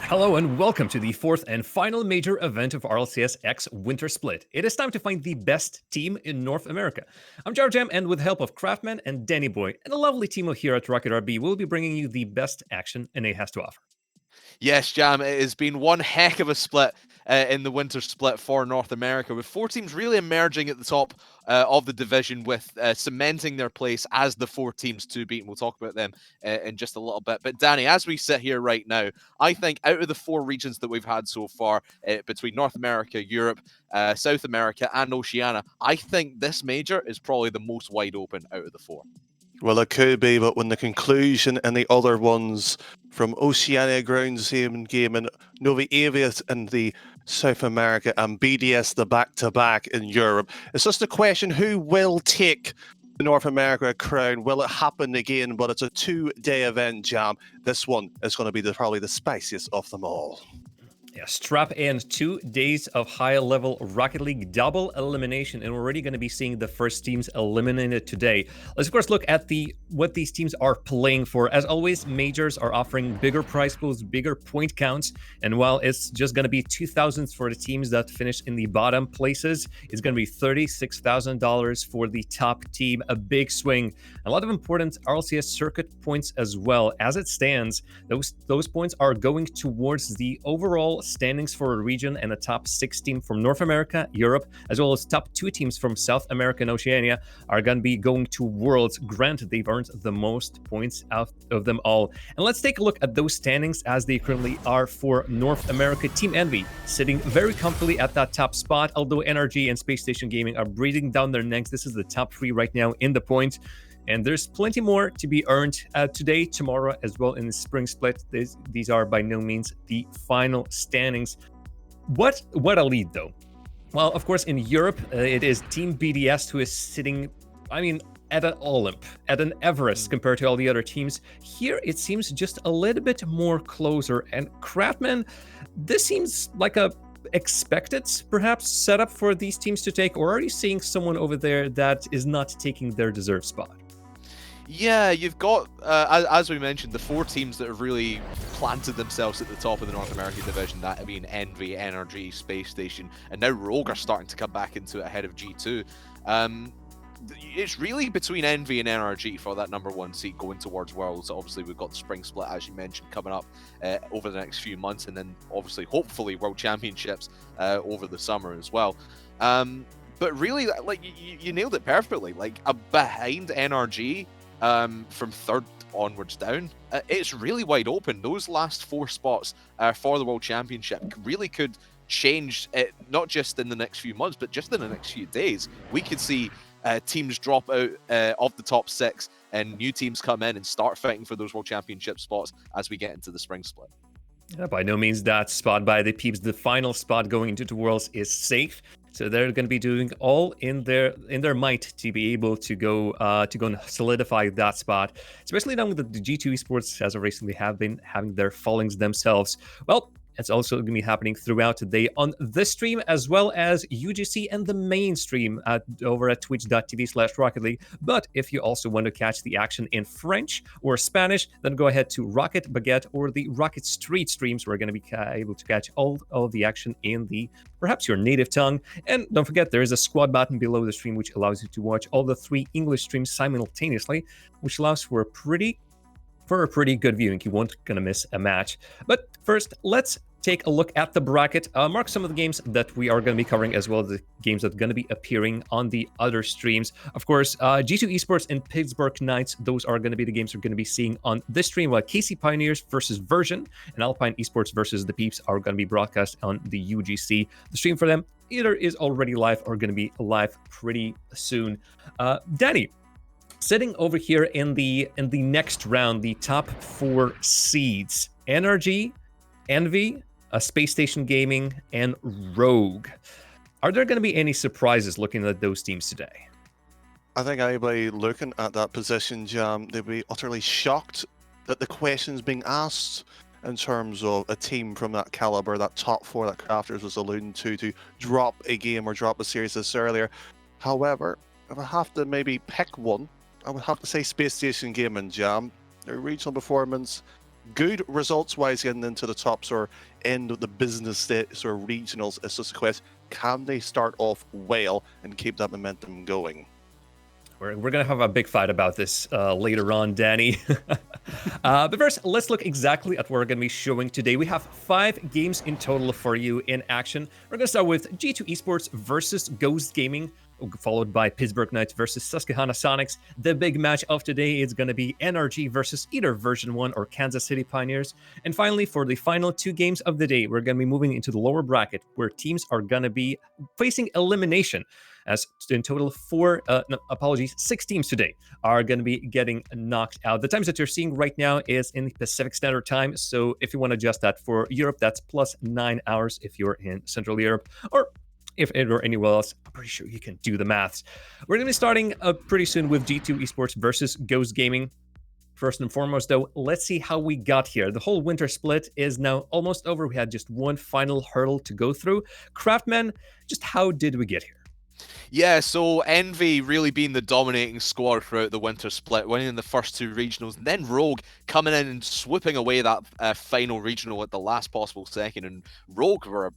Hello and welcome to the fourth and final major event of RLCS X Winter Split. It is time to find the best team in North America. I'm Jarjam, and with help of Craftman and Danny Boy and a lovely team here at Rocket RB, we'll be bringing you the best action NA has to offer. Yes, Jam, it has been one heck of a split in the winter split for North America, with four teams really emerging at the top of the division, with cementing their place as the four teams to beat. And we'll talk about them in just a little bit. But Danny, as we sit here right now, I think out of the four regions that we've had so far, between North America, Europe, South America, and Oceania, I think this major is probably the most wide open out of the four. Well, it could be, but when the conclusion and the other ones from Oceania Ground Same Game and Nova Avius in the South America and BDS the back-to-back in Europe, it's just a question who will take the North America crown. Will it happen again? But it's a two-day event, Jam. This one is going to be probably the spiciest of them all. Yeah, strap in 2 days of high-level Rocket League double elimination, and we're already going to be seeing the first teams eliminated today. Let's, of course, look at what these teams are playing for. As always, majors are offering bigger prize pools, bigger point counts, and while it's just going to be $2,000 for the teams that finish in the bottom places, it's going to be $36,000 for the top team, a big swing. A lot of important RLCS circuit points as well. As it stands, those points are going towards the overall standings for a region, and the top 6 teams from North America, Europe, as well as top 2 teams from South America and Oceania are going to be going to Worlds. Granted, they've earned the most points out of them all. And let's take a look at those standings as they currently are for North America. Team Envy sitting very comfortably at that top spot, although NRG and Space Station Gaming are breathing down their necks. This is the top 3 right now in the point. And there's plenty more to be earned today, tomorrow, as well in the spring split. These are by no means the final standings. What a lead, though. Well, of course, in Europe, it is Team BDS who is sitting, at an Olymp, at an Everest compared to all the other teams. Here, it seems just a little bit more closer. And Craftman, this seems like a expected, perhaps, setup for these teams to take, or are you seeing someone over there that is not taking their deserved spot? Yeah, you've got, as we mentioned, the 4 teams that have really planted themselves at the top of the North American division, that being Envy, NRG, Space Station, and now Rogue are starting to come back into it ahead of G2. It's really between Envy and NRG for that number 1 seat going towards Worlds. Obviously, we've got the Spring Split, as you mentioned, coming up over the next few months, and then obviously, hopefully, World Championships over the summer as well. But really, like, you nailed it perfectly. Like, behind NRG, from 3rd onwards down, it's really wide open. Those last 4 spots for the World Championship really could change it, not just in the next few months, but just in the next few days. We could see teams drop out of the top 6 and new teams come in and start fighting for those World Championship spots as we get into the spring split. Yeah, by no means that spot by the Peeps. The final spot going into the Worlds is safe. So they're going to be doing all in their might to be able to go and solidify that spot, especially now that the G2 Esports as of recently have been having their fallings themselves. Well, it's also going to be happening throughout today on this stream, as well as UGC and the main stream over at twitch.tv/Rocket League. But if you also want to catch the action in French or Spanish, then go ahead to Rocket Baguette or the Rocket Street streams. We're going to be able to catch all of the action in perhaps your native tongue. And don't forget, there is a squad button below the stream, which allows you to watch all the 3 English streams simultaneously, which allows for a pretty good viewing. You won't gonna miss a match. But first, let's take a look at the bracket, mark some of the games that we are going to be covering, as well as the games that are going to be appearing on the other streams. Of course, G2 Esports and Pittburgh Knights, those are going to be the games we're going to be seeing on this stream, while KC Pioneers versus Version and Alpine Esports versus the Peeps are going to be broadcast on the UGC. The stream for them either is already live or going to be live pretty soon. Danny, sitting over here in the next round, the top 4 seeds, NRG, Envy, Space Station Gaming, and Rogue. Are there going to be any surprises looking at those teams today? I think anybody looking at that position, Jam, they'd be utterly shocked that the questions being asked in terms of a team from that caliber, that top 4 that Crafters was alluding to drop a game or drop a series this earlier. However, if I have to maybe pick one, I would have to say Space Station Gaming, Jam. Their regional performance good results-wise getting into the top sort of end of the business sort of regionals. It's just a question, can they start off well and keep that momentum going? We're going to have a big fight about this later on, Danny. But first, let's look exactly at what we're going to be showing today. We have 5 games in total for you in action. We're going to start with G2 Esports versus Ghost Gaming, followed by Pittburgh Knights versus Susquehanna Soniqs. The big match of today is going to be NRG versus either Version 1 or Kansas City Pioneers. And finally, for the final 2 games of the day, we're going to be moving into the lower bracket, where teams are going to be facing elimination. As in total, 6 teams today are going to be getting knocked out. The times that you're seeing right now is in the Pacific Standard Time. So if you want to adjust that for Europe, that's plus 9 hours if you're in Central Europe, or if it or anywhere else. I'm pretty sure you can do the maths. We're going to be starting pretty soon with G2 Esports versus Ghost Gaming. First and foremost, though, let's see how we got here. The whole winter split is now almost over. We had just one final hurdle to go through. Craftman, just how did we get here? Yeah, so Envy really being the dominating squad throughout the winter split, winning the first 2 regionals, and then Rogue coming in and swooping away that final regional at the last possible second. And Rogue were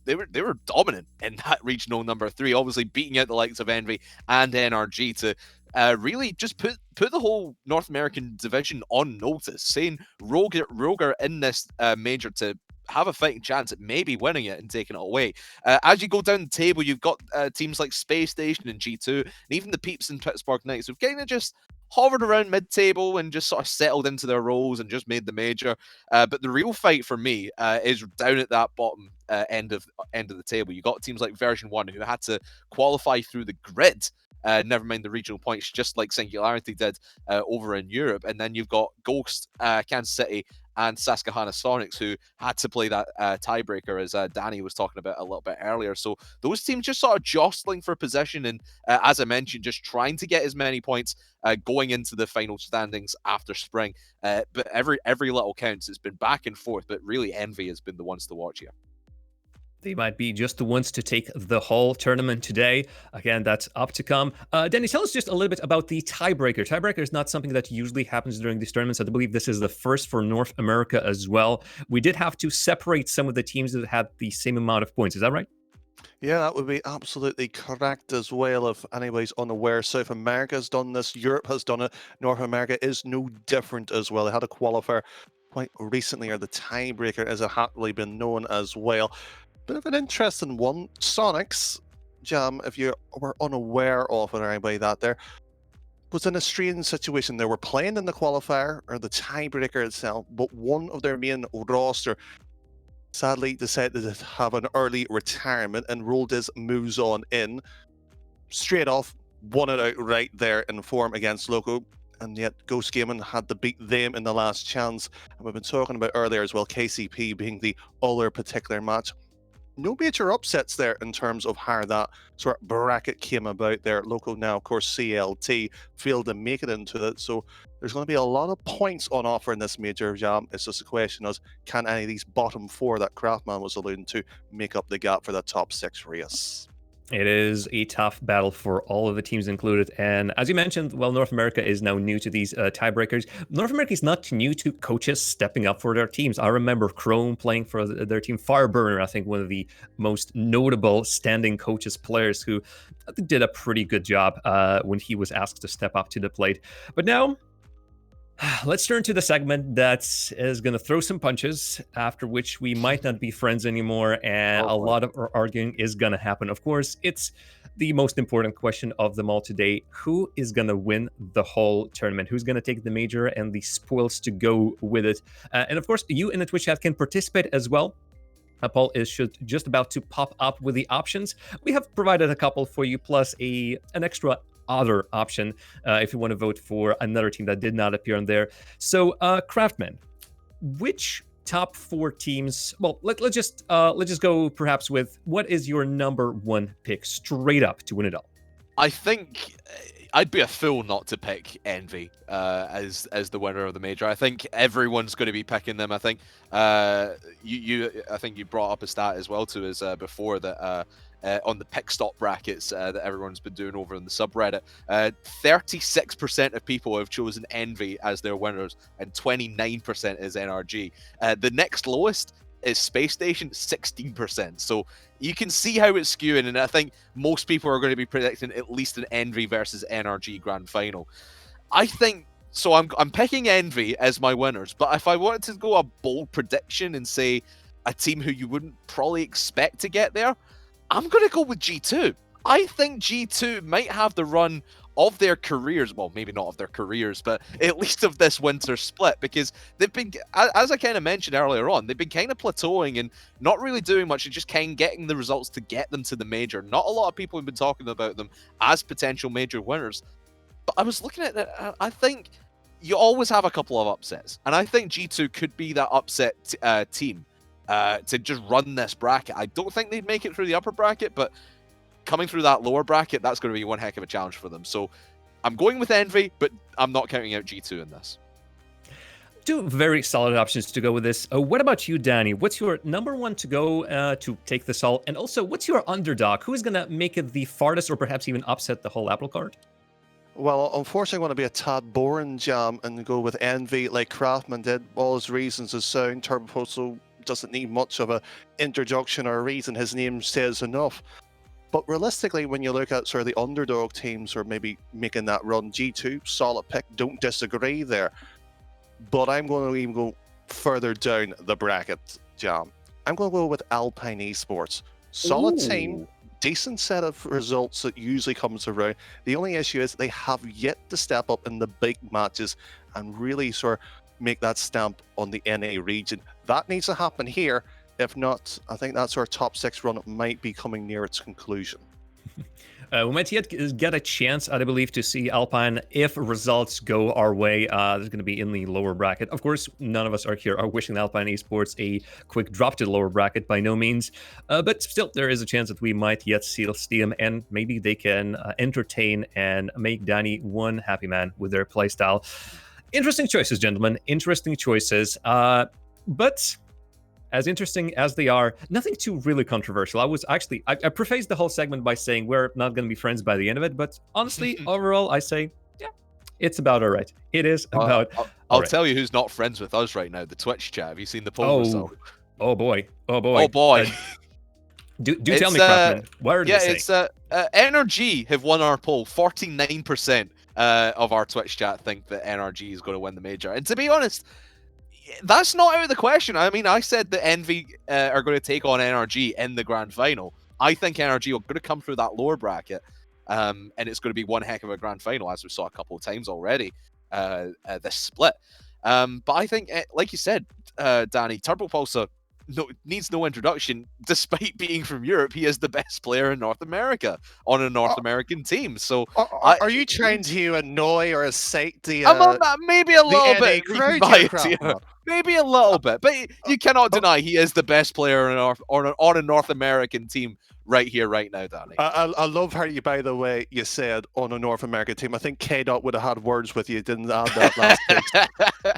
they were dominant in that regional number 3, obviously beating out the likes of Envy and NRG to really just put the whole North American division on notice, saying Rogue are in this major to have a fighting chance at maybe winning it and taking it away. As you go down the table, you've got teams like Space Station and G2, and even the Peeps and Pittburgh Knights who've kind of just hovered around mid-table and just sort of settled into their roles and just made the major. But the real fight for me is down at that bottom end of the table. You got teams like Version 1 who had to qualify through the grid. Never mind the regional points, just like Singularity did over in Europe. And then you've got Ghost, Kansas City, and Susquehanna Soniqs, who had to play that tiebreaker, as Danny was talking about a little bit earlier. So those teams just sort of jostling for position and, as I mentioned, just trying to get as many points going into the final standings after spring. But every little counts. It's been back and forth, but really Envy has been the ones to watch here. They might be just the ones to take the whole tournament today. Again, that's up to come. Danny, tell us just a little bit about the tiebreaker. Tiebreaker is not something that usually happens during these tournaments. I believe this is the first for North America as well. We did have to separate some of the teams that had the same amount of points. Is that right? Yeah, that would be absolutely correct as well. If anybody's unaware, South America has done this, Europe has done it, North America is no different as well. They had a qualifier quite recently, or the tiebreaker as it had really been known as well. Bit of an interesting one. Soniqs, Jam, if you were unaware of it or anybody that there, was in a strange situation. They were playing in the qualifier or the tiebreaker itself, but one of their main roster sadly decided to have an early retirement and rolled his moves on in. Straight off, won it out right there in form against Loco. And yet Ghost Gaming had to beat them in the last chance. And we've been talking about earlier as well, KCP being the other particular match. No major upsets there in terms of how that sort of bracket came about there. Local now, of course, CLT failed to make it into it. So there's going to be a lot of points on offer in this major jam. It's just a question of, can any of these bottom 4 that Craftman was alluding to make up the gap for that top 6 race? It is a tough battle for all of the teams included. And as you mentioned, well, North America is now new to these tiebreakers. North America is not new to coaches stepping up for their teams. I remember Chrome playing for their team. Fireburner, I think one of the most notable standing coaches players who I think did a pretty good job when he was asked to step up to the plate. But now, let's turn to the segment that is going to throw some punches, after which we might not be friends anymore, and a lot of arguing is going to happen. Of course, it's the most important question of them all today. Who is going to win the whole tournament? Who's going to take the major and the spoils to go with it? And of course, you in the Twitch chat can participate as well. A poll is just about to pop up with the options. We have provided a couple for you, plus an extra other option if you want to vote for another team that did not appear on there. So Craftman, which top 4 teams, well, let's just go perhaps with, what is your number 1 pick straight up to win it all? I think I'd be a fool not to pick Envy as the winner of the major. I think everyone's going to be picking them. I think I think you brought up a stat as well to us before that on the pick stop brackets that everyone's been doing over in the subreddit. 36% of people have chosen Envy as their winners, and 29% is NRG. The next lowest is Space Station, 16%. So you can see how it's skewing, and I think most people are going to be predicting at least an Envy versus NRG grand final. I think so. I'm picking Envy as my winners, but if I wanted to go a bold prediction and say a team who you wouldn't probably expect to get there, I'm going to go with G2. I think G2 might have the run of their careers. Well, maybe not of their careers, but at least of this winter split, because they've been, as I kind of mentioned earlier on, they've been kind of plateauing and not really doing much and just kind of getting the results to get them to the major. Not a lot of people have been talking about them as potential major winners. But I was looking at it, I think you always have a couple of upsets. And I think G2 could be that upset team to just run this bracket. I don't think they'd make it through the upper bracket, but coming through that lower bracket, that's going to be one heck of a challenge for them. So I'm going with Envy, but I'm not counting out G2 in this. Two very solid options to go with this. What about you, Danny? What's your number one to go to take this all? And also, what's your underdog? Who is going to make it the farthest or perhaps even upset the whole apple cart? Well, unfortunately, I want to be a tad boring, Jam, and go with Envy like Craftman did. All his reasons is sound. Turbo doesn't need much of a introduction or a reason. His name says enough. But realistically, when you look at sort of the underdog teams or maybe making that run, G2, solid pick, don't disagree there. But I'm going to even go further down the bracket, Jam. I'm going to go with Alpine Esports. Solid team, decent set of results that usually comes around. The only issue is they have yet to step up in the big matches and really sort of make that stamp on the NA region. That needs to happen here. If not, I think that sort of top 6 run might be coming near its conclusion. We might yet get a chance, I believe, to see Alpine if results go our way. There's going to be in the lower bracket. Of course, none of us are wishing Alpine Esports a quick drop to the lower bracket, by no means. But still, there is a chance that we might yet see them, and maybe they can entertain and make Danny one happy man with their playstyle. Interesting choices, gentlemen. Interesting choices. But as interesting as they are, nothing too really controversial. I prefaced the whole segment by saying we're not going to be friends by the end of it, but honestly, overall, I say, yeah, it's about all right. It is about I'll tell you who's not friends with us right now, the Twitch chat. Have you seen the poll result? Oh boy. Do tell me, Craftman, what are they saying? NRG have won our poll. 49% of our Twitch chat think that NRG is going to win the major. And to be honest, that's not out of the question. I mean, I said that Envy are going to take on NRG in the grand final. I think NRG are going to come through that lower bracket, and it's going to be one heck of a grand final, as we saw a couple of times already, this split. But I think, like you said, Danny, Turbo Pulsar needs no introduction. Despite being from Europe, he is the best player in North America on a North American team. So, are you trying to annoy or excite the? Maybe a little bit. Maybe a little bit, but you cannot deny he is the best player on a North American team right here, right now, Danny. I love how you, by the way, you said on a North American team. I think K-Dot would have had words with you. Didn't add that last thing.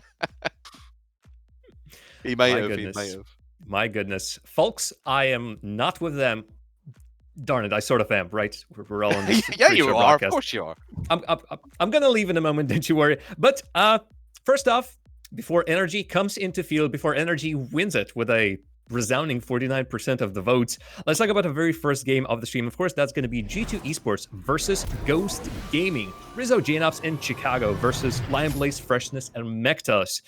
He might have. My goodness. Folks, I am not with them. Darn it, I sort of am, right? We're all on this. Yeah, you are. Broadcast. Of course you are. I'm going to leave in a moment, don't you worry. But first off, before NRG comes into field, before NRG wins it with a resounding 49% of the votes, let's talk about the very first game of the stream. Of course, that's going to be G2 Esports versus Ghost Gaming. Rizzo JNops in Chicago versus Lion Blaze Freshness and Mektos.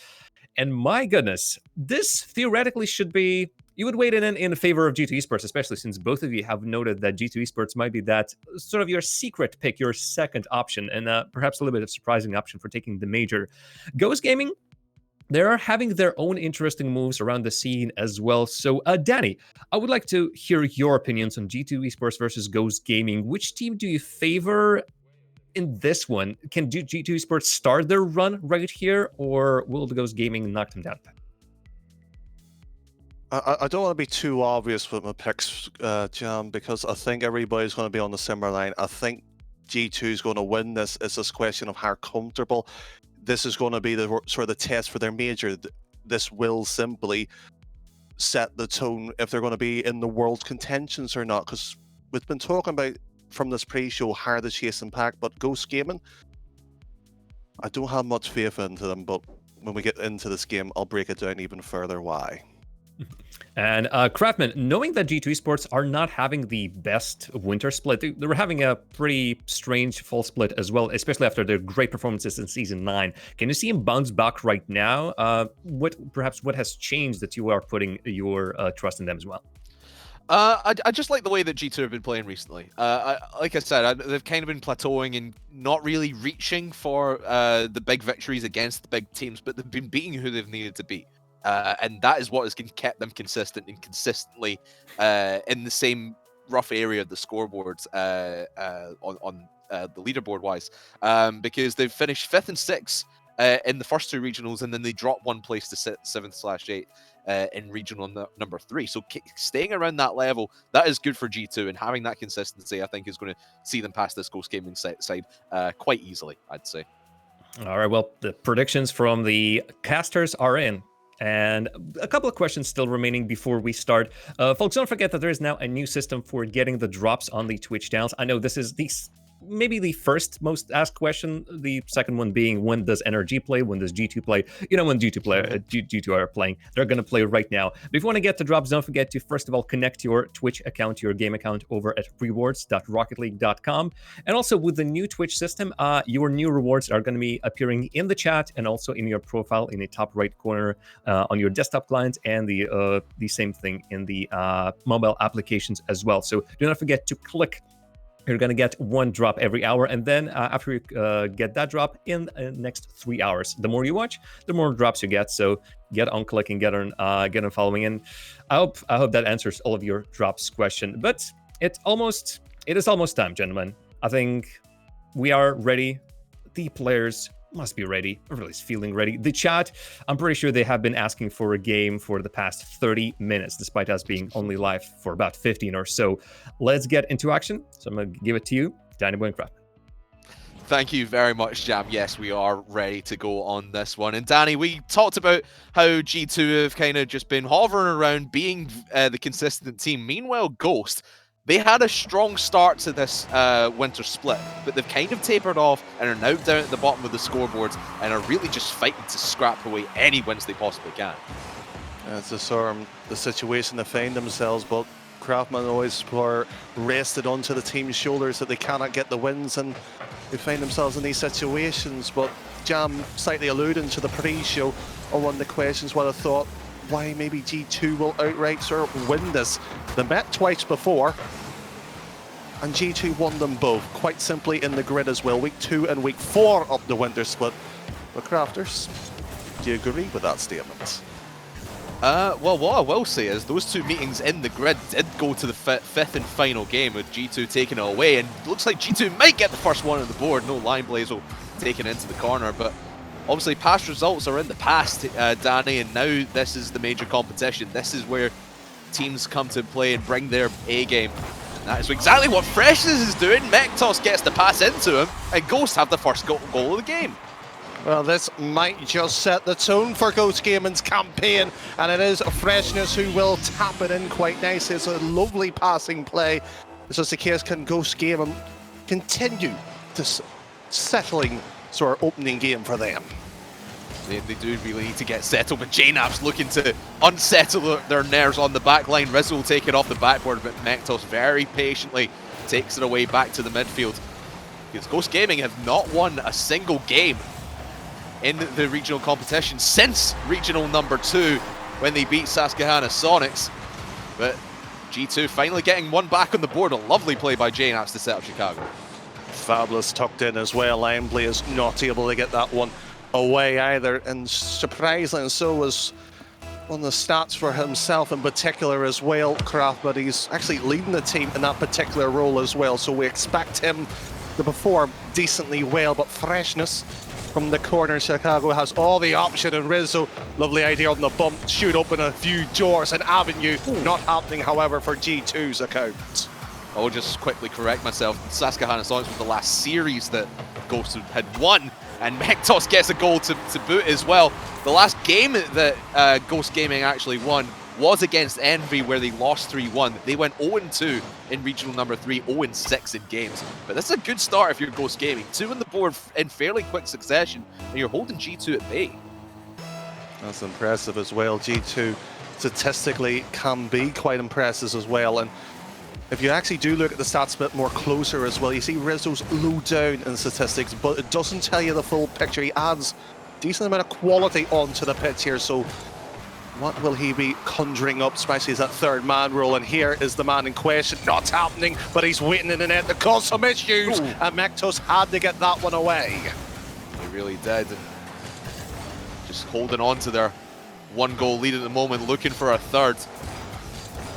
And my goodness, this theoretically should be, you would weigh in favor of G2 Esports, especially since both of you have noted that G2 Esports might be that sort of your secret pick, your second option, and perhaps a little bit of surprising option for taking the major. Ghost Gaming, they're having their own interesting moves around the scene as well. So, Danny, I would like to hear your opinions on G2 Esports versus Ghost Gaming. Which team do you favor in this one? Can G2 Esports start their run right here, or will the Ghost Gaming knock them down? I don't want to be too obvious with my picks, Jam, because I think everybody's going to be on the similar line. I think G2 is going to win this. It's this question of how comfortable this is going to be, the sort of the test for their major. This will simply set the tone if they're going to be in the world contentions or not, because we've been talking about from this pre-show hard to chase and pack, but Ghost Gaming, I don't have much faith into them, but when we get into this game, I'll break it down even further why. And Craftman, knowing that G2 Esports are not having the best winter split, they were having a pretty strange fall split as well, especially after their great performances in Season 9. Can you see them bounce back right now? What has changed that you are putting your trust in them as well? I just like the way that G2 have been playing recently. Like I said, they've kind of been plateauing and not really reaching for the big victories against the big teams, but they've been beating who they've needed to beat. And that is what has kept them consistent and consistently in the same rough area of the scoreboards on the leaderboard wise, because they've finished 5th and 6th in the first 2 regionals, and then they dropped 1 place to 7th/8th in regional number 3. So staying around that level, that is good for G2, and having that consistency, I think, is going to see them past this Ghost Gaming side quite easily, I'd say. All right, well, the predictions from the casters are in. And a couple of questions still remaining before we start. Folks, don't forget that there is now a new system for getting the drops on the Twitch channels. I know this is maybe the first most asked question. The second one being, when does NRG play? When does G2 play? You know, when G2 are playing, they're going to play right now. But if you want to get the drops, don't forget to, first of all, connect your Twitch account, your game account over at rewards.rocketleague.com. And also with the new Twitch system, your new rewards are going to be appearing in the chat and also in your profile in the top right corner on your desktop client, and the same thing in the mobile applications as well. So do not forget to click. You're going to get 1 drop every hour, and then after you get that drop in the next 3 hours, the more you watch, the more drops you get. So get on clicking, get on following, and I hope that answers all of your drops question. But it is almost time, gentlemen. I think we are ready. The players must be ready, or at least feeling ready. The chat, I'm pretty sure they have been asking for a game for the past 30 minutes, despite us being only live for about 15 or so. Let's get into action. So I'm going to give it to you, Danny Boy and Craft. Thank you very much, Jam. Yes, we are ready to go on this one. And Danny, we talked about how G2 have kind of just been hovering around being the consistent team. Meanwhile, Ghost, they had a strong start to this winter split, but they've kind of tapered off and are now down at the bottom of the scoreboards and are really just fighting to scrap away any wins they possibly can. It's the situation they find themselves, but Craftman always were rested onto the team's shoulders that they cannot get the wins, and they find themselves in these situations. But Jam slightly alluding to the pre-show on one of the questions, what I thought, why maybe G2 will outright sort of win this. They met twice before, and G2 won them both, quite simply in the grid as well, week 2 and week 4 of the winter split. But Crafters, do you agree with that statement? Well, what I will say is those 2 meetings in the grid did go to the 5th and final game, with G2 taking it away, and looks like G2 might get the first one on the board. No Line Blazo taken into the corner, but obviously past results are in the past, Danny, and now this is the major competition. This is where teams come to play and bring their A game. And that is exactly what Freshness is doing. Mektos gets the pass into him, and Ghost have the first goal of the game. Well, this might just set the tone for Ghost Gaming's campaign, and it is Freshness who will tap it in quite nicely. It's a lovely passing play. It's just the case, can Ghost Gaming continue this settling sort of opening game for them? They do really need to get settled, but JNAP's looking to unsettle their nerves on the back line. Rizzo will take it off the backboard, but Mektos very patiently takes it away back to the midfield. Because Ghost Gaming have not won a single game in the regional competition since regional number 2, when they beat Susquehanna Soniqs. But G2 finally getting one back on the board. A lovely play by JNAPs to set up Chicago. Fabulous tucked in as well. Limbley is not able to get that one away either, and surprisingly so was one of the stats for himself in particular as well, Craft, but he's actually leading the team in that particular role as well, so we expect him to perform decently well. But Freshness from the corner, Chicago has all the option, and Rizzo, lovely idea on the bump, shoot open a few doors and avenue. Not happening, however, for G2's account. I'll just quickly correct myself. Susquehanna Sonics was the last series that Ghost had won, and Mektos gets a goal to boot as well. The last game that Ghost Gaming actually won was against Envy, where they lost 3-1. They went 0-2 in regional number 3, 0-6 in games. But this is a good start if you're Ghost Gaming. 2 on the board in fairly quick succession, and you're holding G2 at bay. That's impressive as well. G2 statistically can be quite impressive as well. And if you actually do look at the stats a bit more closer as well, you see Rizzo's low down in statistics, but it doesn't tell you the full picture. He adds a decent amount of quality onto the pitch here. So what will he be conjuring up, especially as that third man role? And here is the man in question. Not happening, but he's waiting in the net to cause some issues. Ooh. And Mektos had to get that one away. He really did. And just holding on to their 1-goal lead at the moment, looking for a third.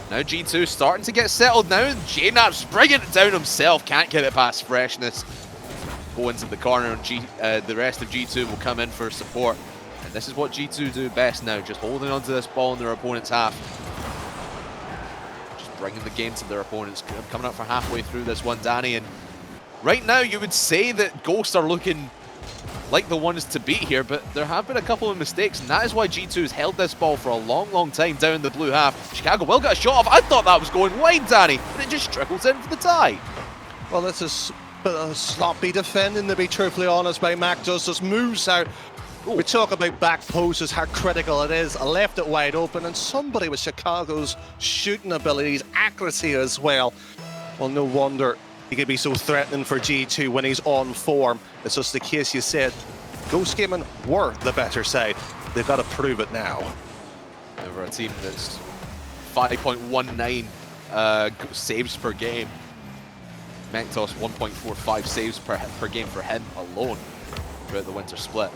Now G2 starting to get settled now. JNap's bringing it down himself. Can't get it past Freshness. Go into the corner and the rest of G2 will come in for support. And this is what G2 do best now, just holding onto this ball in their opponent's half. Just bringing the game to their opponents. Coming up for halfway through this one, Danny. And right now you would say that Ghost are looking like the ones to beat here, but there have been a couple of mistakes, and that is why G2 has held this ball for a long time down the blue half. Chicago will get a shot off. I thought that was going wide, Danny, but it just trickles in for the tie. Well, this is a bit of sloppy defending, to be truthfully honest, by Mektos. Just moves out. Ooh. We talk about back posts, how critical it is. I left it wide open, and somebody with Chicago's shooting abilities, accuracy as well. Well, no wonder he could be so threatening for G2 when he's on form. It's just the case you said. Ghost Gaming were the better side. They've got to prove it now. Over a team that's 5.19 saves per game. Mektos 1.45 saves per game for him alone throughout the winter split.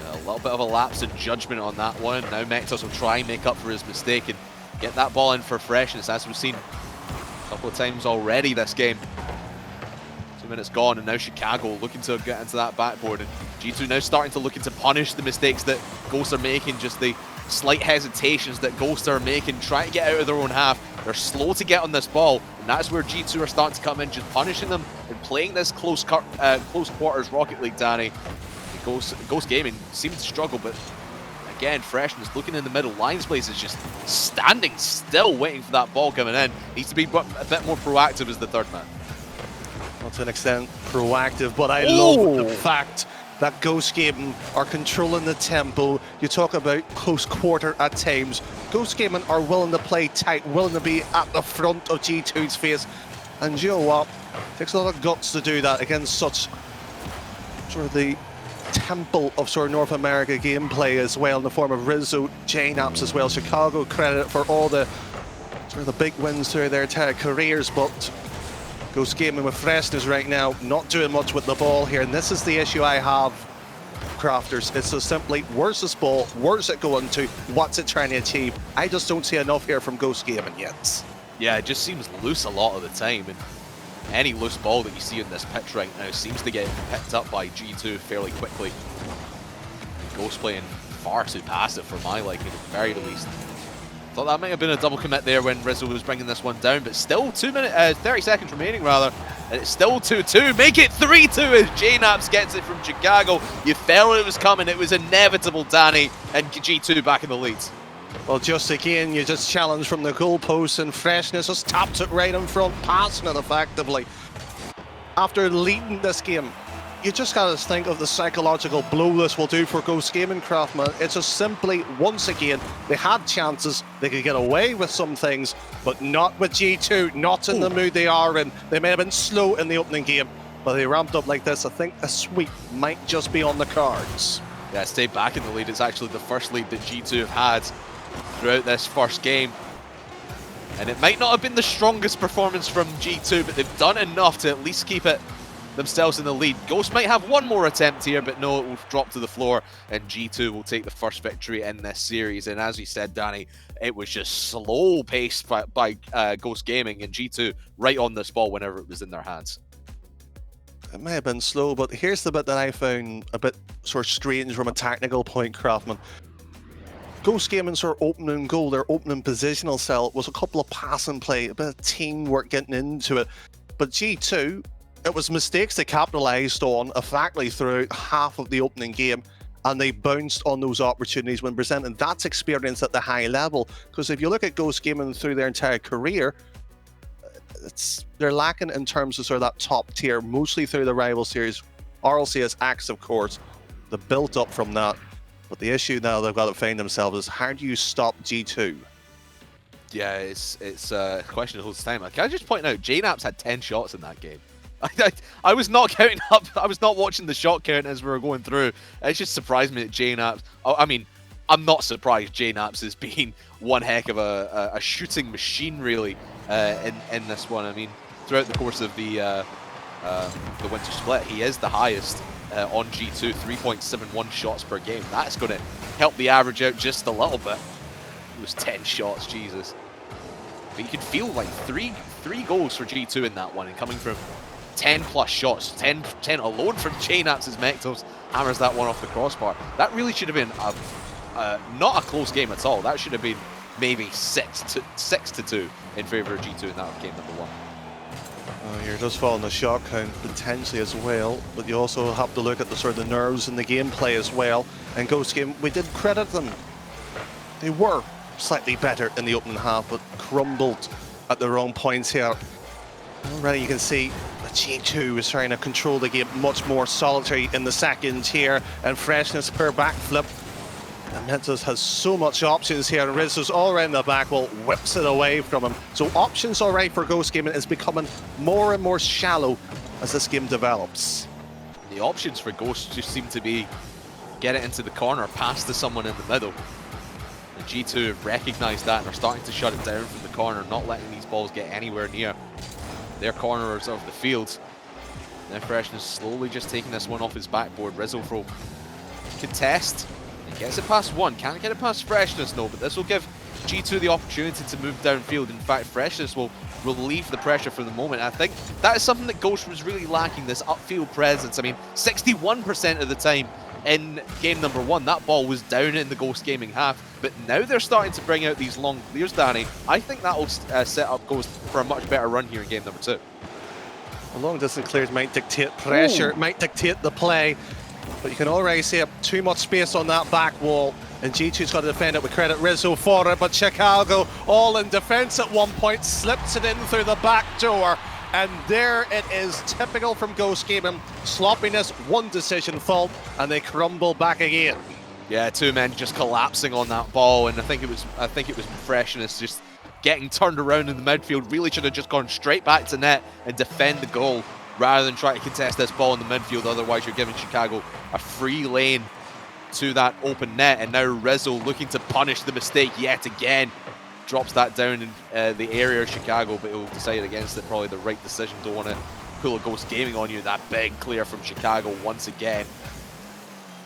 A little bit of a lapse in judgment on that one. Now Mektos will try and make up for his mistake and get that ball in for Freshness, as we've seen a couple of times already this game. 2 minutes gone, and now Chicago looking to get into that backboard, and G2 now starting to looking to punish the mistakes that Ghosts are making, just the slight hesitations that Ghosts are making, trying to get out of their own half. They're slow to get on this ball, and that's where G2 are starting to come in, just punishing them and playing this close quarters Rocket League, Danny. Ghost Gaming seems to struggle, but again, Freshness looking in the middle. Lions Blaze is just standing still, waiting for that ball coming in. Needs to be a bit more proactive as the third man. Well, to an extent, proactive, but I love the fact that Ghost Gaming are controlling the tempo. You talk about close quarter at times. Ghost Gaming are willing to play tight, willing to be at the front of G2's face. And you know what? It takes a lot of guts to do that against such sort of the temple of sort of North America gameplay as well, in the form of Rizzo, JNaps as well. Chicago credit for all the sort of the big wins through their entire careers, but Ghost Gaming with Freshness right now, not doing much with the ball here, and this is the issue I have, Crafters. It's so simply, where's this ball, where's it going to, what's it trying to achieve? I just don't see enough here from Ghost Gaming yet. Yeah, it just seems loose a lot of the time, and any loose ball that you see in this pitch right now seems to get picked up by G2 fairly quickly. Ghost playing far too passive for my liking, at the very least. Thought that might have been a double commit there when Rizzo was bringing this one down, but still 30 seconds remaining rather, and it's still 2-2. Make it 3-2 as JNaps gets it from Chicago. You felt it was coming, it was inevitable, Danny, and G2 back in the lead. Well, just again, you just challenged from the goalpost, and Freshness just taps it right in front, passing it effectively. After leading this game, you just got to think of the psychological blow this will do for Ghost Gaming, Craftman. It's just simply, once again, they had chances, they could get away with some things, but not with G2, not in the mood they are in. They may have been slow in the opening game, but they ramped up like this. I think a sweep might just be on the cards. Yeah, stay back in the lead. It's actually the first lead that G2 have had throughout this first game. And it might not have been the strongest performance from G2, but they've done enough to at least keep it themselves in the lead. Ghost might have one more attempt here, but no, it will drop to the floor, and G2 will take the first victory in this series. And as you said, Danny, it was just slow paced by Ghost Gaming, and G2 right on this ball whenever it was in their hands. It may have been slow, but here's the bit that I found a bit sort of strange from a technical point, Craftman. Ghost Gaming's sort of opening goal, their opening positional style was a couple of passing play, a bit of teamwork getting into it. But G2, it was mistakes they capitalised on effectively throughout half of the opening game. and they bounced on those opportunities when presented. That's experience at the high level. Because if you look at Ghost Gaming through their entire career, they're lacking in terms of sort of that top tier, mostly through the rival series. RLCS Axe, of course, the built up from that. But the issue now they've got to find themselves is, how do you stop G2? Yeah, it's a question of whole time. Can I just point out, JNAPS had 10 shots in that game. I was not counting up. I was not watching the shot count as we were going through. It just surprised me that JNAPS. I mean, I'm not surprised JNAPS has been one heck of a shooting machine, really, in this one. I mean, throughout the course of the winter split, he is the highest on G2, 3.71 shots per game. That's going to help the average out just a little bit. It was 10 shots, Jesus. But you could feel like three goals for G2 in that one, and coming from 10 plus shots, 10 alone from JNAPS as Mektos hammers that one off the crossbar. That really should have been not a close game at all. That should have been maybe 6-2 in favor of G2 in that game number 1. You're just following the shot count potentially as well, but you also have to look at the sort of the nerves and the gameplay as well. And Ghost Game, we did credit them. They were slightly better in the opening half, but crumbled at the wrong points here. Already you can see that G2 is trying to control the game much more solitary in the second here, and freshness per backflip. And Mentos has so much options here, and Rizzo's all around the back wall, whips it away from him. So options all right for Ghost Gaming is becoming more and more shallow as this game develops. The options for Ghost just seem to be get it into the corner, pass to someone in the middle. And G2 have recognised that and are starting to shut it down from the corner, not letting these balls get anywhere near their corners of the field. Now Freshness slowly just taking this one off his backboard. Rizzo for contest. He gets it past one. Can't get it past Freshness, no, but this will give G2 the opportunity to move downfield. In fact, Freshness will relieve the pressure for the moment. I think that is something that Ghost was really lacking, this upfield presence. I mean, 61% of the time in game number 1, that ball was down in the Ghost Gaming half, but now they're starting to bring out these long clears, Danny. I think that will set up Ghost for a much better run here in game number 2. The long distance clears might dictate pressure, it might dictate the play, but you can already see too much space on that back wall, and G2's got to defend it. With credit Rizzo for it, but Chicago all in defense at one point, slips it in through the back door. And there it is, typical from Ghost Gaming. Sloppiness, one decision fault, and they crumble back again. Yeah, 2 men just collapsing on that ball, and I think it was Freshness just getting turned around in the midfield. Really should have just gone straight back to net and defend the goal rather than try to contest this ball in the midfield. Otherwise, you're giving Chicago a free lane to that open net. And now Rizzo looking to punish the mistake yet again. Drops that down in the area of Chicago, but he'll decide against it. Probably the right decision. Don't want to pull a Ghost Gaming on you. That big clear from Chicago once again.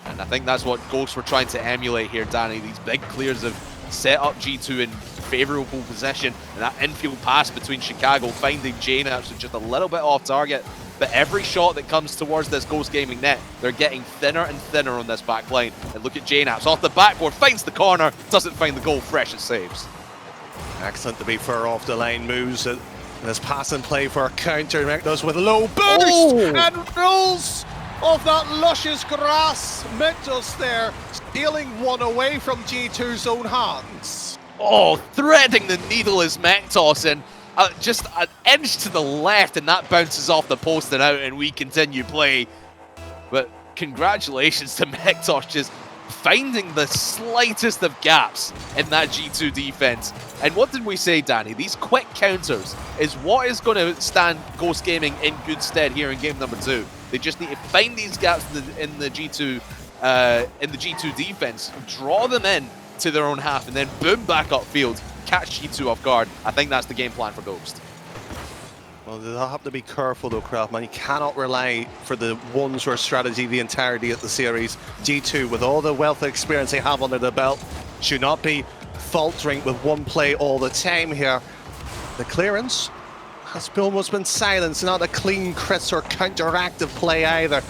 And I think that's what Ghosts were trying to emulate here, Danny. These big clears have set up G2 in favourable position. And that infield pass between Chicago finding JNAPS was just a little bit off target. But every shot that comes towards this Ghost Gaming net, they're getting thinner and thinner on this back line. And look at JNAPS off the backboard, finds the corner, doesn't find the goal, fresh and saves. Excellent to be far off the line, moves it. This pass and play for a counter. Mektos with a low boost and rolls off that luscious grass. Mektos there, stealing one away from G2's own hands. Oh, threading the needle is Mektos, and just an inch to the left, and that bounces off the post and out, and we continue play. But congratulations to Mektos, just finding the slightest of gaps in that G2 defense. And what did we say, Danny? These quick counters is what is going to stand Ghost Gaming in good stead here in game number 2. They just need to find these gaps in the G2 defense, draw them in to their own half, and then boom, back upfield, catch G2 off guard. I think that's the game plan for Ghost. Well, they'll have to be careful though, Craftman. You cannot rely for the one-source strategy the entirety of the series. G2, with all the wealth of experience they have under the belt, should not be faltering with one play all the time here. The clearance has almost been silenced, not a clean, crisp or counteractive play either.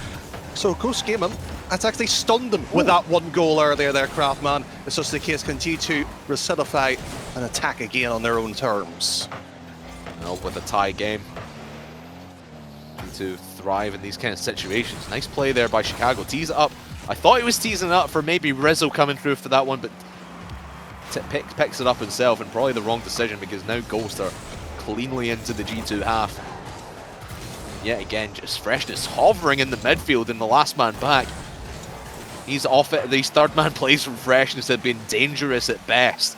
So Ghost Gaming, that's actually stunned them with that one goal earlier there, Craftman. It's just the case, can G2 recidify and attack again on their own terms? No, with a tie game. Need to thrive in these kind of situations. Nice play there by Chicago. Tees it up I thought he was teasing it up for maybe Rizzo coming through for that one, but picks it up himself, and probably the wrong decision because now Ghost are cleanly into the G2 half. Yet again, just Freshness hovering in the midfield and the last man back. He's off it. These third man plays from Freshness have been dangerous at best.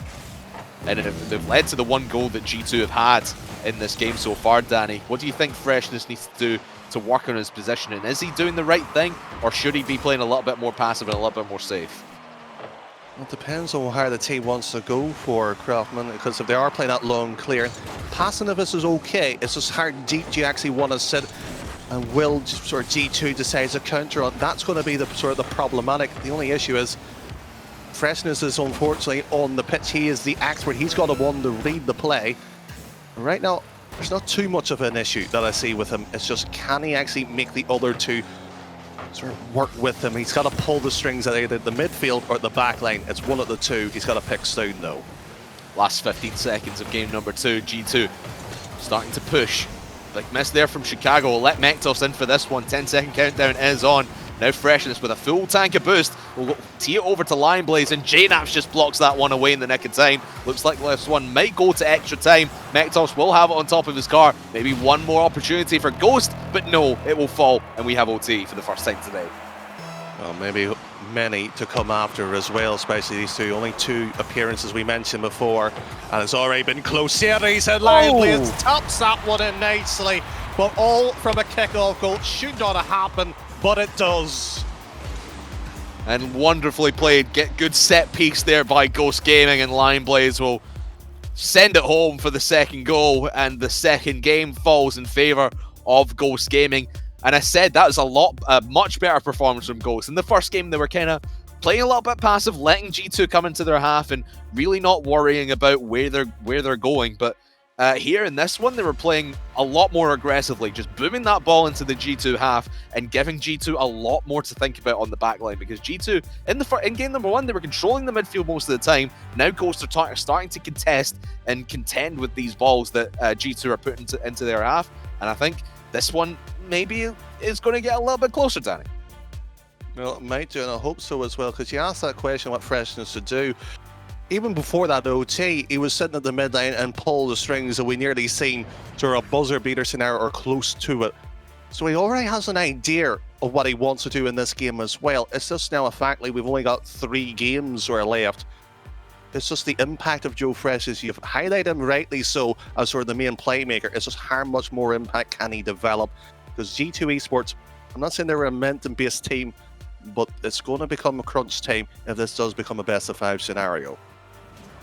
And they've led to the one goal that G2 have had in this game so far, Danny. What do you think Freshness needs to do to work on his positioning? Is he doing the right thing, or should he be playing a little bit more passive and a little bit more safe? Well, it depends on how the team wants to go for Craftman, because if they are playing that long clear, passing of this is okay. It's just how deep do you actually want to sit, and will sort of G2 decide to counter on? That's going to be the sort of the problematic. The only issue is Freshness is unfortunately on the pitch. He is the expert. He's got to want to read the play. Right now, there's not too much of an issue that I see with him. It's just, can he actually make the other two sort of work with him? He's got to pull the strings at either the midfield or the back line. It's one of the two. He's got to pick soon, though. Last 15 seconds of game number 2. G2 starting to push. Big miss there from Chicago. Let Mektos in for this one. 10-second countdown is on. Now Freshness with a full tank of boost will tee it over to Lion Blaze, and JNaps just blocks that one away in the nick of time. Looks like this one might go to extra time. Mektos will have it on top of his car. Maybe one more opportunity for Ghost, but no, it will fall, and we have OT for the first time today. Well, maybe many to come after as well, especially these two. Only 2 appearances we mentioned before, and it's already been close series, and Lion Blaze taps that one in nicely, but all from a kick-off goal. Should not have happened, but it does. And wonderfully played. Get good set piece there by Ghost Gaming, and Lion Blaze will send it home for the second goal, and the second game falls in favor of Ghost Gaming. And I said that was a much better performance from Ghost. In the first game, they were kind of playing a little bit passive, letting G2 come into their half and really not worrying about where they're going. But here in this one, they were playing a lot more aggressively, just booming that ball into the G2 half and giving G2 a lot more to think about on the back line, because G2, in game number 1, they were controlling the midfield most of the time. Now Ghosts are starting to contest and contend with these balls that G2 are putting into their half, and I think this one maybe is going to get a little bit closer, Danny. Well, it might do, and I hope so as well, because you asked that question what Freshness should do. Even before that OT, he was sitting at the midline and pulled the strings, and we nearly seen sort of a buzzer beater scenario or close to it. So he already has an idea of what he wants to do in this game as well. It's just now a fact that we've only got 3 games or left. It's just the impact of Joe Freshness. You've highlighted him rightly so as sort of the main playmaker. It's just how much more impact can he develop? Because G2 Esports, I'm not saying they're a momentum-based team, but it's going to become a crunch time if this does become a best-of-5 scenario.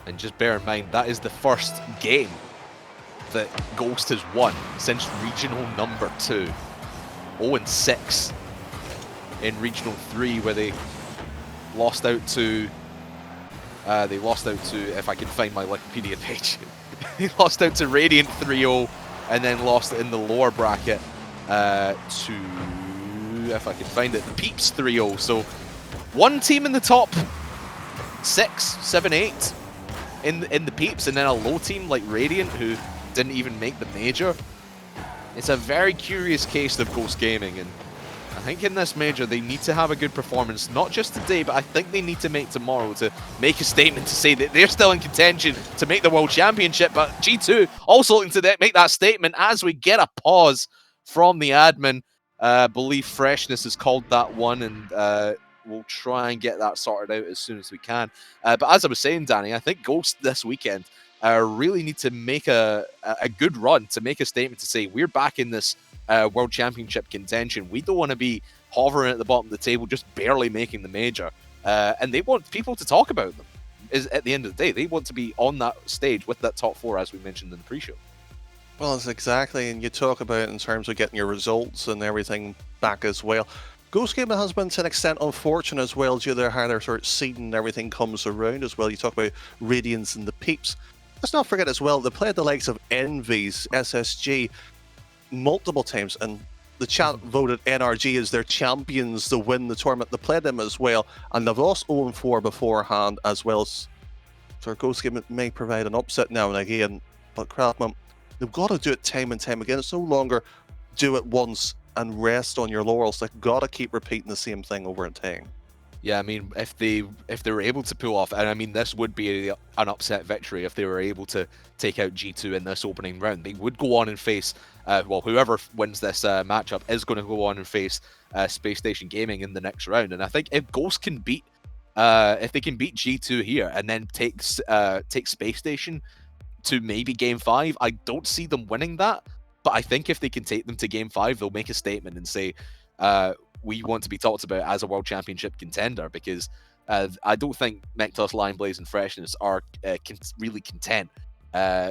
And just bear in mind, that is the first game that Ghost has won since regional number 2. 0-6 in regional 3, where they lost out to, if I can find my Wikipedia page, they lost out to Radiant 3-0, and then lost in the lower bracket to, if I can find it, the Peeps 3-0. So one team in the top 6, 7, 8 in the Peeps, and then a low team like Radiant who didn't even make the major. It's a very curious case of Ghost Gaming, and I think in this major they need to have a good performance, not just today, but I think they need to make tomorrow to make a statement to say that they're still in contention to make the World Championship. But G2 also looking to make that statement as we get a pause from the admin. Believe Freshness has called that one, and we'll try and get that sorted out as soon as we can. But as I was saying, Danny, I think Ghost this weekend really need to make a good run to make a statement to say we're back in this World Championship contention. We don't want to be hovering at the bottom of the table, just barely making the major. And they want people to talk about them. At the end of the day, they want to be on that stage with that top 4, as we mentioned in the pre-show. Well, it's exactly, and you talk about it in terms of getting your results and everything back as well. Ghost Gaming has been to an extent unfortunate as well, due to how their sort of seeding and everything comes around as well. You talk about Radiance and the Peeps. Let's not forget as well, they played the likes of Envy's, SSG multiple times, and the chat voted NRG as their champions to win the tournament. They played them as well, and they've lost 0-4 beforehand as well. So Ghost Gaming may provide an upset now and again, but Craftman, they've got to do it time and time again. It's no longer do it once and rest on your laurels. They've got to keep repeating the same thing over and time. Yeah, I mean, if they were able to pull off, and I mean, this would be an upset victory if they were able to take out G2 in this opening round. They would go on and face, well, whoever wins this matchup is going to go on and face Space Station Gaming in the next round. And I think if Ghost can beat, if they can beat G2 here and then take Space Station to maybe Game 5, I don't see them winning that. But I think if they can take them to Game 5, they'll make a statement and say, we want to be talked about as a World Championship contender, because I don't think Mektos, Lion Blaze, and Freshness are really content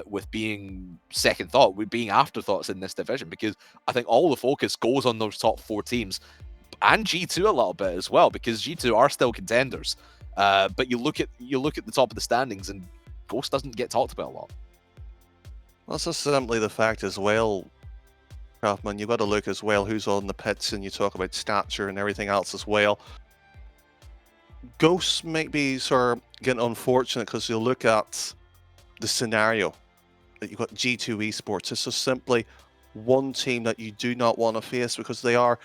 with being second thought, with being afterthoughts in this division, because I think all the focus goes on those top 4 teams, and G2 a little bit as well, because G2 are still contenders. But you look at the top of the standings, and Ghost doesn't get talked about a lot. Well, it's just simply the fact as well, Craftman, you've got to look as well who's on the pits, and you talk about stature and everything else as well. Ghosts might be sort of getting unfortunate because you look at the scenario that you've got G2 Esports. It's just simply one team that you do not want to face, because they are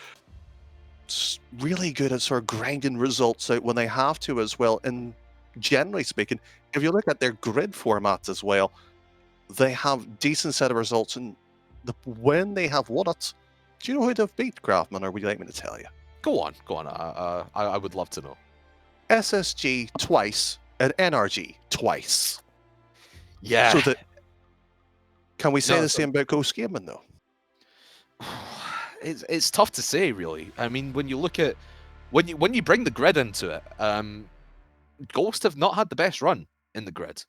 really good at sort of grinding results out when they have to as well. And generally speaking, if you look at their grid formats as well, they have decent set of results, and when they have won it, do you know who they've beat, Craftman, or would you like me to tell you? Go on. I would love to know. SSG twice and NRG twice. Yeah. So can we say the same about Ghost Gaming, though? It's tough to say, really. I mean, when you look at when you bring the grid into it, Ghost have not had the best run in the grid.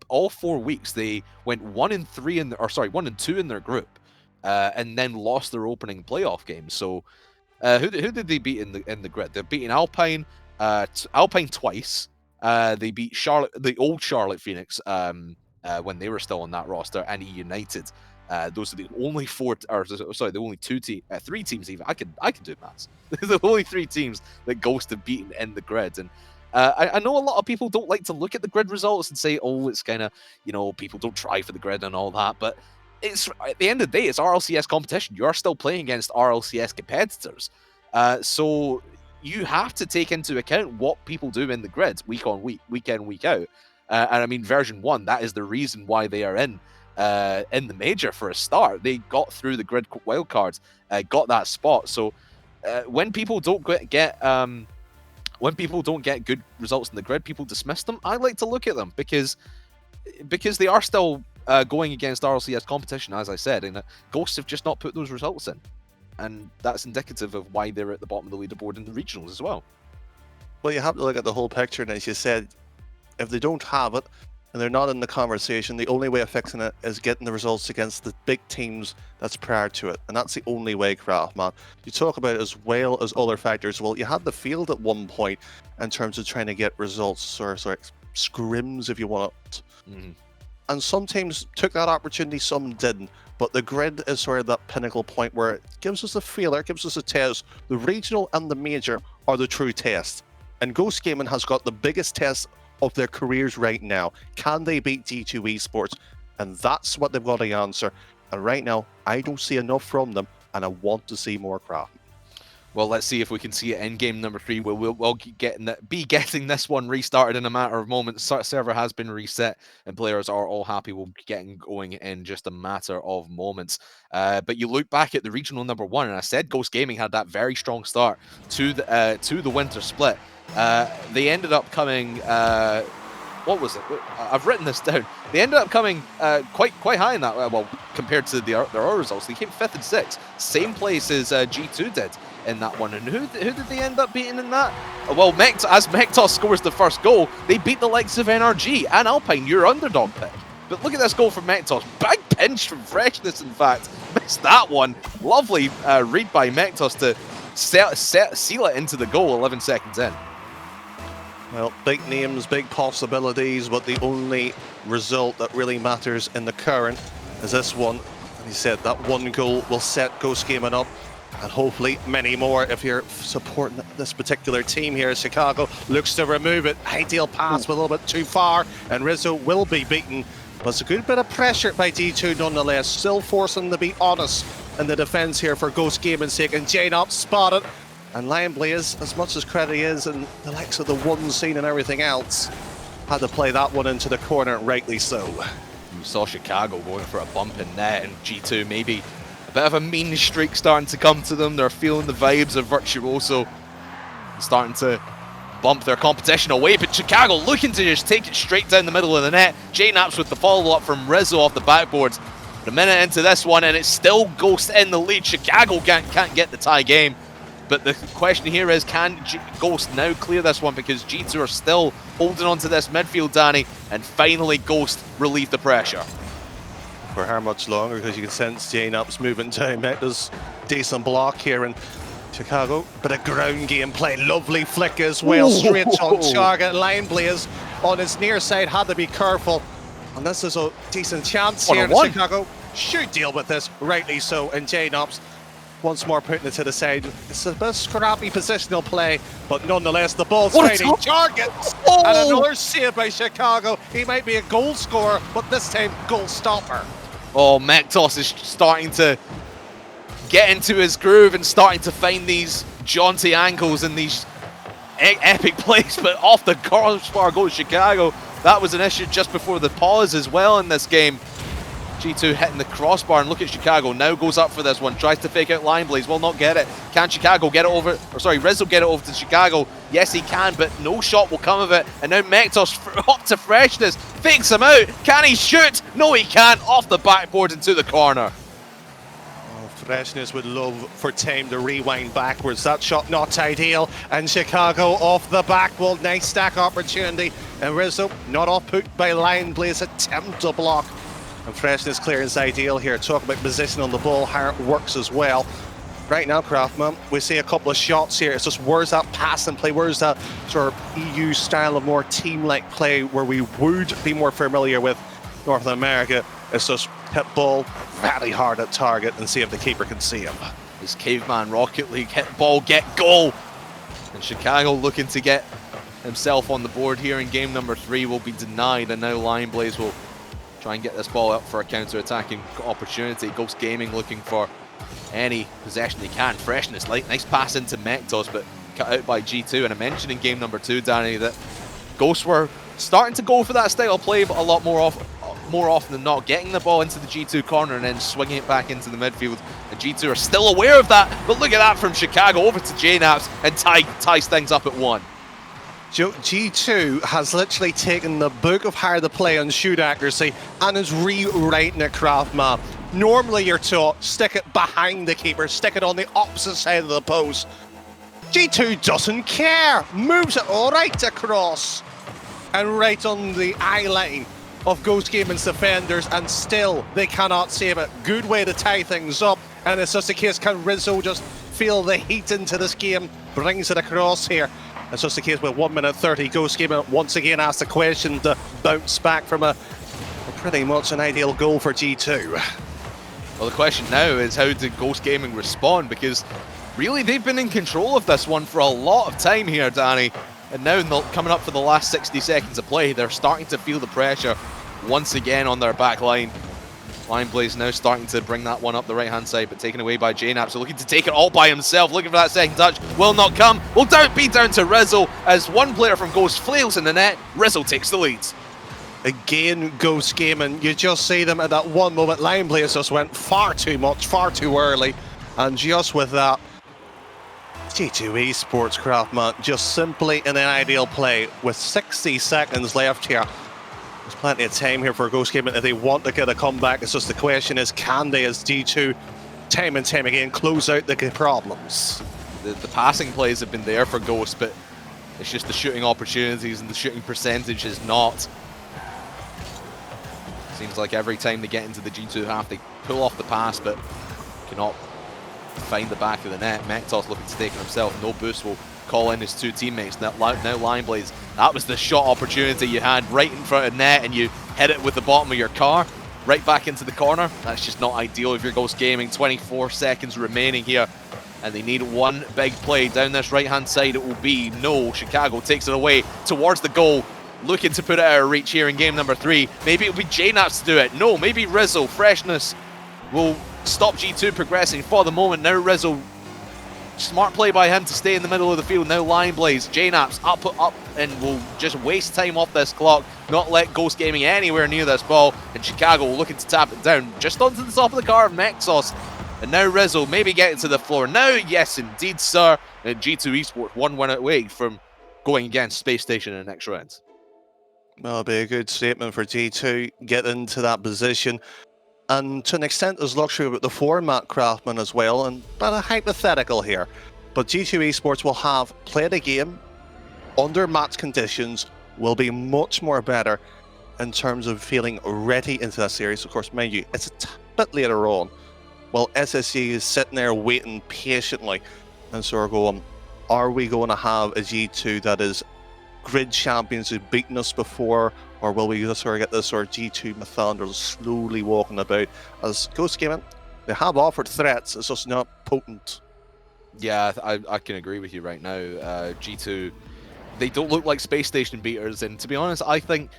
All 4 weeks they went 1-2 in their group, and then lost their opening playoff game. So, who did they beat in the grid? They've beaten Alpine, Alpine twice. They beat Charlotte, the old Charlotte Phoenix, when they were still on that roster, and E United. Those are the only the only 3 teams even. I can do maths. The only 3 teams that Ghost have beaten in the grid. And I know a lot of people don't like to look at the grid results and say, oh, it's kind of, people don't try for the grid and all that, but it's, at the end of the day, it's RLCS competition. You are still playing against RLCS competitors. So you have to take into account what people do in the grid week on week, week in, week out. And I mean, version 1, that is the reason why they are in the major for a start. They got through the grid wildcards, got that spot. So when people don't get good results in the grid, people dismiss them. I like to look at them because they are still going against RLCS competition, as I said, and Ghosts have just not put those results in. And that's indicative of why they're at the bottom of the leaderboard in the regionals as well. Well, you have to look at the whole picture, and as you said, if they don't have it and they're not in the conversation, the only way of fixing it is getting the results against the big teams that's prior to it. And that's the only way, Craftman. You talk about it as well as other factors. Well, you had the field at one point in terms of trying to get results, or scrims, if you want it. Mm-hmm. And some teams took that opportunity, some didn't. But the grid is sort of that pinnacle point where it gives us a feeler, it gives us a test. The regional and the major are the true test. And Ghost Gaming has got the biggest test of their careers right now. Can they beat G2 Esports? And that's what they've got to answer. And right now, I don't see enough from them, and I want to see more craft. Well, let's see if we can see it in game number 3. We'll be getting this one restarted in a matter of moments. Server has been reset, and players are all happy. We'll be getting going in just a matter of moments. But you look back at the regional number 1, and I said Ghost Gaming had that very strong start to the winter split. They ended up coming. What was it? I've written this down. They ended up coming quite high in that. Well, compared to their other results, they came 5th and 6th, same place as G2 did in that one. And who did they end up beating in that? Well, as Mektos scores the first goal, they beat the likes of NRG and Alpine, your underdog pick. But look at this goal from Mektos. Big pinch from Freshness, in fact. Missed that one. Lovely read by Mektos to seal it into the goal 11 seconds in. Well, big names, big possibilities, but the only result that really matters in the current is this one. And he said that one goal will set Ghost Gaming up, and hopefully many more if you're supporting this particular team here. Chicago looks to remove it. Ideal pass, but a little bit too far, and Rizzo will be beaten. But it's a good bit of pressure by D2 nonetheless, still forcing them to be honest in the defence here for Ghost Gaming's sake. And Jane up spotted. And Lion Blaze, as much as credit is, and the likes of the one scene and everything else, had to play that one into the corner, rightly so. You saw Chicago going for a bump in net, and G2 maybe a bit of a mean streak starting to come to them. They're feeling the vibes of Virtuoso, starting to bump their competition away, but Chicago looking to just take it straight down the middle of the net. JNaps with the follow-up from Rizzo off the backboard. A minute into this one, and it's still Ghost in the lead. Chicago can't get the tie game. But the question here is, can Ghost now clear this one? Because G2 are still holding on to this midfield, Danny, and finally Ghost relieve the pressure. For how much longer? Because you can sense JNaps moving down. There's decent block here, and Chicago, bit of ground game play. Lovely flick as well, straight on target. Lion Blaze on his near side, had to be careful. And this is a decent chance here. Chicago should deal with this, rightly so. And JNaps once more putting it to the side. It's a bit of scrappy positional play, but nonetheless, the ball's finding targets. And another save by Chicago. He might be a goal scorer, but this time, goal stopper. Oh, Mektos is starting to get into his groove and starting to find these jaunty angles and these epic plays, but off the crossbar goes Chicago. That was an issue just before the pause as well in this game. G2 hitting the crossbar, and look at Chicago now goes up for this one, tries to fake out Lion Blaze, will not get it. Can Chicago get it over, or sorry, Rizzo get it over to Chicago? Yes, he can, but no shot will come of it. And now Mektos up to freshness, fakes him out. Can he shoot? No, he can't. Off the backboard into the corner. Freshness would love for time to rewind backwards. That shot not ideal, and Chicago off the back wall. Nice stack opportunity, and Rizzo not off put by Lion Blaze, attempt to block. And Freshness clearance ideal here. Talk about position on the ball, how it works as well. Right now, Craftman, we see a couple of shots here. It's just, where's that pass and play? Where's that sort of EU style of more team-like play where we would be more familiar with North America? It's just hit ball very hard at target and see if the keeper can see him. This Caveman Rocket League hit ball, get goal. And Chicago looking to get himself on the board here in game number 3 will be denied, and now Lion Blaze will try and get this ball up for a counter-attacking opportunity. Ghost Gaming looking for any possession they can. Freshness, nice pass into Mektos, but cut out by G2. And I mentioned in game number 2, Danny, that Ghosts were starting to go for that style of play, but a lot more often than not, getting the ball into the G2 corner and then swinging it back into the midfield. And G2 are still aware of that, but look at that from Chicago over to JNaps and ties things up at 1. G2 has literally taken the book of how to play on shoot accuracy and is rewriting it, Craftman. Normally you're taught, stick it behind the keeper, stick it on the opposite side of the post. G2 doesn't care, moves it right across and right on the eye line of Ghost Gaming's defenders, and still they cannot save it. Good way to tie things up, and it's just a case, can Rizzo just feel the heat into this game, brings it across here. It's just the case with 1 minute 30. Ghost Gaming once again asked the question to bounce back from a pretty much an ideal goal for G2. Well, the question now is, how did Ghost Gaming respond? Because really they've been in control of this one for a lot of time here, Danny. And now coming up for the last 60 seconds of play, they're starting to feel the pressure once again on their back line. Lion Blaze now starting to bring that one up the right-hand side, but taken away by JNaps, so looking to take it all by himself, looking for that second touch, will not come, will be down to Rizzo, as one player from Ghost flails in the net. Rizzo takes the lead. Again, Ghost Gaming, you just see them at that one moment. Lion Blaze just went far too much, far too early, and just with that, G2 Esports, Craftman, just simply in an ideal play with 60 seconds left here. There's plenty of time here for Ghost Gaming if they want to get a comeback. It's just the question is, can they, as G2, time and time again, close out the problems? The passing plays have been there for Ghost, but it's just the shooting opportunities and the shooting percentage is not. Seems like every time they get into the G2 half, they pull off the pass, but cannot find the back of the net. Mektos looking to take it himself. No boost will call in his 2 teammates. Now Lion Blaze, that was the shot opportunity you had right in front of net, and you hit it with the bottom of your car right back into the corner. That's just not ideal if you're Ghost Gaming. 24 seconds remaining here, and they need one big play down this right-hand side. It will be no. Chicago takes it away towards the goal, looking to put it out of reach here in game number 3. Maybe it'll be JNaps to do it. No, maybe Rizzo. Freshness will stop G2 progressing for the moment. Now Rizzo Smart play by him to stay in the middle of the field. Now Lion Blaze, JNaps up, and will just waste time off this clock, not let Ghost Gaming anywhere near this ball. And Chicago looking to tap it down just onto the top of the car of Nexus. And now Rizzo maybe getting to the floor. Now, yes, indeed, sir. And G2 Esports 1 win away from going against Space Station in the next round. Well, it'll be a good statement for G2, get into that position. And to an extent, there's luxury with the format, Craftman, as well. And but a hypothetical here. But G2 Esports will have played a game under match conditions, will be much more better in terms of feeling ready into that series. Of course, mind you, it's a bit later on. While SSE is sitting there waiting patiently. And so we're going, are we going to have a G2 that is grid champions who've beaten us before, or will we just sort of get this sort of G2 Mythander slowly walking about? As Ghost Gaming, they have offered threats, it's just not potent. Yeah, I can agree with you right now. G2, they don't look like Space Station beaters, and to be honest, I think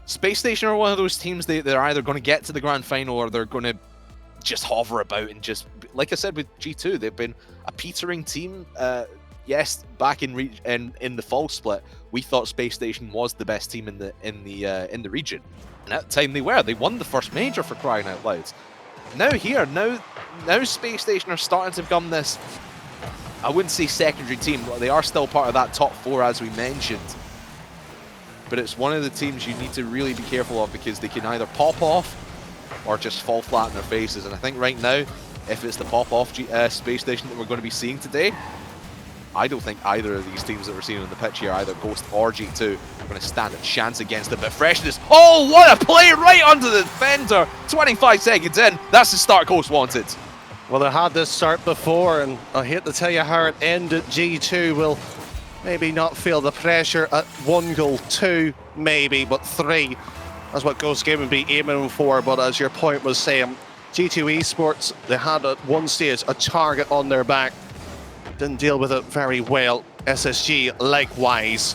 Space Station are one of those teams they're either going to get to the grand final or they're going to just hover about and just, like I said with G2, they've been a petering team. Yes, back in the fall split, we thought Space Station was the best team in the region, and at the time they were. They won the first major, for crying out loud. Now Space Station are starting to become this, I wouldn't say secondary team, but they are still part of that top 4 as we mentioned. But it's one of the teams you need to really be careful of, because they can either pop off or just fall flat in their faces. And I think right now, if it's the pop off Space Station that we're going to be seeing today, I don't think either of these teams that we're seeing on the pitch here, either Ghost or G2, are going to stand a chance against it. But Freshness, oh, what a play right under the defender! 25 seconds in, that's the start Ghost wanted. Well, they had this start before, and I hate to tell you how it ended. G2 will maybe not feel the pressure at 1 goal, 2 maybe, but 3. That's what Ghost Gaming be aiming for. But as your point was saying, G2 Esports, they had at one stage a target on their back. Didn't deal with it very well. SSG likewise.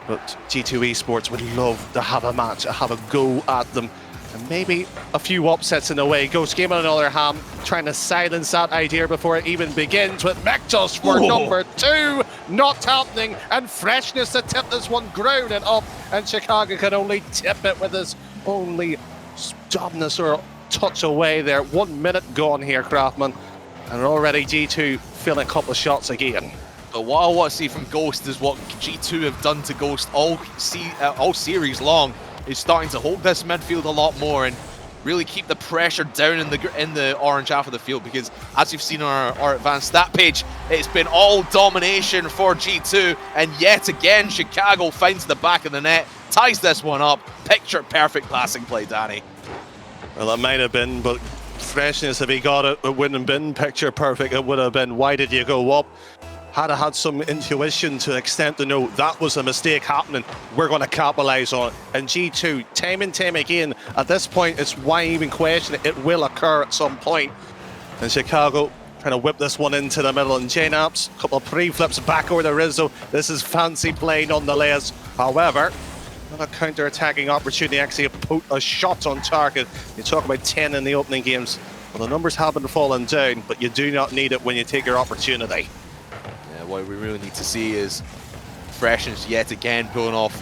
But G2 Esports would love to have a match, have a go at them. And maybe a few upsets in the way. Ghost Gaming on the other hand, trying to silence that idea before it even begins with Mectos for number 2. Not happening. And Freshness to tip this one grounded up. And Chicago can only tip it with his only stubness or touch away there. 1 minute gone here, Craftman. And already G2 feeling a couple of shots again. But what I want to see from Ghost is what G2 have done to Ghost all series long, is starting to hold this midfield a lot more and really keep the pressure down in the orange half of the field, because as you've seen on our advanced stat page, it's been all domination for G2, and yet again Chicago finds the back of the net, ties this one up. Picture perfect passing play, Danny. Well, it might have been, but Freshness, if he got it, it wouldn't have been picture perfect. It would have been, why did you go up? Had I had some intuition to an extent to know that was a mistake happening, we're going to capitalise on it. And G2, time and time again, at this point, it's why even question it. It will occur at some point. And Chicago trying to whip this one into the middle. And JNaps, a couple of pre-flips back over to Rizzo. This is fancy play nonetheless. However, not a counter-attacking opportunity, actually put a shot on target. You talk about 10 in the opening games. Well, the numbers haven't fallen down, but you do not need it when you take your opportunity. What we really need to see is Freshness yet again pulling off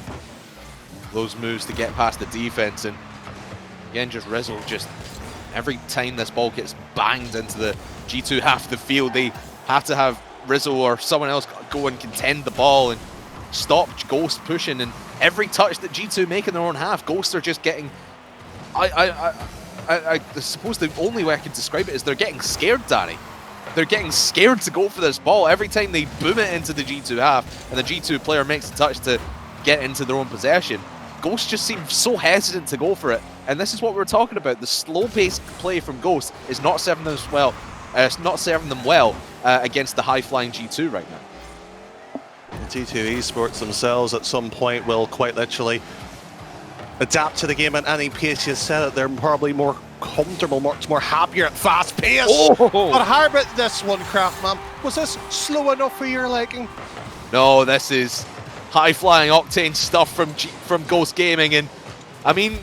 those moves to get past the defense, and again just Rizzo, just every time this ball gets banged into the G2 half of the field, they have to have Rizzo or someone else go and contend the ball and stop Ghost pushing, and every touch that G2 make in their own half, Ghost are just getting, I suppose the only way I can describe it is they're getting scared, Danny. They're getting scared to go for this ball. Every time they boom it into the G2 half and the G2 player makes a touch to get into their own possession, Ghost just seems so hesitant to go for it. And this is what we're talking about. The slow-paced play from Ghost is not serving them well, against the high-flying G2 right now. The G2 Esports themselves at some point will quite literally adapt to the game at any pace. You said it, they're probably more comfortable, much more happier at fast pace. But how about this one, Craftman? Was this slow enough for your liking? No, this is high-flying octane stuff from Ghost Gaming, and I mean,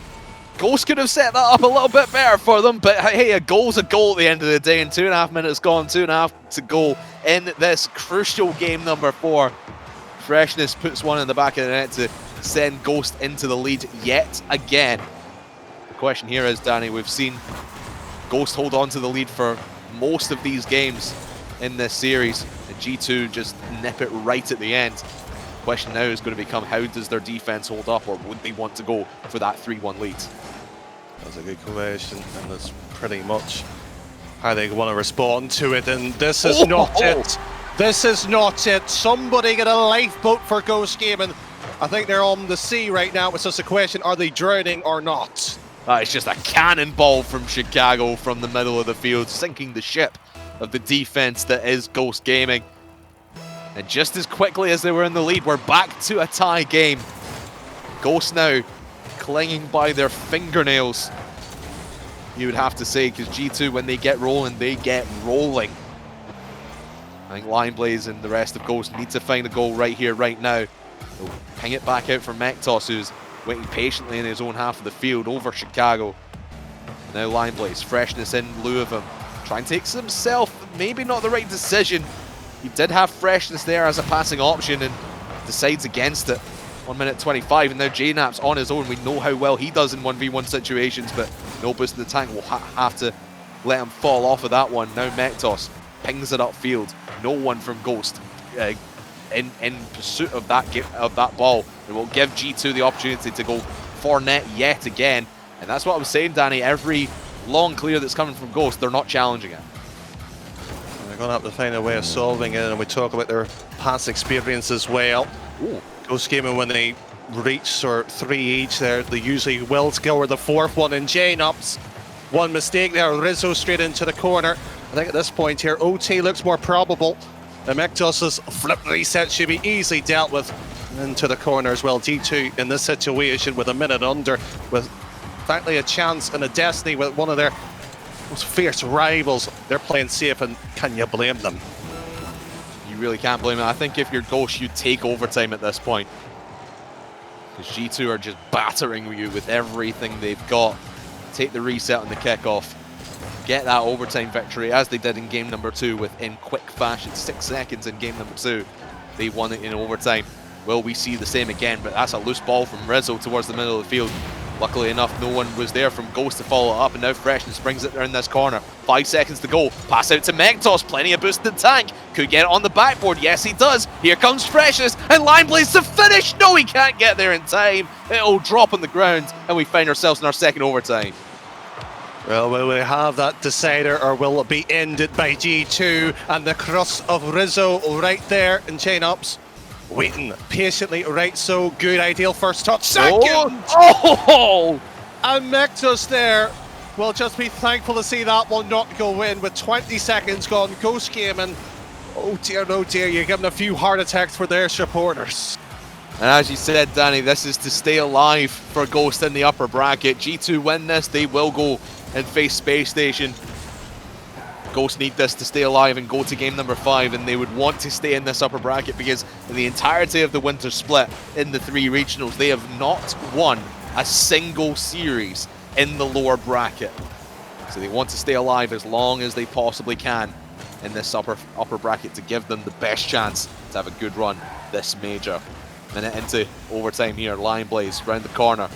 Ghost could have set that up a little bit better for them, but hey, a goal's a goal at the end of the day, and 2.5 minutes gone, 2.5 to go in this crucial game number 4. Freshness puts one in the back of the net to send Ghost into the lead yet again. The question here is, Danny, we've seen Ghost hold on to the lead for most of these games in this series, and G2 just nip it right at the end. The question now is going to become, how does their defense hold up, or would they want to go for that 3-1 lead? That's a good question, and that's pretty much how they want to respond to it, and this is not it. This is not it. Somebody get a lifeboat for Ghost Gaming. I think they're on the sea right now. It's just a question, are they drowning or not? It's just a cannonball from Chicago from the middle of the field, sinking the ship of the defense that is Ghost Gaming. And just as quickly as they were in the lead, we're back to a tie game. Ghost now clinging by their fingernails, you would have to say, because G2, when they get rolling, they get rolling. I think Lionblaze and the rest of Ghost need to find a goal right here, right now. They'll ping it back out for Mektos, who's waiting patiently in his own half of the field over Chicago. Now Lionblaze, Freshness in lieu of him. Trying to take himself, maybe not the right decision. He did have Freshness there as a passing option and decides against it. 1 minute 25, and now JKnaps on his own. We know how well he does in 1v1 situations, but no boost in the tank. Will have to let him fall off of that one. Now Mektos pings it upfield. No one from Ghost in pursuit of that ball. It will give G2 the opportunity to go for net yet again. And that's what I was saying, Danny. Every long clear that's coming from Ghost, they're not challenging it. They're going to have to find a way of solving it, and we talk about their past experience as well. Ooh. Ghost Gaming, when they reach sort of 3 each there, they usually will score the 4th one, and JKnaps. One mistake there, Rizzo straight into the corner. I think at this point here, OT looks more probable. And Mektos' flip reset should be easily dealt with. Into the corner as well. G2 in this situation with a minute under, with frankly a chance and a destiny with one of their most fierce rivals. They're playing safe, and can you blame them? You really can't blame them. I think if you're Ghost, you take overtime at this point. Because G2 are just battering you with everything they've got. Take the reset on the kickoff. Get that overtime victory, as they did in game number 2 within quick fashion. 6 seconds in game number 2. They won it in overtime. Will we see the same again? But that's a loose ball from Rizzo towards the middle of the field. Luckily enough, no one was there from Ghost to follow it up, and now Freshness brings it around this corner. 5 seconds to go. Pass out to Mektos. Plenty of boost in the tank. Could get it on the backboard. Yes, he does. Here comes Freshness, and Lionblaze to finish. No, he can't get there in time. It'll drop on the ground, and we find ourselves in our second overtime. Well, will we have that decider, or will it be ended by G2? And the cross of Rizzo right there, and JKnaps waiting patiently, right, so good, ideal first touch, second! Oh! And Mektos there, we'll just be thankful to see that one not go in with 20 seconds gone. Ghost Gaming, oh dear, you're giving a few heart attacks for their supporters. And as you said, Danny, this is to stay alive for Ghost in the upper bracket. G2 win this, they will go and face Space Station. Ghost need this to stay alive and go to game number 5, and they would want to stay in this upper bracket because in the entirety of the winter split in the 3 regionals, they have not won a single series in the lower bracket. So they want to stay alive as long as they possibly can in this upper bracket to give them the best chance to have a good run this major. Minute into overtime here, Lionblaze round the corner.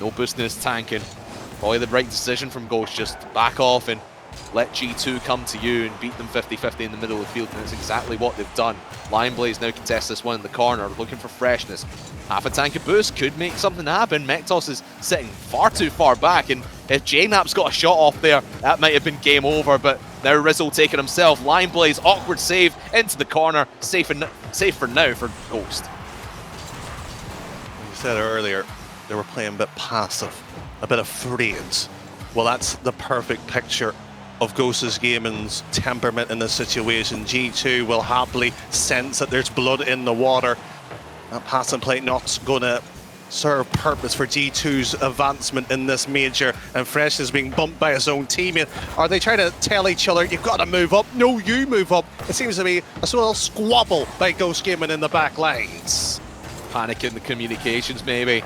No boost in his tanking. Probably the right decision from Ghost, just back off and let G2 come to you and beat them 50-50 in the middle of the field, and that's exactly what they've done. Lionblaze now contests this one in the corner, looking for Freshness. Half a tank of boost could make something happen. Mektos is sitting far too far back, and if JKnaps got a shot off there, that might have been game over, but now Rizzo taking himself. Lionblaze, awkward save into the corner, safe for now for Ghost. You said earlier, they were playing a bit passive, a bit afraid. Well, that's the perfect picture of Ghost's Gaming's temperament in this situation. G2 will happily sense that there's blood in the water. That passing play not going to serve purpose for G2's advancement in this major, and Fresh is being bumped by his own teammate. Are they trying to tell each other, you've got to move up? No, you move up. It seems to be a little squabble by Ghost Gaming in the back lines. Panic in the communications maybe,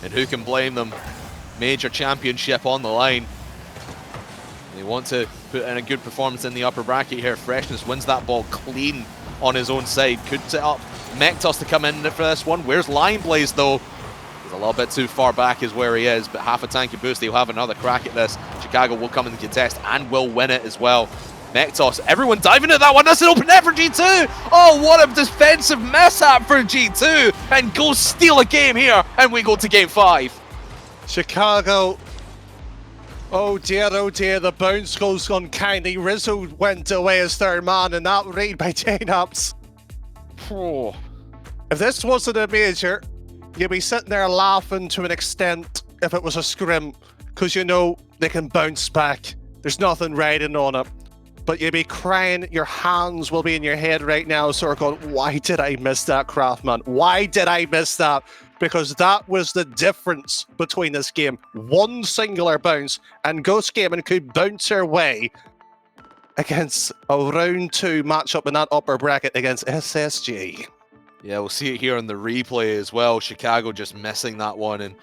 and who can blame them? major championship on the line. They want to put in a good performance in the upper bracket here. Freshness wins that ball clean on his own side. Could set up Mektos to come in for this one. Where's Lineblaze though? He's a little bit too far back is where he is, but half a tanky boost. He'll have another crack at this. Chicago will come in the contest and will win it as well. Mektos, everyone diving at that one. That's an open net for G2. Oh, what a defensive mishap for G2. And Ghost steal a game here, and we go to game 5. Chicago. Oh dear, the bounce goes uncanny. Rizzo went away as third man, and that read by J-Naps. Oh. If this wasn't a major, you'd be sitting there laughing to an extent if it was a scrim, because you know they can bounce back. There's nothing riding on it. But you'd be crying, your hands will be in your head right now, sort of going, why did I miss that, Craftman? Why did I miss that? Because that was the difference between this game. One singular bounce, and Ghost Gaming could bounce their way against a round 2 matchup in that upper bracket against SSG. Yeah, we'll see it here on the replay as well. Chicago just missing that one, and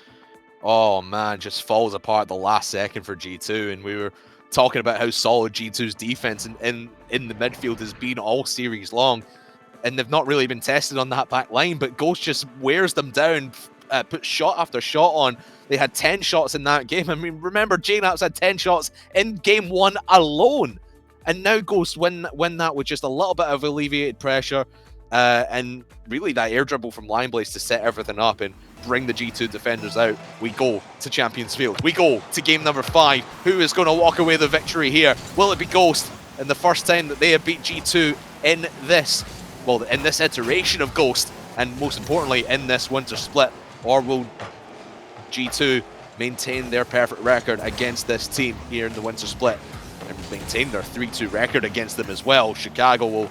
oh man, just falls apart the last second for G2. And we were talking about how solid G2's defense in the midfield has been all series long, and they've not really been tested on that back line, but Ghost just wears them down, put shot after shot on. They had 10 shots in that game. I mean, remember, J-Naps had 10 shots in game 1 alone, and now Ghost win that with just a little bit of alleviated pressure, and really that air dribble from Lineblaze to set everything up and bring the G2 defenders out. We go to Champions Field. We go to game number 5. Who is going to walk away the victory here? Will it be Ghost? And the first time that they have beat G2 in this iteration of Ghost, and most importantly in this winter split, or will G2 maintain their perfect record against this team here in the winter split and maintain their 3-2 record against them as well? Chicago will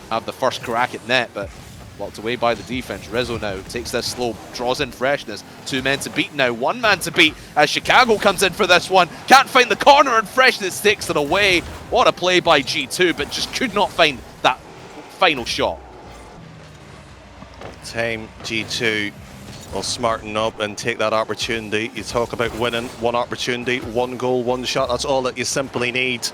have the first crack at net, but blocked away by the defense. Rizzo now takes this slow, draws in Freshness. 2 men to beat now, 1 man to beat as Chicago comes in for this one. Can't find the corner, and Freshness takes it away. What a play by G2, but just could not find that final shot. Time G2 will smarten up and take that opportunity. You talk about winning, one opportunity, 1 goal, 1 shot. That's all that you simply need.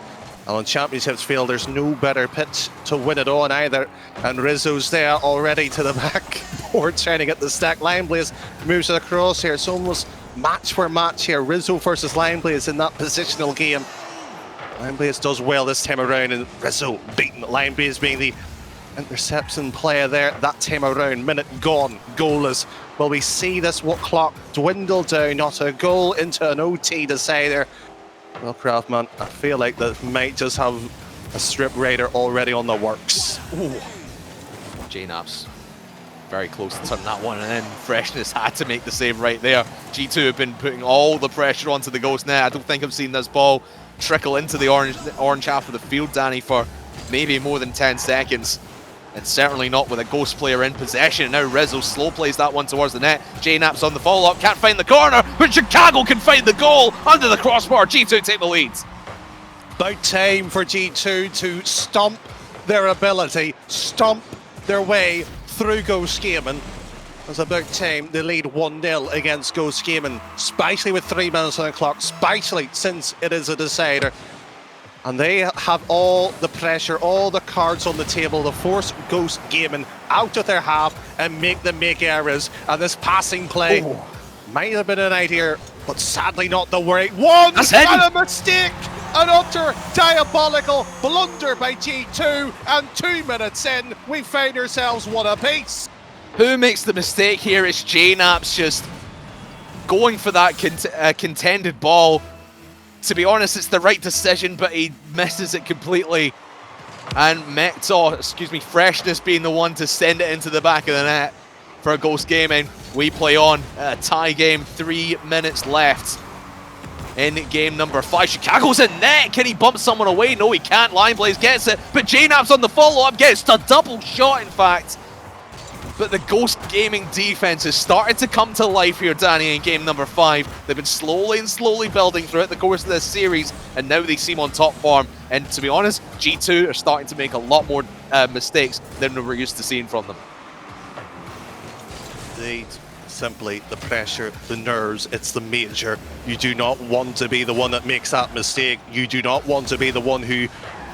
And on Championships field, there's no better pitch to win it on either. And Rizzo's there already to the back board trying to get the stack. Lineblaze moves it across here. It's almost match for match here. Rizzo versus Lineblaze in that positional game. Lineblaze does well this time around, and Rizzo beating Lineblaze being the interception player there that time around. Minute gone, goalless. Will we see this clock dwindle down? Not a goal into an OT decider. Well, Craftman, I feel like that might just have a strip raider already on the works. Ooh. J-Naps very close to turning that one, and then Freshness had to make the save right there. G2 have been putting all the pressure onto the Ghost net. I don't think I've seen this ball trickle into the orange half of the field, Danny, for maybe more than 10 seconds. And certainly not with a Ghost player in possession. Now Rizzo slow plays that one towards the net. J-Naps on the follow-up, can't find the corner, but Chicago can find the goal under the crossbar. G2 take the lead. About time for G2 to stomp their ability, stomp their way through Ghost Gaming. It's about time they lead 1-0 against Ghost Gaming, especially with 3 minutes on the clock, especially since it is a decider. And they have all the pressure, all the cards on the table to force Ghost Gaming out of their half and make them make errors. And this passing play might have been an idea, but sadly not the right one. And a mistake! An utter diabolical blunder by G2, and 2 minutes in, we find ourselves one apiece. Who makes the mistake here? It's J-Naps just going for that contended ball. To be honest, it's the right decision, but he misses it completely. And Freshness being the one to send it into the back of the net for a Ghost Gaming. We play on, a tie game, 3 minutes left in game number 5. Chicago's in net. Can he bump someone away? No, he can't. Lineblaze gets it, but J-Naps on the follow-up gets a double shot, in fact. But the Ghost Gaming defense has started to come to life here, Danny, in game number 5. They've been slowly building throughout the course of this series, and now they seem on top form. And to be honest, G2 are starting to make a lot more mistakes than we're used to seeing from them. Indeed. simply the pressure, the nerves. It's the major. You do not want to be the one that makes that mistake. You do not want to be the one who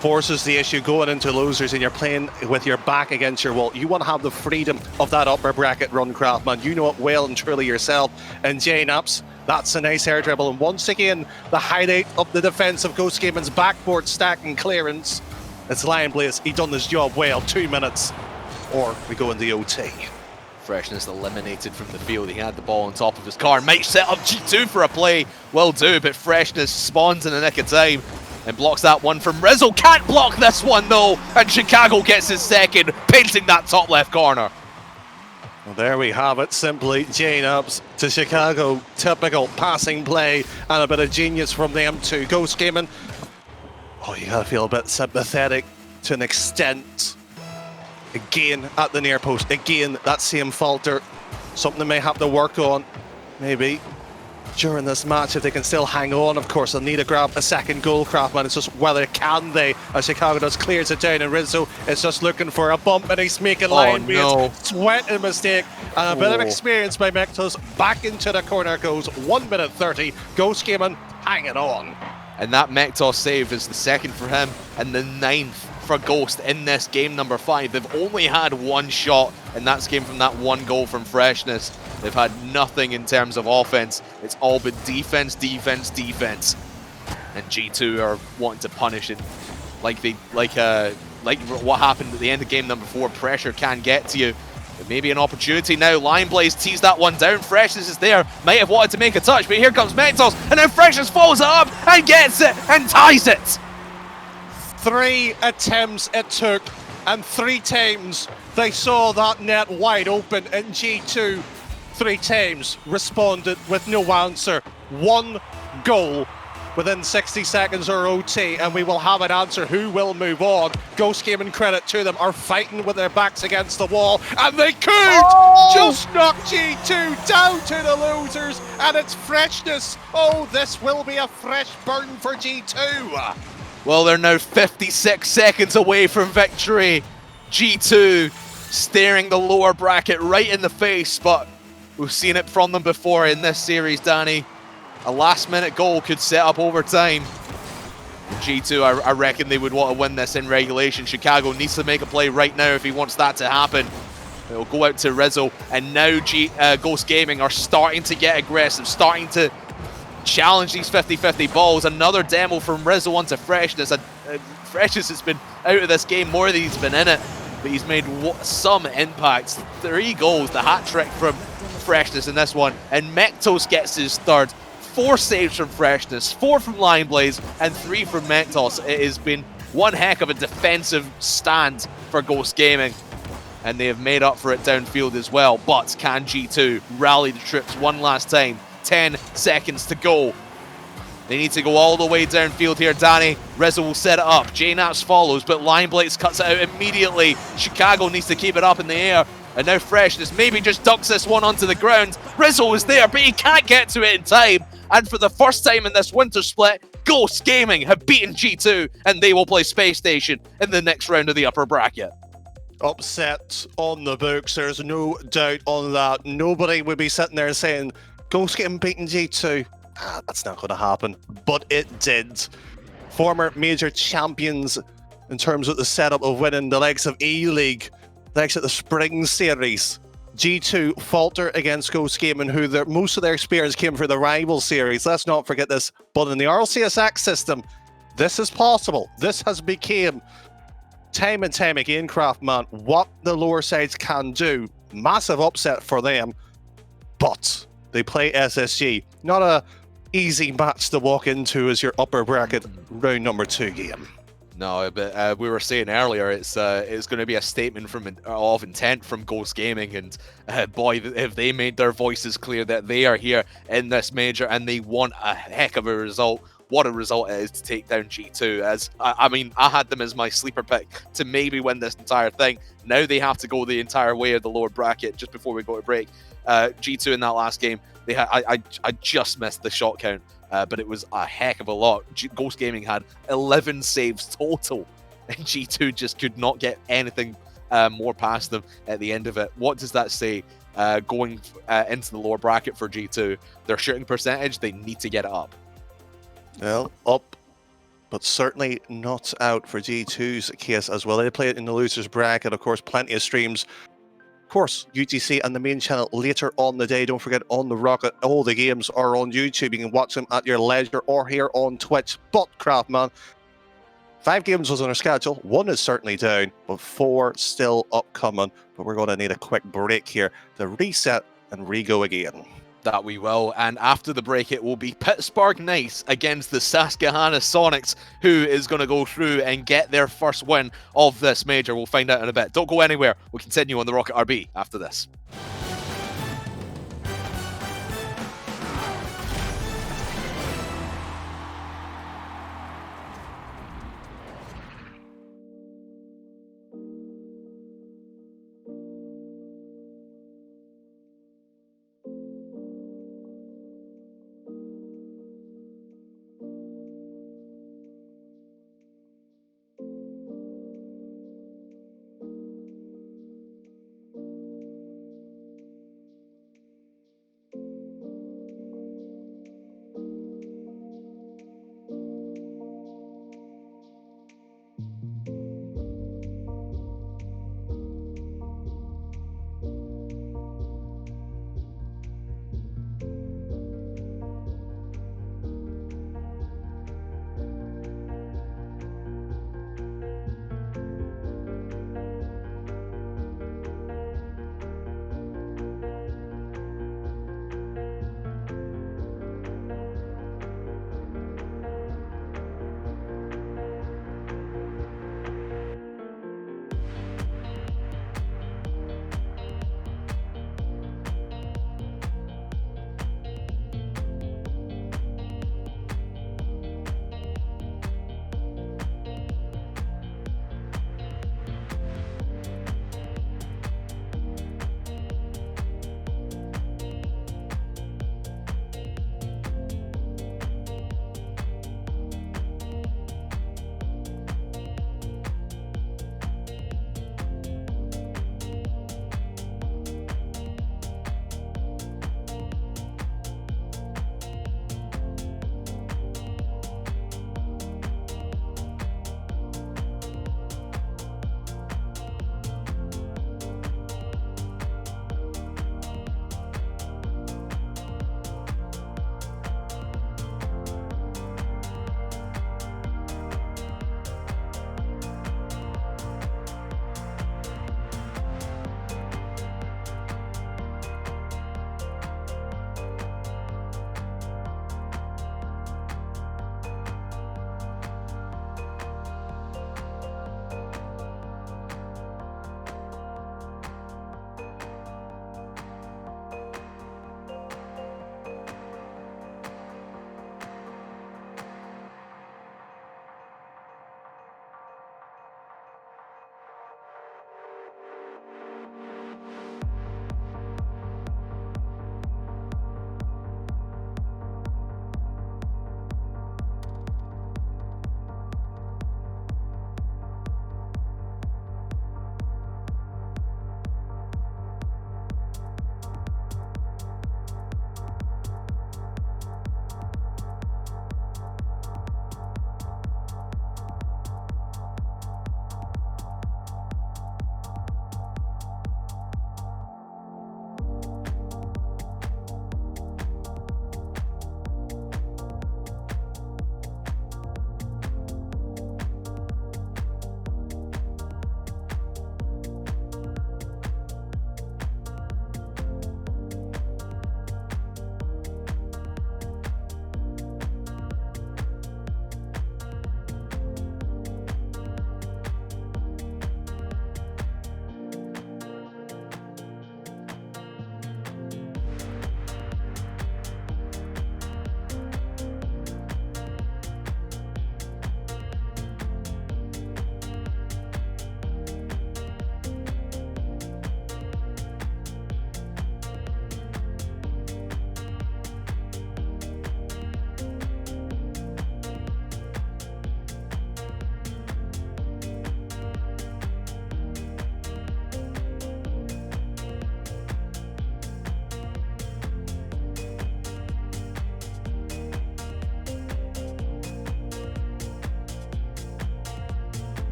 forces the issue going into losers, and you're playing with your back against your wall. You want to have the freedom of that upper bracket run, Craftman. You know it well and truly yourself. And Jay Naps, that's a nice air dribble. And once again, the highlight of the defense of Ghost Gaming's backboard stack and clearance. It's Lion Blaze. He done his job well. 2 minutes, or we go in the OT. Freshness eliminated from the field. He had the ball on top of his car. Might set up G2 for a play. Will do, but Freshness spawns in the nick of time and blocks that one from Rizzo. Can't block this one though, and Chicago gets his second, painting that top left corner. Well, there we have it. Simply Jane ups to Chicago. Typical passing play and a bit of genius from them too. Ghost Gaming. Oh, you gotta feel a bit sympathetic to an extent. Again at the near post. Again, that same falter. Something they may have to work on. Maybe during this match, if they can still hang on. Of course, they'll need to grab a second goal, Craftman. It's just whether can they, as Chicago does, clears it down, and Rizzo is just looking for a bump, and he's making line beats. Sweating a mistake, and a bit of experience by Mectos. Back into the corner goes. 1 minute 30. Ghost Gaming hanging on. And that Mectos save is the second for him, and the 9th for Ghost in this game number 5. They've only had one shot, and that's came from that one goal from Freshness. They've had nothing in terms of offense. It's all been defense, defense, defense. And G2 are wanting to punish it like what happened at the end of game number 4. Pressure can get to you. But maybe an opportunity now. Lion Blaze teased that one down. Freshness is there. Might have wanted to make a touch, but here comes Mectos, and then Freshness follows it up and gets it and ties it. 3 attempts it took, and 3 times they saw that net wide open, and G2 3 times responded with no answer. 1 goal within 60 seconds or OT, and we will have an answer who will move on. Ghost Gaming, credit to them, are fighting with their backs against the wall, and they could just knock G2 down to the losers, and it's Freshness. Oh, this will be a fresh burn for G2. Well, they're now 56 seconds away from victory. G2 staring the lower bracket right in the face, but we've seen it from them before in this series, Danny. A last-minute goal could set up overtime. G2, I reckon they would want to win this in regulation. Chicago needs to make a play right now if he wants that to happen. It'll go out to Rizzo, and now Ghost Gaming are starting to get aggressive, starting to challenge these 50-50 balls. Another demo from Rizzo onto Freshness. Freshness has been out of this game more than he's been in it, but he's made some impacts. 3 goals, the hat-trick from Freshness in this one, and Mectos gets his third. 4 saves from Freshness, 4 from Lion Blaze, and 3 from Mectos. It has been one heck of a defensive stand for Ghost Gaming, and they have made up for it downfield as well. But can G2 rally the troops one last time? 10 seconds to go. They need to go all the way downfield here, Danny. Rizzo will set it up. J-Naps follows, but Lion Blaze cuts it out immediately. Chicago needs to keep it up in the air. And now Freshness maybe just ducks this one onto the ground. Rizzo is there, but he can't get to it in time. And for the first time in this winter split, Ghost Gaming have beaten G2, and they will play Space Station in the next round of the upper bracket. Upset on the books, there's no doubt on that. Nobody would be sitting there saying, Ghost getting beaten G2. That's not going to happen. But it did. Former major champions in terms of the setup of winning the likes of E-League, the likes of the Spring Series. G2 falter against Ghost Gaming, who most of their experience came for the rival series. Let's not forget this. But in the RLCS system, this is possible. This has become time and time again, Craftman, what the lower sides can do. Massive upset for them. But they play SSG. Not a easy match to walk into as your upper bracket round number 2 game. No, but we were saying earlier, it's going to be a statement of intent from Ghost Gaming, and boy, if they made their voices clear that they are here in this major and they want a heck of a result. What a result it is to take down G2. As I mean, I had them as my sleeper pick to maybe win this entire thing. Now they have to go the entire way of the lower bracket. Just before we go to break, G2 in that last game, they had I just missed the shot count. But it was a heck of a lot. Ghost Gaming had 11 saves total, and G2 just could not get anything more past them at the end of it. What does that say? going into the lower bracket for G2. Their shooting percentage, they need to get it up. Well, up, but certainly not out for G2's case as well. They play it in the losers bracket. Of course, plenty of streams. Of course, UTC and the main channel later on the day. Don't forget, on the Rocket, all the games are on YouTube. You can watch them at your leisure or here on Twitch. But, Craftman, 5 games was on our schedule. 1 is certainly down, but 4 still upcoming. But we're going to need a quick break here to reset and re-go again. That we will, and after the break it will be Pittburgh Knights against the Susquehanna Soniqs, who is going to go through and get their first win of this major. We'll find out in a bit. Don't go anywhere. We'll continue on the Rocket RB after this.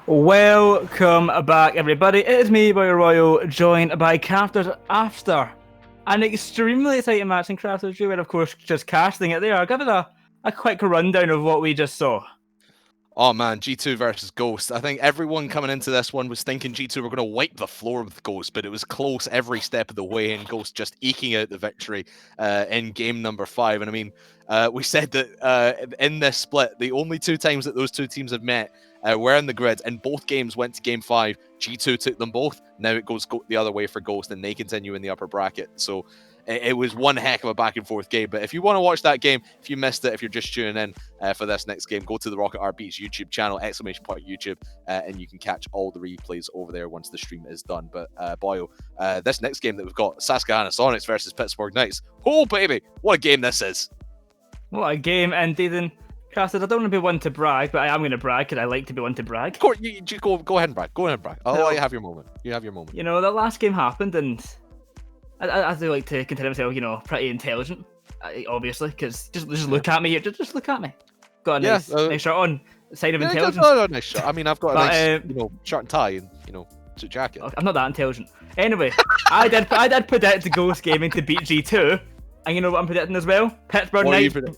Welcome back, everybody. It is me, Boy Royal, joined by Crafters after an extremely exciting match in Crafters. You were, of course, just casting it there. Give it a quick rundown of what we just saw. Oh man, G2 versus Ghost. I think everyone coming into this one was thinking G2 were going to wipe the floor with Ghost, but it was close every step of the way, and Ghost just eking out the victory in game number 5. And I mean, we said that in this split, the only 2 times that those 2 teams have met were in the grid, and both games went to game 5. G2 took them both. Now it goes the other way for Ghost, and they continue in the upper bracket. So it was one heck of a back and forth game. But if you want to watch that game, if you missed it, if you're just tuning in for this next game, go to the Rocket RP's YouTube channel, !YouTube, and you can catch all the replays over there once the stream is done. But Boyle, this next game that we've got, Susquehanna Soniqs versus Pittburgh Knights. Oh baby, what a game this is! What a game, indeed. And Casters, I don't want to be one to brag, but I am going to brag because I like to be one to brag. Of course, you go ahead and brag. Go ahead and brag. I'll let you have your moment. You have your moment. You know, that last game happened, and I do like to consider myself, you know, pretty intelligent, obviously, because just look at me. Just look at me. Got a nice shirt on. Sign of intelligence. I've got a nice shirt. I mean, I've got a nice, shirt and tie and suit jacket. I'm not that intelligent. Anyway, I did predict Ghost Gaming to beat G2, and you know what I'm predicting as well? Pittburgh Knights,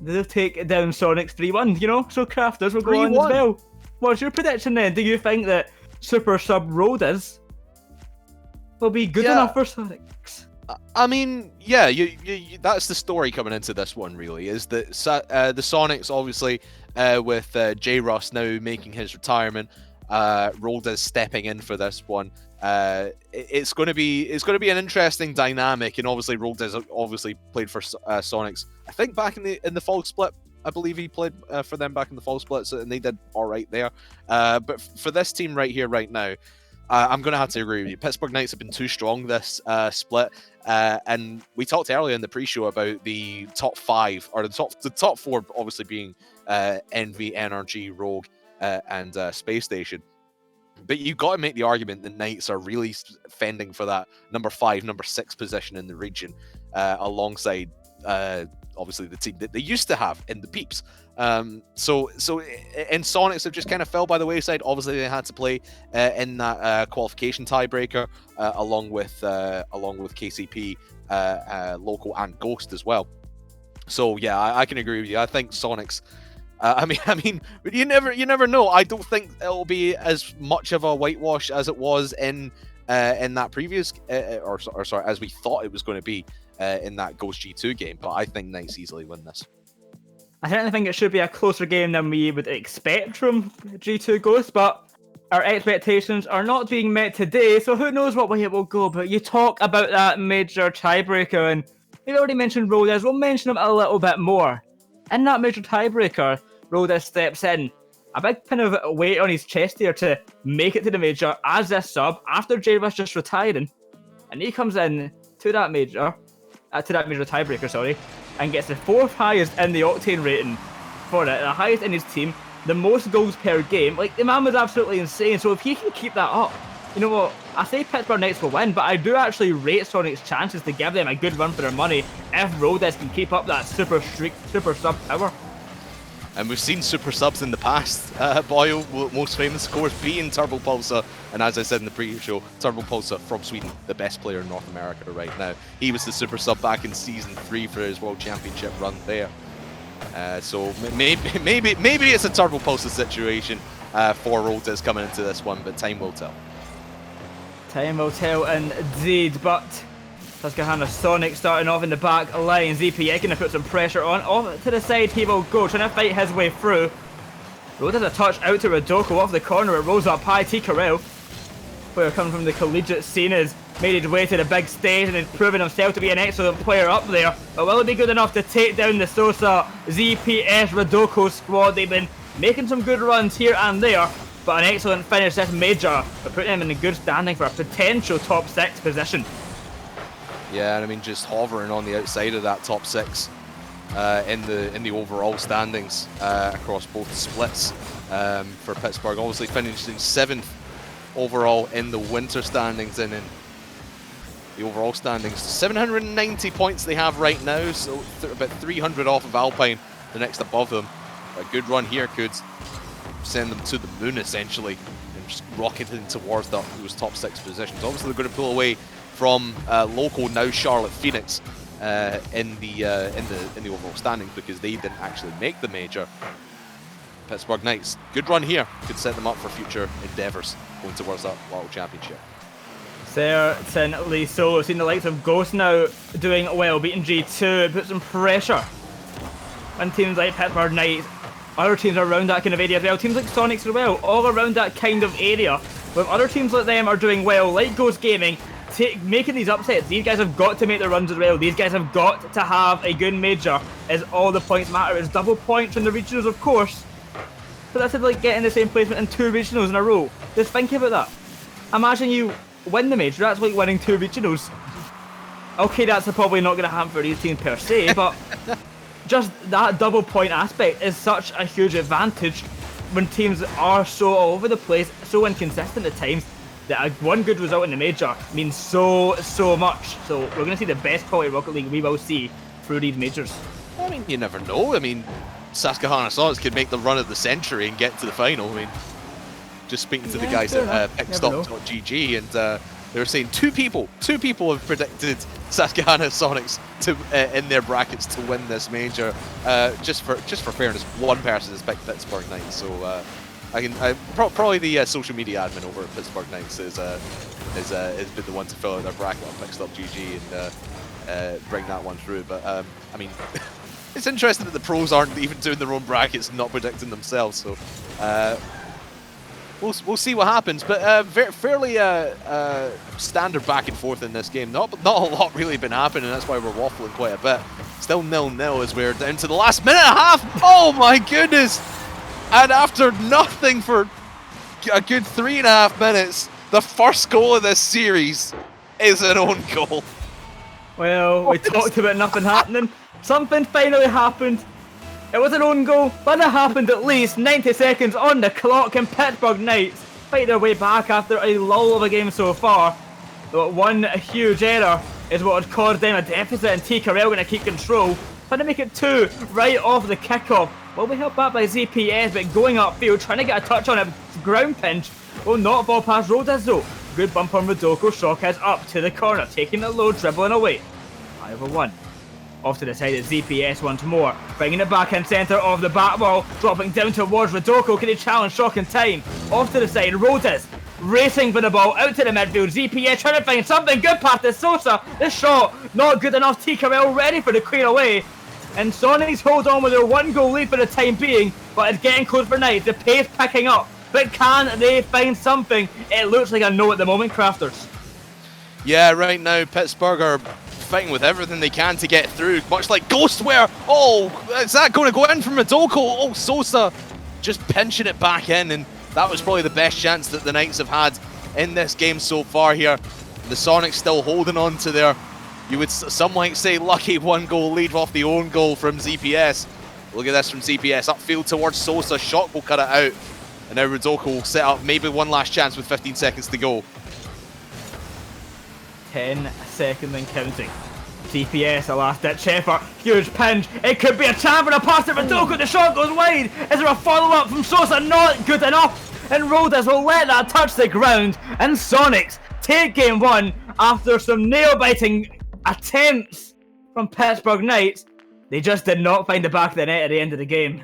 they'll take down Soniqs 3-1. You know, so Crafters will go on as well. What's your prediction then? Do you think that Super Sub Rodas will be good enough for Soniqs? I mean, yeah, you that's the story coming into this one, really, is that the Soniqs, obviously, with J. Russ now making his retirement, Rolda's stepping in for this one. It's going to be an interesting dynamic, and obviously Rolda's obviously played for Soniqs. I think back in the fall split, I believe he played for them back in the fall split, and they did all right there. But for this team right here, right now, I'm going to have to agree with you. Pittburgh Knights have been too strong this split, and we talked earlier in the pre-show about the top 5, or the top 4, obviously being Envy, NRG, Rogue, and Space Station. But you've got to make the argument that Knights are really fending for that number 5, number 6 position in the region, alongside obviously the team that they used to have in the Peeps. And Soniqs have just kind of fell by the wayside. Obviously, they had to play in that qualification tiebreaker along with KCP, Local, and Ghost as well. So yeah, I can agree with you. I think Soniqs. I mean, you never know. I don't think it'll be as much of a whitewash as it was in that previous, or sorry, as we thought it was going to be in that Ghost G2 game. But I think Knights easily win this. I certainly think it should be a closer game than we would expect from G2 Ghost, but our expectations are not being met today, so who knows what way it will go. But you talk about that major tiebreaker, and we've already mentioned Rodas. We'll mention him a little bit more. In that major tiebreaker, Rodas steps in. A big kind of weight on his chest here to make it to the major as this sub, after J was just retiring. And he comes in to that major tiebreaker, and gets the 4th highest in the Octane rating for it, the highest in his team, the most goals per game. Like, the man was absolutely insane, so if he can keep that up, you know what, I say Pittburgh Knights will win, but I do actually rate Soniqs' chances to give them a good run for their money if Rodas can keep up that super sub power. And we've seen super subs in the past. Boyle, most famous, of course, being Turbo Pulsar. And as I said in the pre-show, Turbo Pulsar from Sweden, the best player in North America right now. He was the super sub back in Season 3 for his World Championship run there. So maybe it's a Turbo Pulsar situation for Rodas coming into this one, but time will tell. Time will tell indeed, but Susquehanna Soniqs starting off in the back line. ZPX going to put some pressure on. Off to the side he will go, trying to fight his way through. Rodas a touch out to Rodoko off the corner. It rolls up high. T. Carell, player coming from the collegiate scene, has made his way to the big stage and has proven himself to be an excellent player up there. But will it be good enough to take down the Sosa ZPS Rodoko squad? They've been making some good runs here and there, but an excellent finish this major, but putting him in a good standing for a potential top 6 position. Yeah, and I mean, just hovering on the outside of that top 6 in the overall standings across both splits for Pittburgh. Obviously finishing 7th overall in the winter standings, and in the overall standings, 790 points they have right now, so about 300 off of Alpine, the next above them. A good run here could send them to the moon essentially, and just rocketing towards those top 6 positions. Obviously, they're going to pull away from local now Charlotte Phoenix in the overall standings because they didn't actually make the major. Pittburgh Knights, good run here, could set them up for future endeavours going towards that World Championship. Certainly so. We've seen the likes of Ghost now doing well, beating G2. It puts some pressure on teams like Pittburgh Knights, other teams around that kind of area as well, teams like Soniqs as well, all around that kind of area. When other teams like them are doing well, like Ghost Gaming, making these upsets, these guys have got to make the runs as well. These guys have got to have a good major, as all the points matter. It's double points from the regionals, of course, but that's like getting the same placement in 2 regionals in a row. Just think about that. Imagine you win the major, that's like winning 2 regionals. Okay, that's probably not going to happen for these teams per se, but just that double point aspect is such a huge advantage when teams are so all over the place, so inconsistent at times, that one good result in the major means so much. So we're going to see the best quality Rocket League we will see through these majors. I mean, you never know. I mean, Susquehanna Sonics could make the run of the century and get to the final. I mean, just speaking to the guys at pickstop.gg, and they were saying two people have predicted Susquehanna Sonics to in their brackets to win this major. Just for fairness, one person has picked Pittburgh Knights, so probably the social media admin over at Pittburgh Knights has been the one to fill out their bracket on pickstop.gg and bring that one through. But I mean, it's interesting that the pros aren't even doing their own brackets and not predicting themselves. So we'll see what happens. But fairly standard back and forth in this game. Not a lot really been happening. That's why we're waffling quite a bit. Still 0-0 as we're down to the last minute and a half. Oh my goodness! And after nothing for a good 3.5 minutes, the first goal of this series is an own goal. Well, we talked about nothing happening. Something finally happened. It was an own goal, but it happened at least 90 seconds on the clock, and Pittburgh Knights fight their way back after a lull of a game so far. But one huge error is what had caused them a deficit, and TKRL going to keep control. Trying to make it 2 right off the kickoff. Well, we helped back by ZPS, but going upfield, trying to get a touch on a ground pinch. Will not fall past Rodas though. Good bump on Rodoko. Shockheads up to the corner, taking the low, dribbling away. 5-1. Off to the side of ZPS once more, bringing it back in centre of the back wall, dropping down towards Rodoko. Can he challenge Shock in time? Off to the side, Rodas racing for the ball, out to the midfield. ZPS trying to find something good past the Sosa. This shot not good enough. TKRL ready for the clear away. And Sonics hold on with their 1-goal lead for the time being, but it's getting close for Knights. The pace picking up, but can they find something? It looks like a no at the moment, Crafters. Yeah, right now Pittburgh are fighting with everything they can to get through, much like Ghostware. Oh, is that going to go in from Rodoko? Oh, Sosa just pinching it back in, and that was probably the best chance that the Knights have had in this game so far here. The Sonics still holding on to their, some might say, lucky 1-goal lead off the own goal from ZPS. Look at this from ZPS, upfield towards Sosa. Shock will cut it out, and now Rodoko will set up maybe one last chance with 15 seconds to go. 10 seconds and counting. DPS, a last-ditch effort. Huge pinch. It could be a chance for a pass to Rodoko. The shot goes wide. Is there a follow-up from Sosa? Not good enough. And Rodas will let that touch the ground. And Sonics take game 1 after some nail-biting attempts from Pittburgh Knights. They just did not find the back of the net at the end of the game.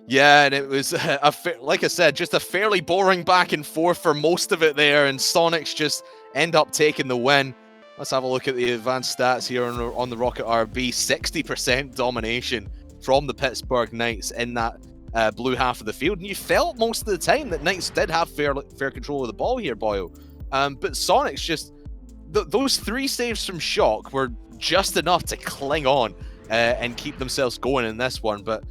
Yeah, and it was, like I said, just a fairly boring back and forth for most of it there. And Sonics just end up taking the win. Let's have a look at the advanced stats here on the Rocket RB. 60% domination from the Pittburgh Knights in that blue half of the field. And you felt most of the time that Knights did have fair control of the ball here, Boyle. But Sonics just, those 3 saves from Shock were just enough to cling on and keep themselves going in this one. But,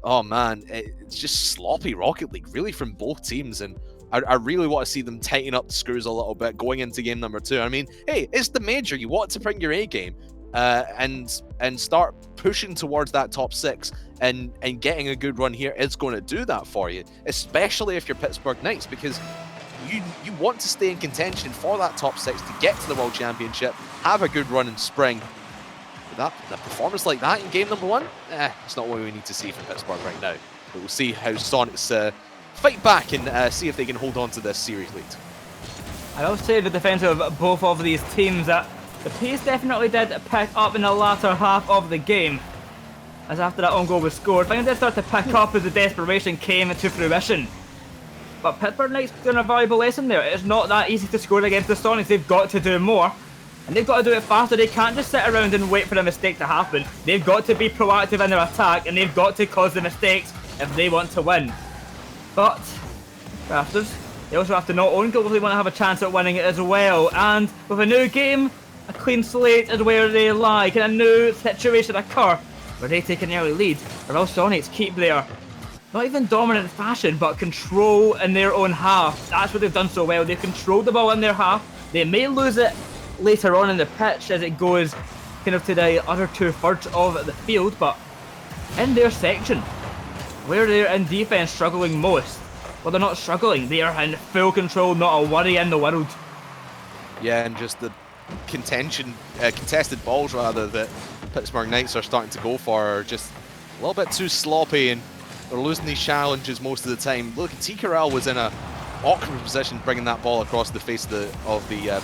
oh man, it's just sloppy Rocket League, really, from both teams. And I really want to see them tighten up the screws a little bit going into game number 2. I mean, hey, it's the major. You want to bring your A game and start pushing towards that top 6, and getting a good run here is going to do that for you, especially if you're Pittburgh Knights, because you want to stay in contention for that top 6 to get to the World Championship, have a good run in spring. The performance like that in game number 1, it's not what we need to see from Pittburgh right now. But we'll see how Sonics fight back and see if they can hold on to this series lead. I will say the defense of both of these teams that the pace definitely did pick up in the latter half of the game. As after that own goal was scored, things did start to pick up as the desperation came into fruition. But Pittburgh Knights learned a valuable lesson there. It's not that easy to score against the Soniqs. They've got to do more. And they've got to do it faster. They can't just sit around and wait for a mistake to happen. They've got to be proactive in their attack, and they've got to cause the mistakes if they want to win. But, Rafters, they also have to not own goals. They want to have a chance at winning it as well. And with a new game, a clean slate is where they lie. Can a new situation occur where they take an early lead? Or will Soniqs keep their, not even dominant fashion, but control in their own half? That's what they've done so well. They've controlled the ball in their half. They may lose it later on in the pitch as it goes kind of to the other 2/3 of the field, but in their section, where they're in defence struggling most, well, they're not struggling. They are in full control, not a worry in the world. Yeah, and just the contested balls rather that Pittburgh Knights are starting to go for are just a little bit too sloppy, and they're losing these challenges most of the time. Look, T-Corral was in a awkward position bringing that ball across the face of the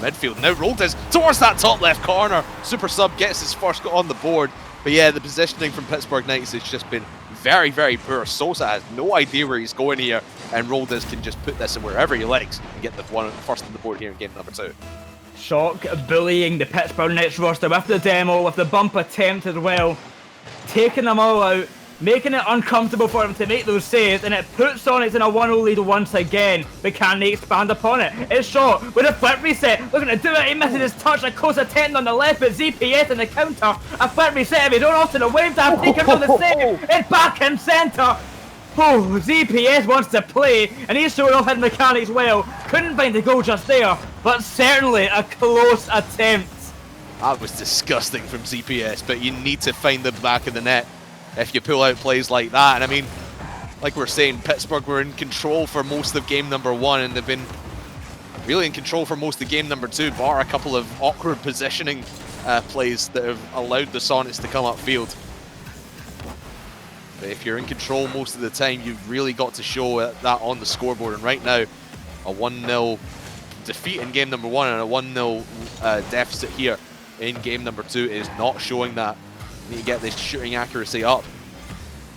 midfield. Now Roldes towards that top left corner. Super sub gets his first on the board. But yeah, the positioning from Pittburgh Knights has just been very, very poor. Sosa has no idea where he's going here, and Roldes can just put this in wherever he likes and get the first on the board here in game number 2. Shock bullying the Pittburgh Knights roster with the demo, with the bump attempt as well. Taking them all out, making it uncomfortable for him to make those saves, and it puts Soniqs in a 1-0 lead once again. But can they expand upon it? It's shot with a flip reset, looking to do it. He misses his touch, a close attempt on the left, but ZPS in the counter. A flip reset, if you don't often wave to have taken on the save. It's back in centre. Oh, ZPS wants to play, and he's showing off his mechanics well. Couldn't find the goal just there, but certainly a close attempt. That was disgusting from ZPS, but you need to find the back of the net if you pull out plays like that. And I mean, like we're saying, Pittburgh were in control for most of game number 1, and they've been really in control for most of game number 2, bar a couple of awkward positioning plays that have allowed the Soniqs to come upfield. But if you're in control most of the time, you've really got to show that on the scoreboard. And right now, a 1-0 defeat in game number 1 and a 1-0 deficit here in game number 2 is not showing that. You need to get this shooting accuracy up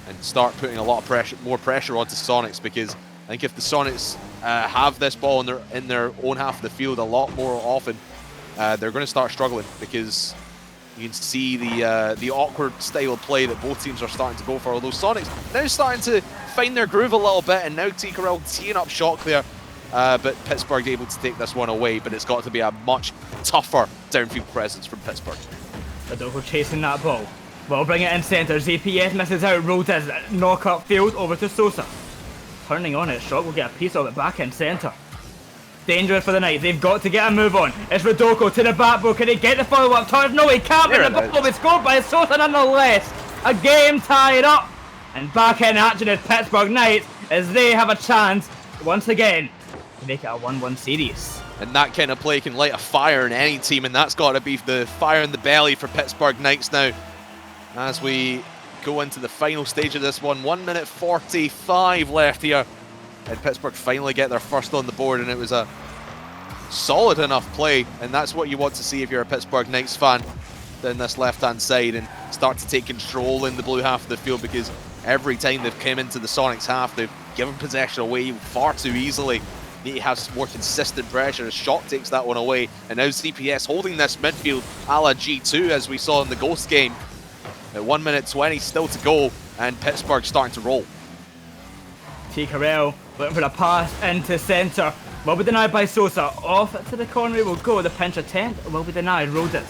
and start putting a lot of pressure, more pressure onto Soniqs, because I think if the Soniqs have this ball in their own half of the field a lot more often, they're going to start struggling, because you can see the awkward style of play that both teams are starting to go for. Although Soniqs now starting to find their groove a little bit, and now T-Corral teeing up Shock there. But Pittburgh able to take this one away, but it's got to be a much tougher downfield presence from Pittburgh. Adolfo chasing that ball. Well, bring it in centre. ZPS misses out. Roldes knock up field over to Sosa. Turning on it, Shock will get a piece of it back in centre. Dangerous for the Knights. They've got to get a move on. It's Rodoko to the back book. Can he get the follow-up touch? No, he can't. But the ball will be scored by Sosa nonetheless. A game tied up. And back in action is Pittburgh Knights as they have a chance once again to make it a 1-1 series. And that kind of play can light a fire in any team, and that's got to be the fire in the belly for Pittburgh Knights now. As we go into the final stage of this one, 1 minute 45 left here. And Pittburgh finally get their first on the board, and it was a solid enough play, and that's what you want to see if you're a Pittburgh Knights fan down this left-hand side, and start to take control in the blue half of the field, because every time they've come into the Soniqs half, they've given possession away far too easily. Need to have some more consistent pressure as Shock takes that one away, and now ZPS holding this midfield a la G2 as we saw in the Ghost game. At 1 minute 20 still to go, and Pittburgh starting to roll. T-Corral looking for a pass into centre. Will be denied by Sosa. Off to the corner he will go. The pinch attempt will be denied. Roldes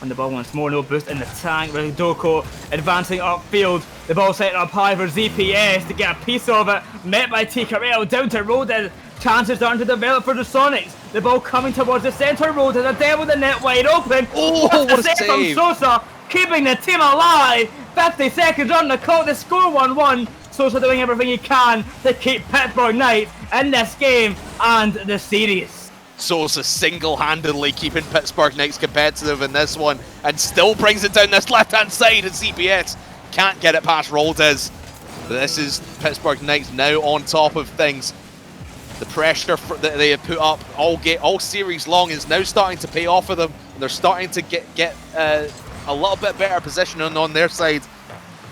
on the ball once more. No boost in the tank. Rodoko advancing upfield. The ball set up high for ZPS to get a piece of it. Met by T-Corral. Down to Roldes. Chances starting to develop for the Soniqs. The ball coming towards the centre. Roldes a dead with the net wide open. Oh, what a save from Sosa, keeping the team alive. 50 seconds on the clock. The score 1-1. Sosa doing everything he can to keep Pittburgh Knights in this game and the series. Sosa single-handedly keeping Pittburgh Knights competitive in this one, and still brings it down this left-hand side, and CPS can't get it past Roldes. But this is Pittburgh Knights now on top of things. The pressure that they have put up all series long is now starting to pay off for them. And they're starting to get a little bit better positioning on their side,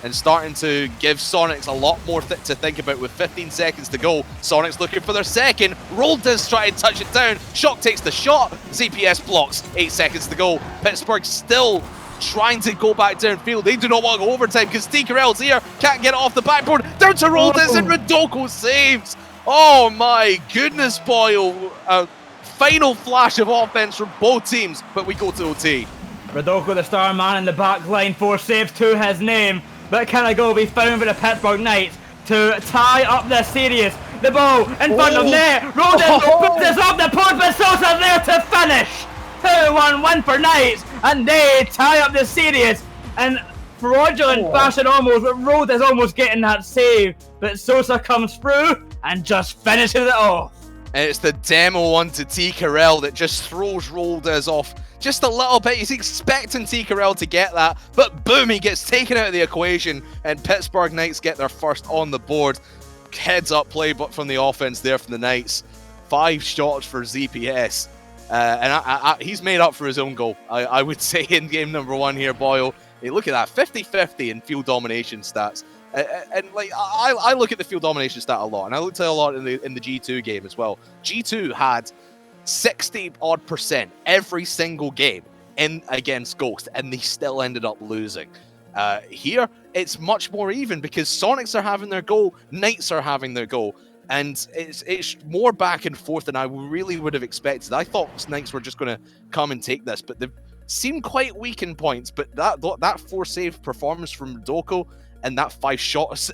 and starting to give Soniqs a lot more to think about with 15 seconds to go. Soniqs looking for their second. Rolda's trying to touch it down. Shock takes the shot. ZPS blocks. 8 seconds to go. Pittburgh still trying to go back downfield. They do not want to go overtime because TKRL's here. Can't get it off the backboard. Down to Rolda's and Rodoko saves. Oh my goodness, Boyle. A final flash of offense from both teams, but we go to OT. Rodoko, the star man in the back line, 4 saves to his name. But can a goal be found for the Pittburgh Knights to tie up the series? The ball in front of net. Roden puts this up the post, but Sosa there to finish. 2-1 win for Knights, and they tie up the series in fraudulent fashion almost. But Rode is almost getting that save, but Sosa comes through and just finishes it off. It's the demo one to TKRL that just throws Roldas off just a little bit. He's expecting TKRL to get that, but boom, he gets taken out of the equation, and Pittburgh Knights get their first on the board. Heads up play but from the offense there from the Knights. 5 shots for ZPS. And he's made up for his own goal, I would say, in game number 1 here, Boyle. Hey, look at that, 50-50 in field domination stats. And like I look at the field domination stat a lot, and I looked at a lot in the G2 game as well. G2 had 60-odd% every single game in against Ghost, and they still ended up losing. Here, it's much more even because Soniqs are having their goal, Knights are having their goal, and it's more back and forth than I really would have expected. I thought Knights were just going to come and take this, but they've seemed quite weak in points. But that 4-save performance from Rodoko and that 5 shots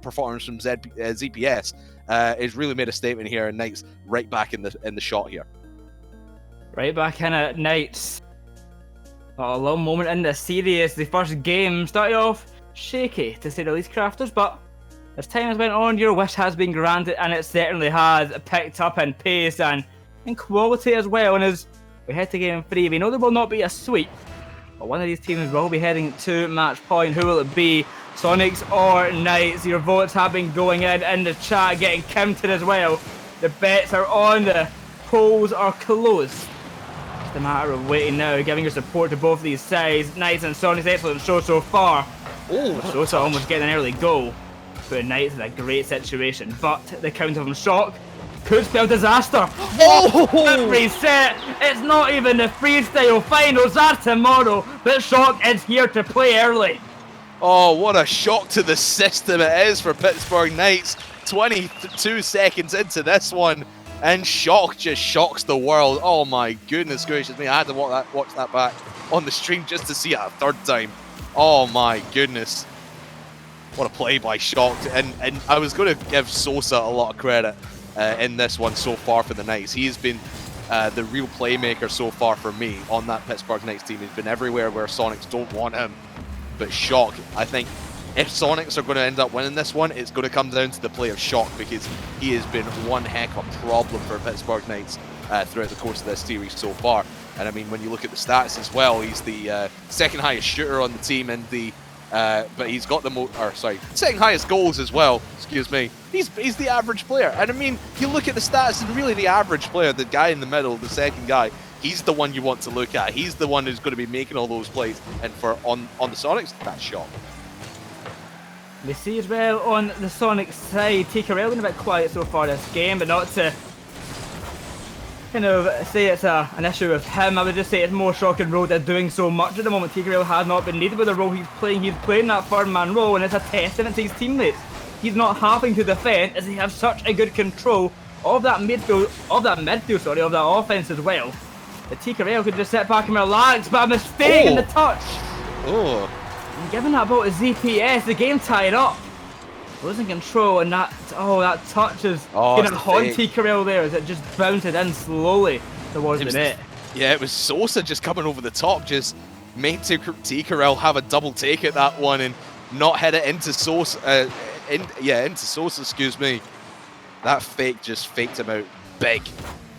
performance from ZPS has really made a statement here, and Knights right back in the shot here. Right back in at Knights. A little moment in the series. The first game started off shaky, to say the least, Crafters, but as time has went on, your wish has been granted, and it certainly has picked up in pace and in quality as well. And as we head to game 3, we know there will not be a sweep, but one of these teams will be heading to match point. Who will it be? Soniqs or Knights? Your votes have been going in the chat, getting counted as well. The bets are on, the polls are closed. It's a matter of waiting now, giving your support to both these sides. Knights and Soniqs, excellent show so far. Oh, Sosa almost getting an early goal. But Knights in a great situation, but the counter from Shock could spell disaster. Oh! Reset. It's not even the freestyle finals, that's tomorrow, but Shock is here to play early. Oh, what a shock to the system it is for Pittburgh Knights. 22 seconds into this one, and Shock just shocks the world. Oh my goodness gracious me, I had to watch that back on the stream just to see it a third time. Oh my goodness. What a play by Shock, and I was going to give Sosa a lot of credit in this one so far for the Knights. He's been the real playmaker so far for me on that Pittburgh Knights team. He's been everywhere where Soniqs don't want him. But Shock, I think if Soniqs are going to end up winning this one, it's going to come down to the play of Shock, because he has been one heck of a problem for Pittburgh Knights throughout the course of this series so far. And I mean, when you look at the stats as well, he's the second highest shooter on the team, and but he's got the second highest goals as well. Excuse me. He's the average player, and I mean, you look at the stats, and really the average player, the guy in the middle, the second guy, he's the one you want to look at. He's the one who's going to be making all those plays, and for on the Soniqs, that's Shock. We see as well on the Sonic side, TKRL been a bit quiet so far this game, but not to kind of say it's an issue with him. I would just say it's more Shock and Road at doing so much at the moment. TKRL has not been needed with the role he's playing. He's playing that third man role, and it's a testament to his teammates. He's not having to defend, as he has such a good control of that midfield, of that offense as well. The TKRL could just sit back and relax, but a mistake in the touch. Oh. And giving that ball to ZPS, the game tied up. Losing control, and that touch is going to haunt TKRL there as it just bounces in slowly towards the net. Yeah, it was Sosa just coming over the top, just made TKRL have a double take at that one and not hit it into Sosa. Into Sosa, excuse me. That fake just faked him out big,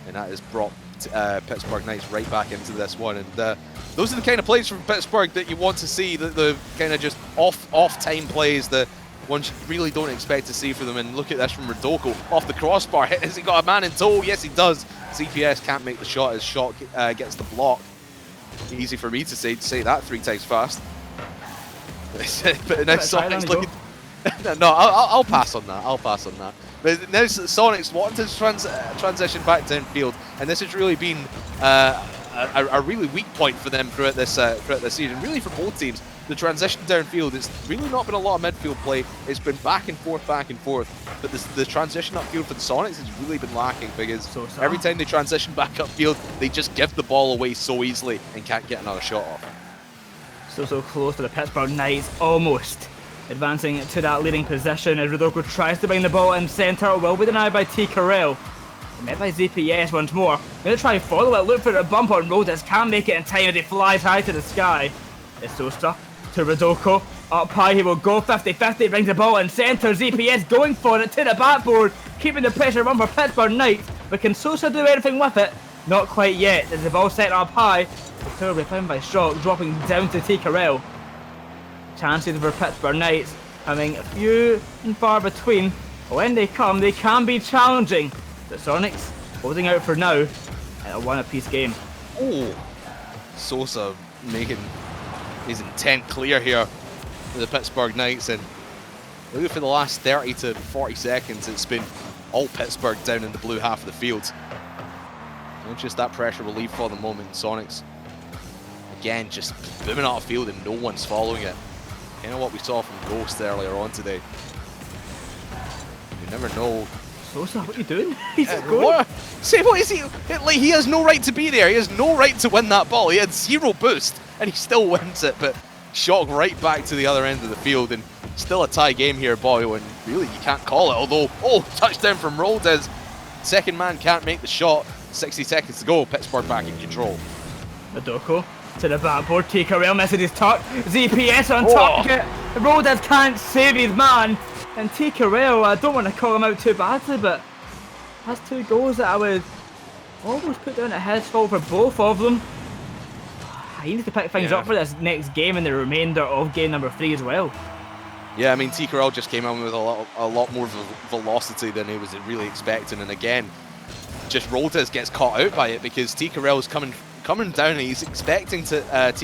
and that has brought Pittburgh Knights right back into this one. And those are the kind of plays from Pittburgh that you want to see, the kind of just off time plays, the one you really don't expect to see from them. And look at this from Rodoko off the crossbar. Has he got a man in tow? Yes, he does. ZPS can't make the shot as Shock gets the block. Easy for me to say that 3 times fast. But now Soniqs looking... No, I'll pass on that. I'll pass on that. But now Soniqs wanting to transition back downfield, and this has really been a really weak point for them throughout this season. Really for both teams, the transition downfield, it's really not been a lot of midfield play. It's been back and forth. But the transition upfield for the Soniqs has really been lacking, because every time they transition back upfield, they just give the ball away so easily and can't get another shot off. So close to the Pittburgh Knights, almost advancing to that leading position as Rodoko tries to bring the ball in centre. Will be denied by T. Carell. Met by ZPS once more. Going to try and follow it, look for a bump on Rodas. Can't make it in time as he flies high to the sky. It's Sosa to Rodoko. Up high, he will go 50-50, brings the ball in centre. ZPS going for it to the backboard, keeping the pressure on for Pittburgh Knights. But can Sosa do anything with it? Not quite yet. There's the ball set up high. The clear will be found by Shock, dropping down to T. Carell. Chances for Pittburgh Knights having few and far between. When they come, they can be challenging. The Soniqs holding out for now in a one-apiece game. Oh, Sosa making his intent clear here for the Pittburgh Knights, and maybe for the last 30 to 40 seconds, it's been all Pittburgh down in the blue half of the field. Not just that pressure relief for the moment. Soniqs again just booming out of field and no one's following it. Kind of what we saw from Ghost earlier on today. You never know. Sosa, what are you doing? He's just going. Say, what is he? Like, he has no right to be there. He has no right to win that ball. He had 0 boost and he still wins it. But Shock right back to the other end of the field, and still a tie game here, boy. And really, you can't call it. Although, touchdown from Roldes. Second man can't make the shot. 60 seconds to go. Pittburgh back in control. Rodoko to the backboard. T. Carell misses his tuck. ZPS on top. Roldes can't save his man. And T. Carell, I don't want to call him out too badly, but that's 2 goals that I would almost put down at his fault for both of them. He needs to pick things up for this next game and the remainder of game number 3 as well. Yeah, I mean, T. Carell just came in with a lot more velocity than he was really expecting, and again, just Roldes gets caught out by it because T. Carell's coming down and he's expecting T.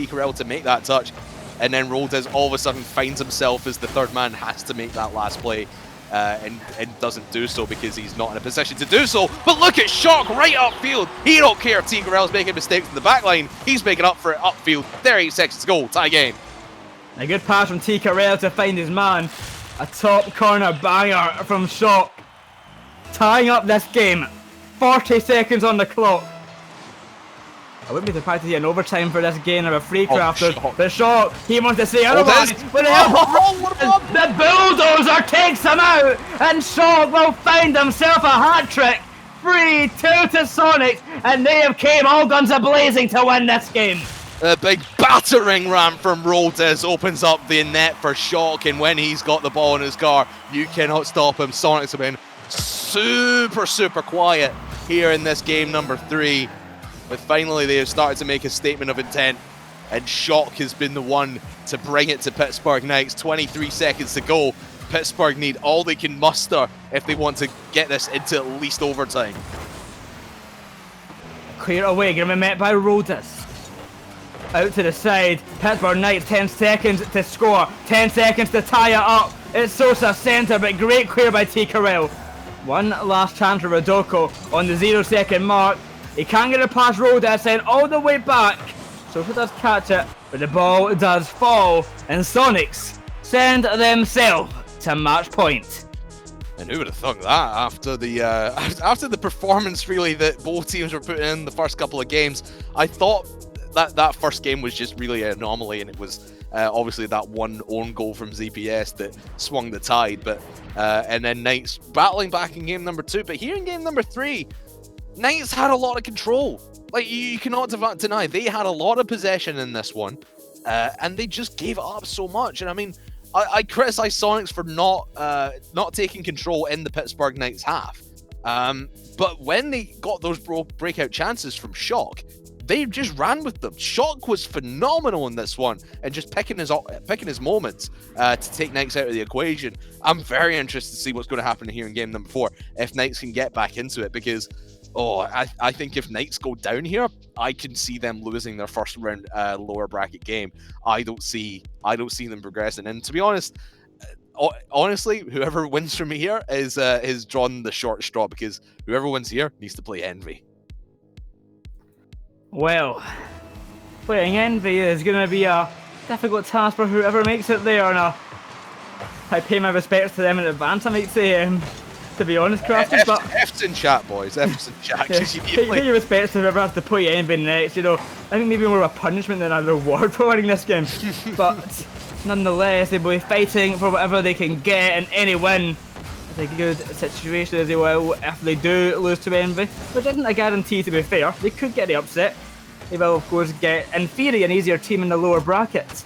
Carell to make that touch. And then Roldes all of a sudden finds himself as the third man, has to make that last play, and doesn't do so because he's not in a position to do so. But look at Shock right upfield. He don't care if T. Carell's making mistakes in the back line. He's making up for it upfield. 38 seconds to go. Tie game. A good pass from T. Carell to find his man. A top corner banger from Shock. Tying up this game. 40 seconds on the clock. I wouldn't be surprised to see an overtime for this game of a free crafter. But Shock, he wants to say otherwise. The bulldozer takes him out, and Shock will find himself a hat trick. 3-2 to Soniqs, and they have came all guns a-blazing to win this game. A big battering ram from Roldes opens up the net for Shock, and when he's got the ball in his car, you cannot stop him. Soniqs have been super quiet here in this game number 3. But finally they have started to make a statement of intent, and Shock has been the one to bring it to Pittburgh Knights. 23 seconds to go. Pittburgh need all they can muster if they want to get this into at least overtime. Clear away, going to be met by Roldes. Out to the side. Pittburgh Knights 10 seconds to score, 10 seconds to tie it up. It's Sosa centre, but great clear by T. Carell. One last chance for Rodoko on the 0-second mark. He can't get it past Roldes and all the way back. Sosa does catch it, but the ball does fall, and Soniqs send themselves to match point. And who would have thought that after the performance really that both teams were putting in the first couple of games? I thought that first game was just really an anomaly, and it was obviously that one own goal from ZPS that swung the tide. But and then Knights battling back in game number 2. But here in game number 3, Knights had a lot of control. Like, you cannot deny they had a lot of possession in this one, and they just gave it up so much. And I mean, I criticize Soniqs for not taking control in the Pittburgh Knights half, but when they got those breakout chances from Shock, they just ran with them. Shock was phenomenal in this one, and just picking his moments to take Knights out of the equation. I'm very interested to see what's going to happen here in game number 4 if Knights can get back into it, because I think if Knights go down here, I can see them losing their first round lower bracket game. I don't see them progressing. And to be honest, honestly, whoever wins from me here is drawn the short straw, because whoever wins here needs to play Envy. Well, playing Envy is going to be a difficult task for whoever makes it there, and I pay my respects to them in advance, I might say, to be honest, Crafty. But F's in chat, boys. F's in chat. Pay your respects to whoever has to play Envy next. You know, I think maybe more of a punishment than a reward for winning this game. But nonetheless, they'll be fighting for whatever they can get, and any win is a good situation as well if they do lose to Envy, which isn't a guarantee, to be fair. They could get the upset. They will, of course, get, in theory, an easier team in the lower brackets.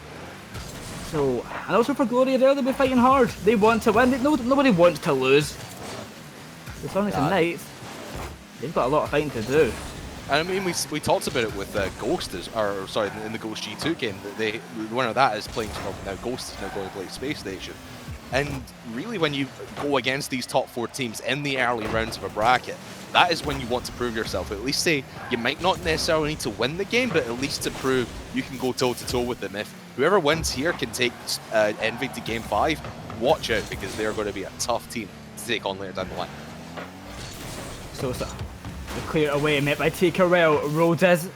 So, and also for Glory as well, they'll be fighting hard. They want to win. Nobody wants to lose. The Sonics and Knights, they've got a lot of fighting to do. And I mean, we talked about it with Ghost, in the Ghost G2 game. That the winner of that is playing, now Ghost is now going to play Space Station. And really, when you go against these top 4 teams in the early rounds of a bracket, that is when you want to prove yourself. At least say you might not necessarily need to win the game, but at least to prove you can go toe-to-toe with them. If whoever wins here can take Envy to game 5, watch out, because they're going to be a tough team to take on later down the line. Sosa, the clear away, met by T. Carell. Rhodes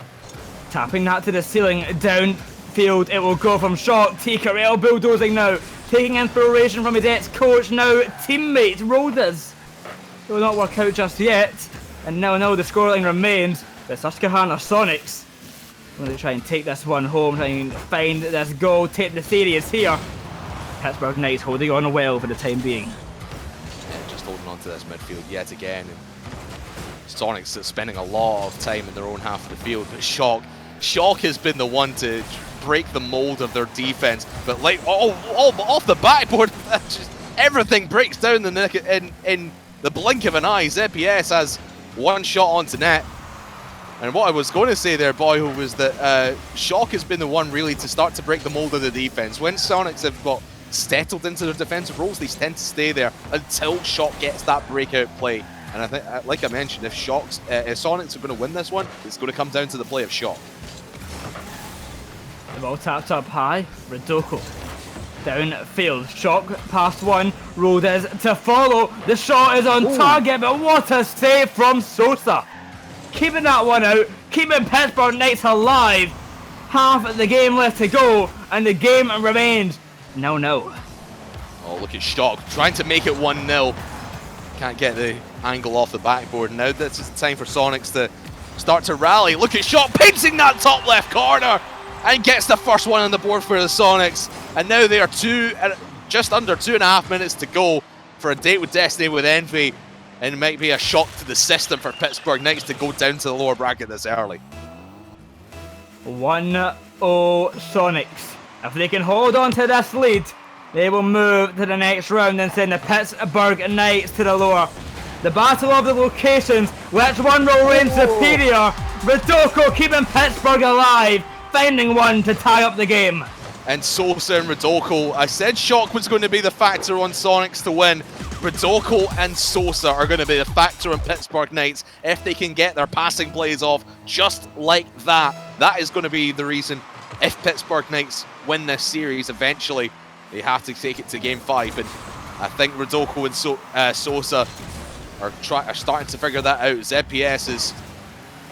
tapping that to the ceiling. Downfield, it will go from Shock. T. Carell bulldozing now, taking inspiration from his ex-coach, now teammate Rhodes. It will not work out just yet, and now the scoreline remains. The Susquehanna Sonics going to try and take this one home, try and find this goal, take the series here. Pittburgh Knights holding on well for the time being. Yeah, just holding on to this midfield yet again. And Sonics are spending a lot of time in their own half of the field, but Shock has been the one to break the mold of their defense. But like, off the backboard, just everything breaks down in the blink of an eye. ZPS has one shot onto net. And what I was going to say there, Boyho, was that Shock has been the one really to start to break the mold of the defense. When Sonics have got settled into their defensive roles, they tend to stay there until Shock gets that breakout play. And I think, like I mentioned, if Sonics are going to win this one, it's going to come down to the play of Shock. The ball tapped up high. Redoko downfield. Shock past one. Rhodes to follow. The shot is on target, but what a save from Sosa. Keeping that one out, keeping Pittburgh Knights alive. Half the game left to go, and the game remains 0-0. Oh, look at Shock trying to make it 1-0. Can't get the angle off the backboard. Now this is the time for Sonics to start to rally. Look at Shock painting that top left corner and gets the first one on the board for the Sonics. And now they are just under 2.5 minutes to go for a date with Destiny with Envy. And it might be a shock to the system for Pittburgh Knights to go down to the lower bracket this early. 1-0 Sonics. If they can hold on to this lead, they will move to the next round and send the Pittburgh Knights to the lower. The battle of the locations, which one will reign superior? Redoko keeping Pittburgh alive, finding one to tie up the game. And Sosa and Redoko, I said Shock was going to be the factor on Sonics to win. Redoko and Sosa are going to be the factor on Pittburgh Knights if they can get their passing plays off just like that. That is going to be the reason if Pittburgh Knights win this series eventually. They have to take it to game 5, and I think Redoko and Sosa are starting to figure that out. ZPS has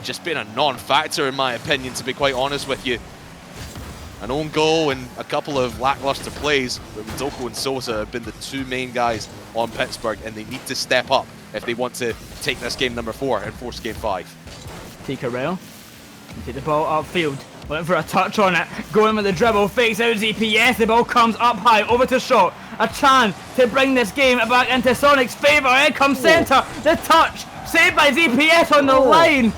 just been a non-factor in my opinion, to be quite honest with you. An own goal and a couple of lackluster plays, but Redoko and Sosa have been the two main guys on Pittburgh, and they need to step up if they want to take this game number 4 and force game 5. Tika Rail, take the ball upfield. Went for a touch on it, going with the dribble, fakes out ZPS, the ball comes up high, over to Shot. A chance to bring this game back into Sonic's favour, in comes centre, the touch, saved by ZPS on the line.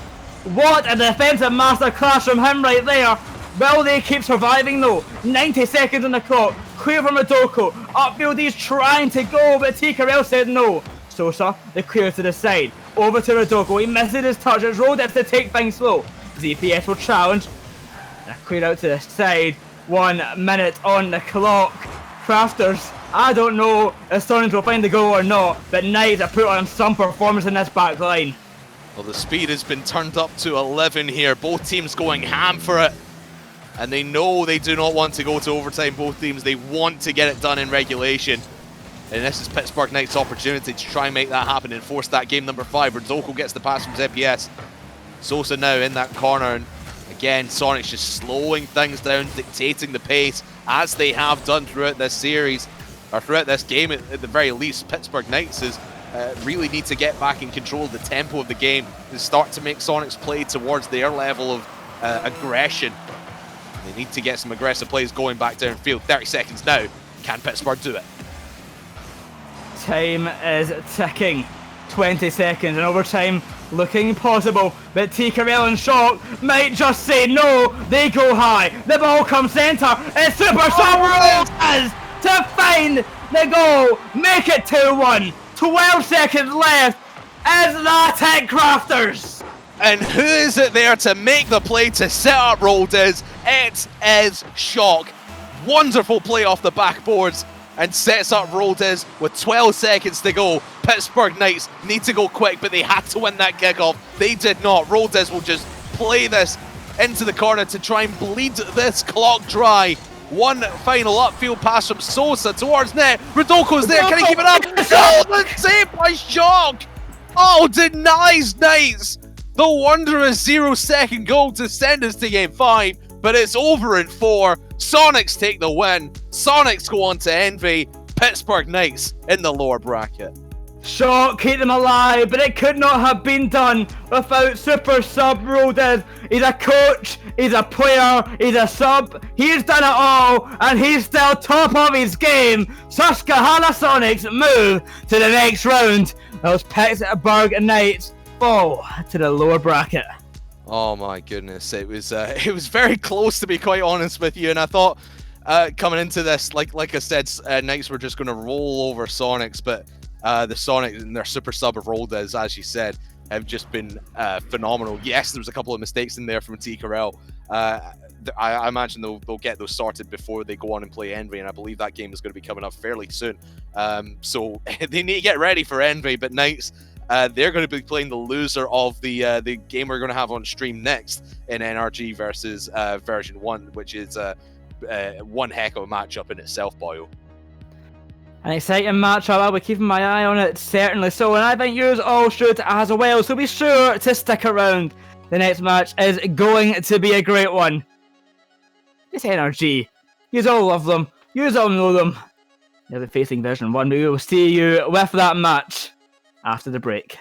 What a defensive masterclass from him right there. Will they keep surviving though? 90 seconds on the clock, clear from Redoko, upfield he's trying to go, but T. Carell said no. Sosa, the clear to the side, over to Redoko, he misses his touch, it's Rhodes to take things slow. ZPS will challenge. And a clear out to the side. 1 minute on the clock. Crafters, I don't know if Soniqs will find the goal or not, but Knights have put on some performance in this back line. Well, the speed has been turned up to 11 here. Both teams going ham for it. And they know they do not want to go to overtime, both teams. They want to get it done in regulation. And this is Pittburgh Knights' opportunity to try and make that happen and force that game number 5. Rzoko gets the pass from ZPS. Sosa now in that corner. And again, Soniqs just slowing things down, dictating the pace, as they have done throughout this series, or throughout this game at the very least. Pittburgh Knights is really need to get back in control of the tempo of the game and start to make Soniqs play towards their level of aggression. They need to get some aggressive plays going back downfield. 30 seconds now. Can Pittburgh do it? Time is ticking. 20 seconds and overtime looking possible, but TKRL and Shock might just say no. They go high. The ball comes centre. It's Super Sonics to find the goal. Make it 2-1. 12 seconds left. Is that it, Crafters? And who is it there to make the play to set up Roldes? It is Shock. Wonderful play off the backboards and sets up Roldes with 12 seconds to go. Pittburgh Knights need to go quick, but they had to win that kickoff. They did not. Roldes will just play this into the corner to try and bleed this clock dry. One final upfield pass from Sosa towards net. Rodoko's there. Can he keep it up? Golden save by Shock. Oh, denies Knights the wondrous 0-second goal to send us to game 5, but it's over in 4. Soniqs take the win. Soniqs go on to envy Pittburgh Knights in the lower bracket. Shock keep them alive, but it could not have been done without super sub Roldes. He's a coach, he's a player, he's a sub. He's done it all, and he's still top of his game. Susquehanna Soniqs move to the next round. Those Pittburgh Knights fall to the lower bracket. Oh my goodness, it was very close, to be quite honest with you, and I thought coming into this, like I said, Knights were just going to roll over Soniqs, but the Soniqs and their super sub of Roldes, as you said, have just been phenomenal. Yes, there was a couple of mistakes in there from TKRL. I imagine they'll get those sorted before they go on and play Envy, and I believe that game is going to be coming up fairly soon. So they need to get ready for Envy, but Knights, they're going to be playing the loser of the game we're going to have on stream next in NRG versus version 1, which is one heck of a matchup in itself, Boyo. An exciting matchup. I'll be keeping my eye on it, certainly so, and I think yours all should as well, so be sure to stick around. The next match is going to be a great one. It's NRG. You all love them. You all know them. They'll be facing version 1. We will see you with that match after the break.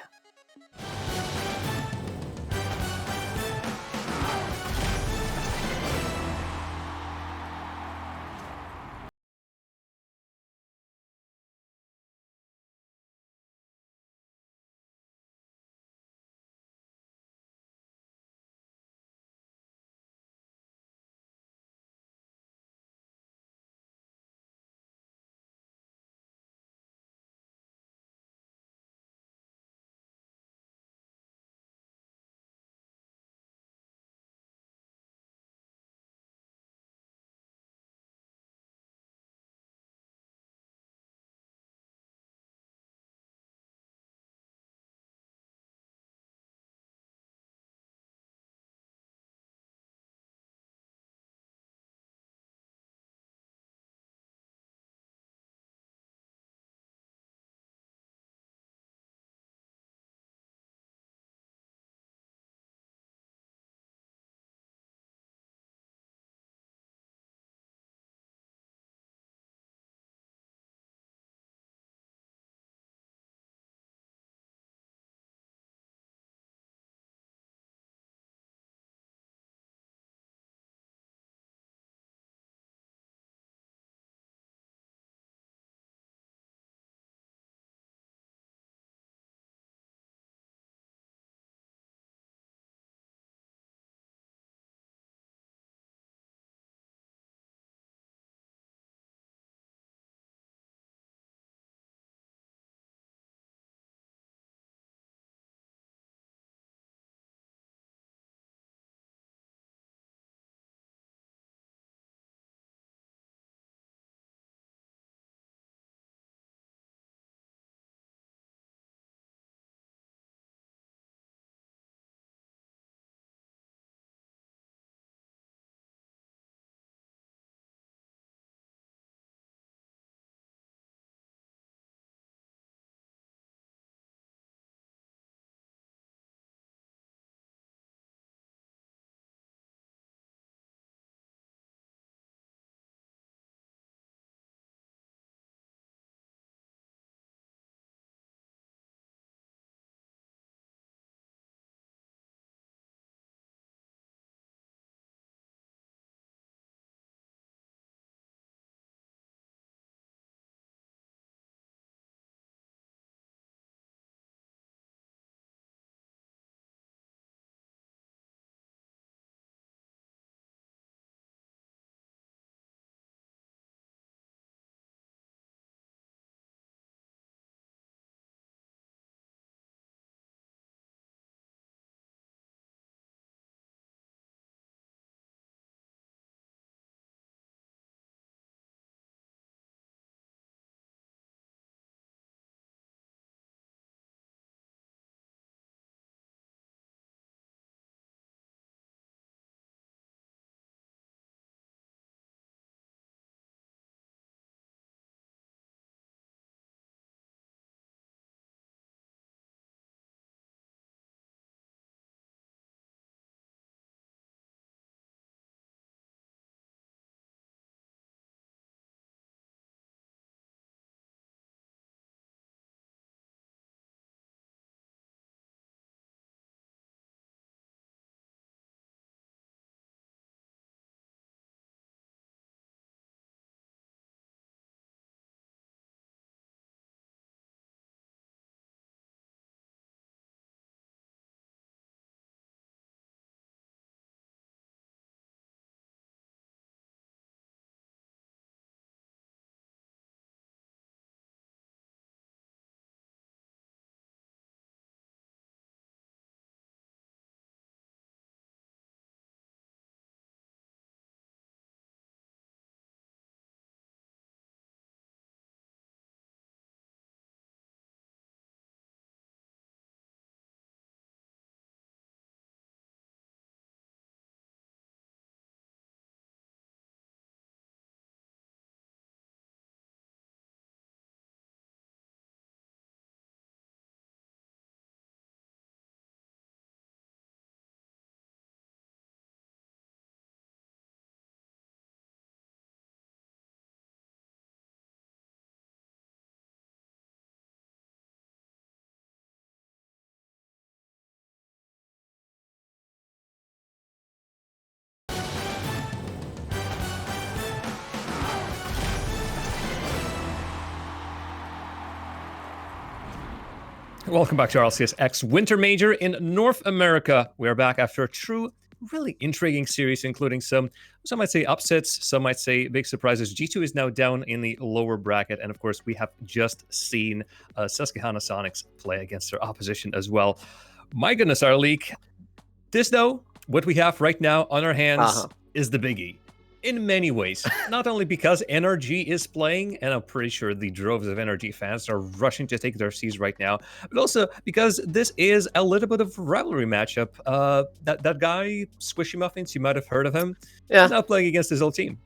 Welcome back to RLCS X Winter Major in North America. We are back after a true, really intriguing series, including some might say upsets, some might say big surprises. G2 is now down in the lower bracket, and of course, we have just seen Susquehanna Soniqs play against their opposition as well. My goodness, our league. This, though, what we have right now on our hands is the biggie. In many ways, not only because NRG is playing, and I'm pretty sure the droves of NRG fans are rushing to take their seats right now, but also because this is a little bit of a rivalry matchup. That guy, Squishy Muffins, you might have heard of him, is now playing against his old team.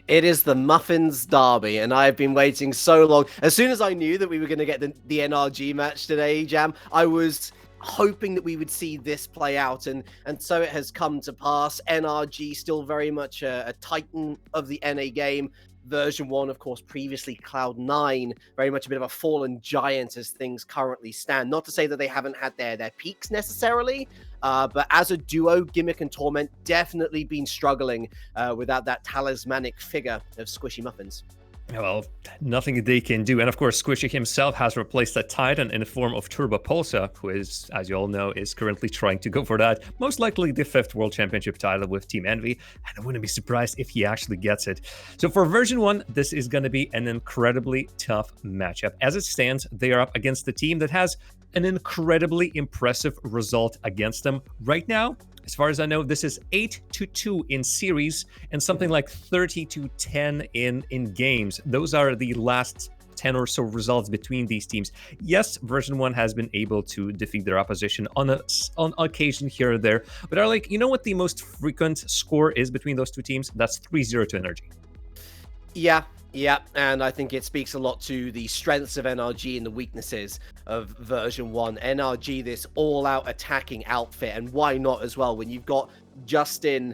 It is the Muffins Derby, and I've been waiting so long. As soon as I knew that we were going to get the NRG match today, Jam, I was hoping that we would see this play out, and so it has come to pass. NRG still very much a titan of the NA game. Version 1, of course, previously Cloud9, very much a bit of a fallen giant as things currently stand. Not to say that they haven't had their peaks necessarily, but as a duo, Gimmick and Torment definitely been struggling without that talismanic figure of Squishy Muffins. Well, nothing they can do. And of course, Squishy himself has replaced that Titan in the form of Turbo Pulsa, who is, as you all know, is currently trying to go for that, most likely the 5th World Championship title with Team Envy. And I wouldn't be surprised if he actually gets it. So for version 1, this is going to be an incredibly tough matchup. As it stands, they are up against the team that has an incredibly impressive result against them right now. As far as I know, this is 8-2 in series and something like 30-10 in games. Those are the last 10 or so results between these teams. Yes, version 1 has been able to defeat their opposition on occasion here or there, but are like, you know what the most frequent score is between those two teams? That's 3-0 to NRG. Yeah, and I think it speaks a lot to the strengths of NRG and the weaknesses of version 1. NRG, this all-out attacking outfit, and why not as well when you've got Justin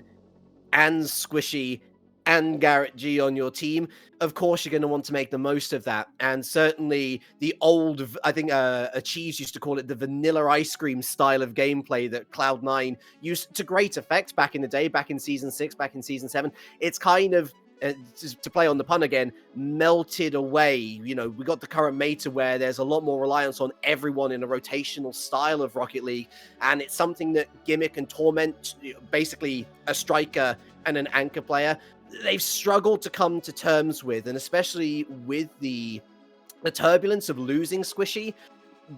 and Squishy and Garrett G on your team. Of course, you're going to want to make the most of that. And certainly the old, I think Cheese used to call it the vanilla ice cream style of gameplay that Cloud9 used to great effect back in the day, back in Season 6, back in Season 7. It's kind of, to play on the pun again, melted away. You know, we got the current meta where there's a lot more reliance on everyone in a rotational style of Rocket League, and it's something that Gimmick and Torment, basically a striker and an anchor player, they've struggled to come to terms with, and especially with the turbulence of losing Squishy.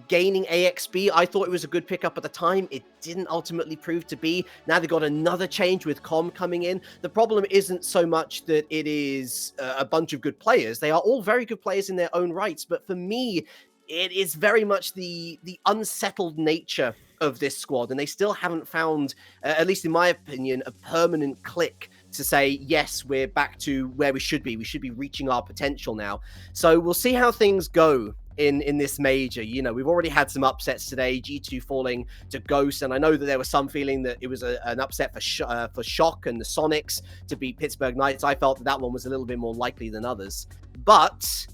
Gaining AXB, I thought it was a good pickup at the time. It didn't ultimately prove to be. Now they've got another change with Com coming in. The problem isn't so much that it is a bunch of good players. They are all very good players in their own rights. But for me, it is very much the unsettled nature of this squad. And they still haven't found, at least in my opinion, a permanent click to say, yes, we're back to where we should be. We should be reaching our potential now. So we'll see how things go in this major. You know, we've already had some upsets today, G2 falling to Ghost, and I know that there was some feeling that it was an upset for Shock and the Soniqs to beat Pittburgh Knights. I felt that one was a little bit more likely than others, but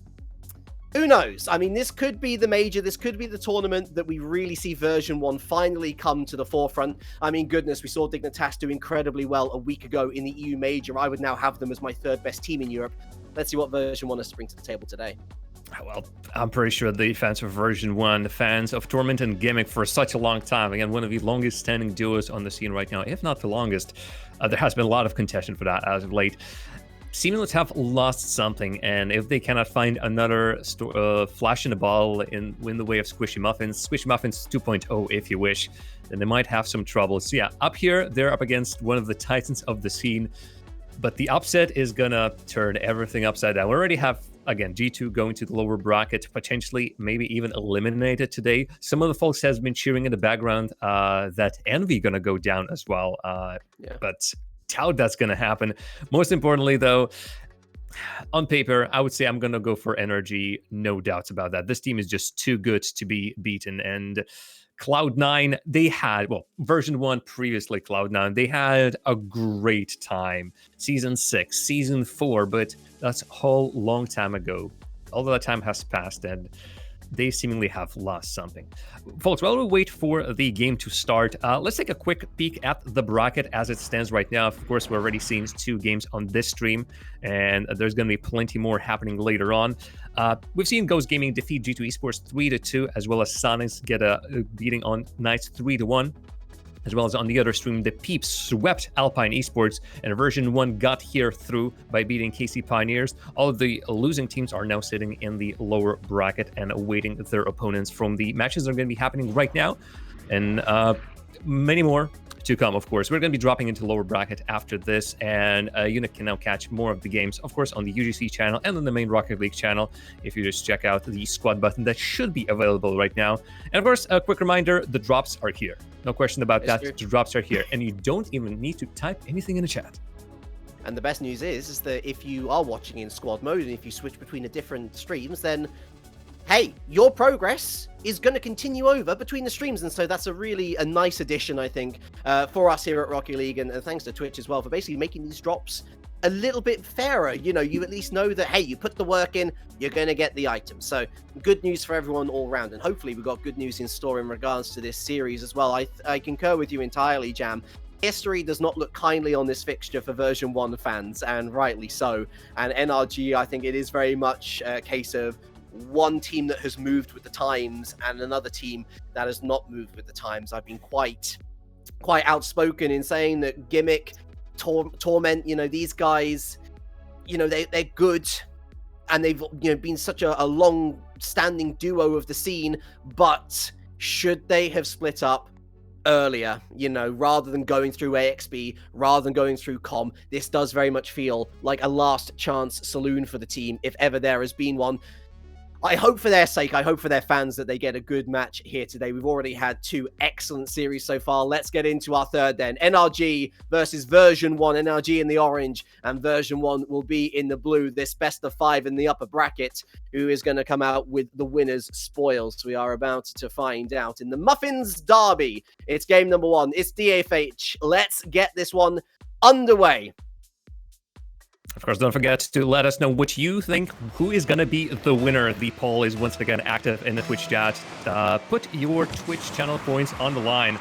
who knows? I mean, this could be the major, this could be the tournament that we really see version 1 finally come to the forefront. I mean, goodness, we saw Dignitas do incredibly well a week ago in the EU major. I would now have them as my 3rd best team in Europe. Let's see what version 1 has to bring to the table today. Well, I'm pretty sure the fans of version 1, the fans of Torment and Gimmick for such a long time, again, one of the longest standing duos on the scene right now, if not the longest, there has been a lot of contention for that as of late. Seemingly to have lost something, and if they cannot find another flash in the ball in the way of Squishy Muffins 2.0 if you wish, then they might have some trouble. So yeah, up here, they're up against one of the titans of the scene, but the upset is gonna turn everything upside down. We already have, again, G2 going to the lower bracket, potentially maybe even eliminated today. Some of the folks has been cheering in the background that Envy gonna go down as well, but doubt that's gonna happen. Most importantly, though, on paper, I would say I'm gonna go for NRG, no doubts about that. This team is just too good to be beaten, and Cloud9, they had, well, version 1 previously, Cloud9, they had a great time. Season 6, Season 4, but that's a whole long time ago. All that time has passed, and they seemingly have lost something. Folks, while we wait for the game to start, let's take a quick peek at the bracket as it stands right now. Of course, we're already seeing 2 games on this stream, and there's going to be plenty more happening later on. We've seen Ghost Gaming defeat G2 Esports 3-2, as well as Soniqs get a beating on Knights 3-1. As well as on the other stream, the Peeps swept Alpine Esports, and version 1 got here through by beating KC Pioneers. All of the losing teams are now sitting in the lower bracket and awaiting their opponents from the matches that are going to be happening right now, and many more to come, of course. We're going to be dropping into lower bracket after this, and you can now catch more of the games, of course, on the UGC channel and on the main Rocket League channel if you just check out the squad button that should be available right now. And of course, a quick reminder, the drops are here. No question about that. The drops are here, and you don't even need to type anything in the chat. And the best news is that if you are watching in squad mode and if you switch between the different streams, then hey, your progress is going to continue over between the streams. And so that's a nice addition, I think, for us here at Rocket League, and thanks to Twitch as well for basically making these drops a little bit fairer. You know, you at least know that, hey, you put the work in, you're going to get the item. So good news for everyone all around. And hopefully we've got good news in store in regards to this series as well. I concur with you entirely, Jam. History does not look kindly on this fixture for version 1 fans, and rightly so. And NRG, I think it is very much a case of one team that has moved with the times and another team that has not moved with the times. I've been quite outspoken in saying that Gimmick, Torment, you know, these guys, you know, they're good, and they've, you know, been such a long-standing duo of the scene, but should they have split up earlier, you know, rather than going through AXB, rather than going through COM? This does very much feel like a last chance saloon for the team, if ever there has been one. I hope for their sake, I hope for their fans that they get a good match here today. We've already had 2 excellent series so far. Let's get into our third then. NRG versus version 1. NRG in the orange and version 1 will be in the blue. This best of 5 in the upper bracket. Who is going to come out with the winner's spoils? We are about to find out in the Muffins Derby. It's game number 1. It's DFH. Let's get this one underway. Of course, don't forget to let us know what you think. Who is going to be the winner? The poll is once again active in the Twitch chat. Put your Twitch channel points on the line,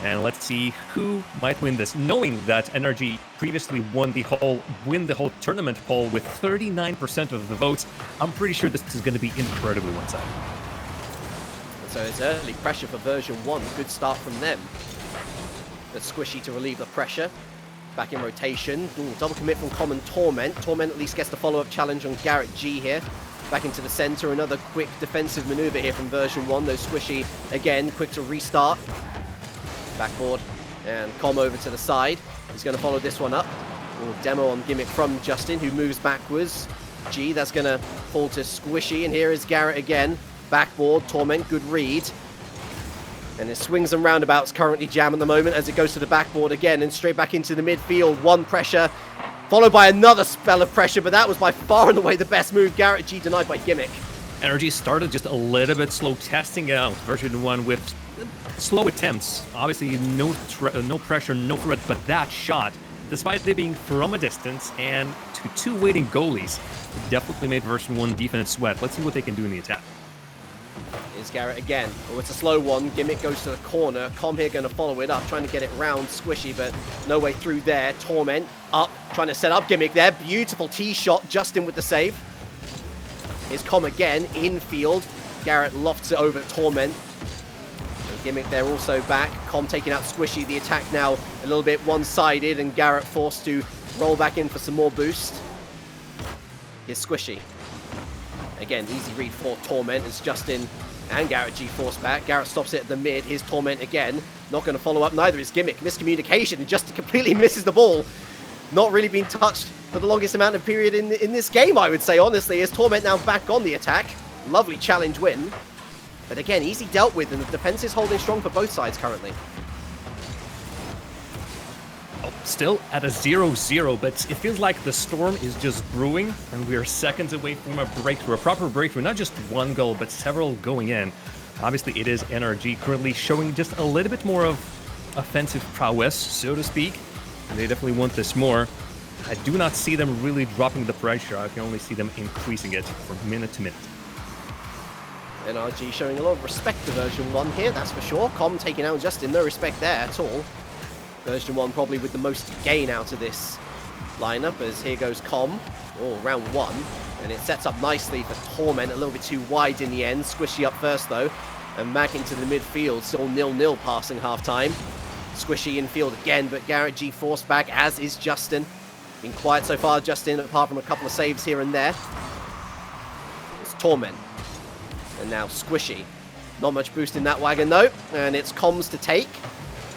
and let's see who might win this. Knowing that NRG previously won the whole tournament poll with 39% of the votes, I'm pretty sure this is going to be incredibly one-sided. So it's early pressure for version 1. Good start from them. But Squishy to relieve the pressure. Back in rotation. Ooh, double commit from Common Torment. Torment at least gets the follow-up challenge on Garrett G here. Back into the center. Another quick defensive maneuver here from version 1. Though Squishy, again, quick to restart. Backboard. And Com over to the side. He's going to follow this one up. Ooh, demo on Gimmick from Justin, who moves backwards. G, that's going to fall to Squishy. And here is Garrett again. Backboard. Torment, good read. And it swings and roundabouts currently Jam at the moment as it goes to the backboard again and straight back into the midfield. One pressure, followed by another spell of pressure, but that was by far and away the best move. Garrett G denied by Gimmick. NRG started just a little bit slow, testing out version 1 with slow attempts. Obviously, no pressure, no threat, but that shot, despite it being from a distance and to 2 waiting goalies, definitely made version 1 defense sweat. Let's see what they can do in the attack. Here's Garrett again. Oh, it's a slow one. Gimmick goes to the corner. Com here going to follow it up, trying to get it round Squishy, but no way through there. Torment up, trying to set up Gimmick there. Beautiful tee shot. Justin with the save. Here's Com again, infield. Garrett lofts it over Torment. And Gimmick there also back. Com taking out Squishy. The attack now a little bit one-sided, and Garrett forced to roll back in for some more boost. Here's Squishy. Again, easy read for Torment as Justin and Garrett G force back. Garrett stops it at the mid. Here's Torment again. Not going to follow up. Neither is Gimmick. Miscommunication, and Justin completely misses the ball. Not really been touched for the longest amount of period in this game, I would say, honestly, as Torment now back on the attack. Lovely challenge win. But again, easy dealt with, and the defense is holding strong for both sides currently. Still at a 0-0, but it feels like the storm is just brewing, and we are seconds away from a breakthrough, a proper breakthrough. Not just one goal, but several going in. Obviously, it is NRG currently showing just a little bit more of offensive prowess, so to speak. And they definitely want this more. I do not see them really dropping the pressure. I can only see them increasing it from minute to minute. NRG showing a lot of respect to version 1 here, that's for sure. Com taking out Justin, no respect there at all. Version 1 probably with the most gain out of this lineup, as here goes Com. Oh, round 1. And it sets up nicely for Torment, a little bit too wide in the end. Squishy up first though, and back into the midfield, still 0-0 passing half-time. Squishy in field again, but Garrett G forced back, as is Justin. Been quiet so far, Justin, apart from a couple of saves here and there. It's Torment. And now Squishy. Not much boost in that wagon though, and it's Comms to take.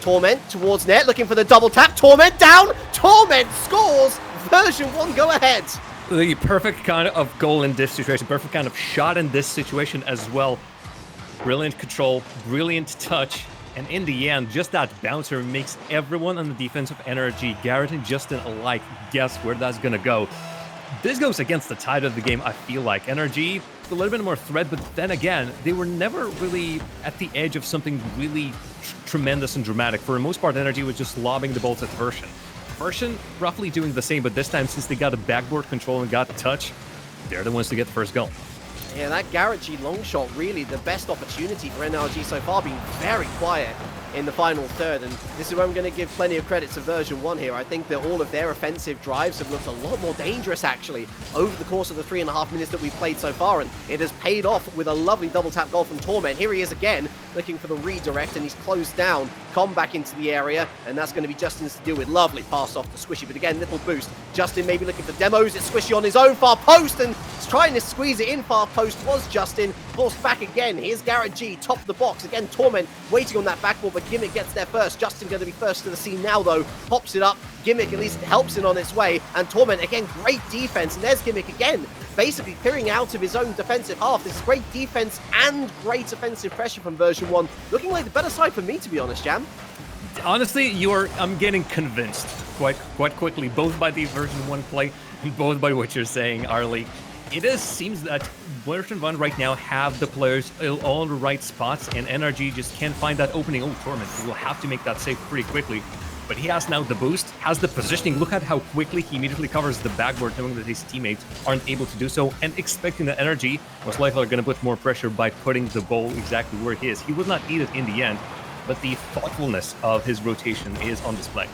Torment towards net, looking for the double tap. Torment down! Torment scores! Version 1 go ahead! The perfect kind of goal in this situation, perfect kind of shot in this situation as well. Brilliant control, brilliant touch, and in the end, just that bouncer makes everyone on the defensive energy, Garrett and Justin alike, guess where that's gonna go. This goes against the tide of the game, I feel like. NRG, a little bit more threat, but then again, they were never really at the edge of something really tremendous and dramatic. For the most part, NRG was just lobbing the balls at Version. Version roughly doing the same, but this time, since they got a backboard control and got touch, they're the ones to get the first goal. Yeah, that Garrett G long shot, really the best opportunity for NRG so far, being very quiet in the final third, and this is where I'm going to give plenty of credit to version 1 here. I think that all of their offensive drives have looked a lot more dangerous actually over the course of the 3.5 minutes that we've played so far, and it has paid off with a lovely double tap goal from Torment. Here he is again, looking for the redirect, and he's closed down. Com back into the area, and that's going to be Justin's to deal with. Lovely pass off to Squishy, but again, little boost. Justin maybe looking for demos. It's Squishy on his own far post, and trying to squeeze it in far post was Justin. Forced back again. Here's Garrett G, top of the box. Again, Torment waiting on that backboard, but Gimmick gets there first. Justin going to be first to the scene now, though. Pops it up. Gimmick at least helps it on its way. And Torment, again, great defense. And there's Gimmick again, basically clearing out of his own defensive half. This is great defense and great offensive pressure from version 1. Looking like the better side for me, to be honest, Jam. Honestly, I'm getting convinced quite quickly, both by the version 1 play and both by what you're saying, Arlie. It seems that version 1 right now have the players all in the right spots, and NRG just can't find that opening. Oh, Torment, he will have to make that save pretty quickly. But he has now the boost, has the positioning. Look at how quickly he immediately covers the backboard, knowing that his teammates aren't able to do so, and expecting that NRG most likely are going to put more pressure by putting the ball exactly where he is. He would not need it in the end, but the thoughtfulness of his rotation is on display.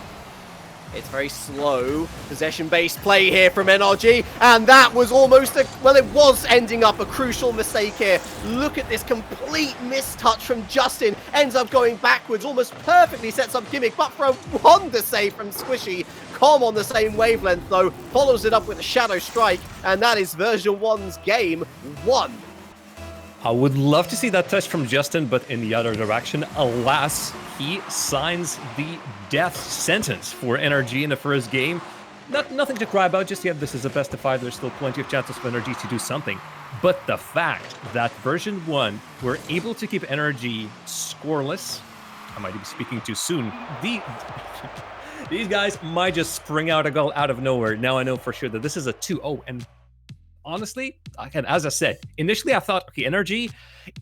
It's very slow possession-based play here from NRG, and that was almost it was ending up a crucial mistake here. Look at this complete mistouch from Justin. Ends up going backwards, almost perfectly sets up Gimmick, but for a wonder save from Squishy. Com on the same wavelength, though, follows it up with a Shadow Strike, and that is version 1's game 1. I would love to see that touch from Justin, but in the other direction, alas, he signs the death sentence for NRG in the first game. Nothing to cry about just yet. This is a best of 5. There's still plenty of chances for NRG to do something. But the fact that version 1 were able to keep NRG scoreless, I might be speaking too soon. These guys might just spring out a goal out of nowhere. Now I know for sure that this is a 2-0, and honestly, again, as I said, initially I thought, okay, NRG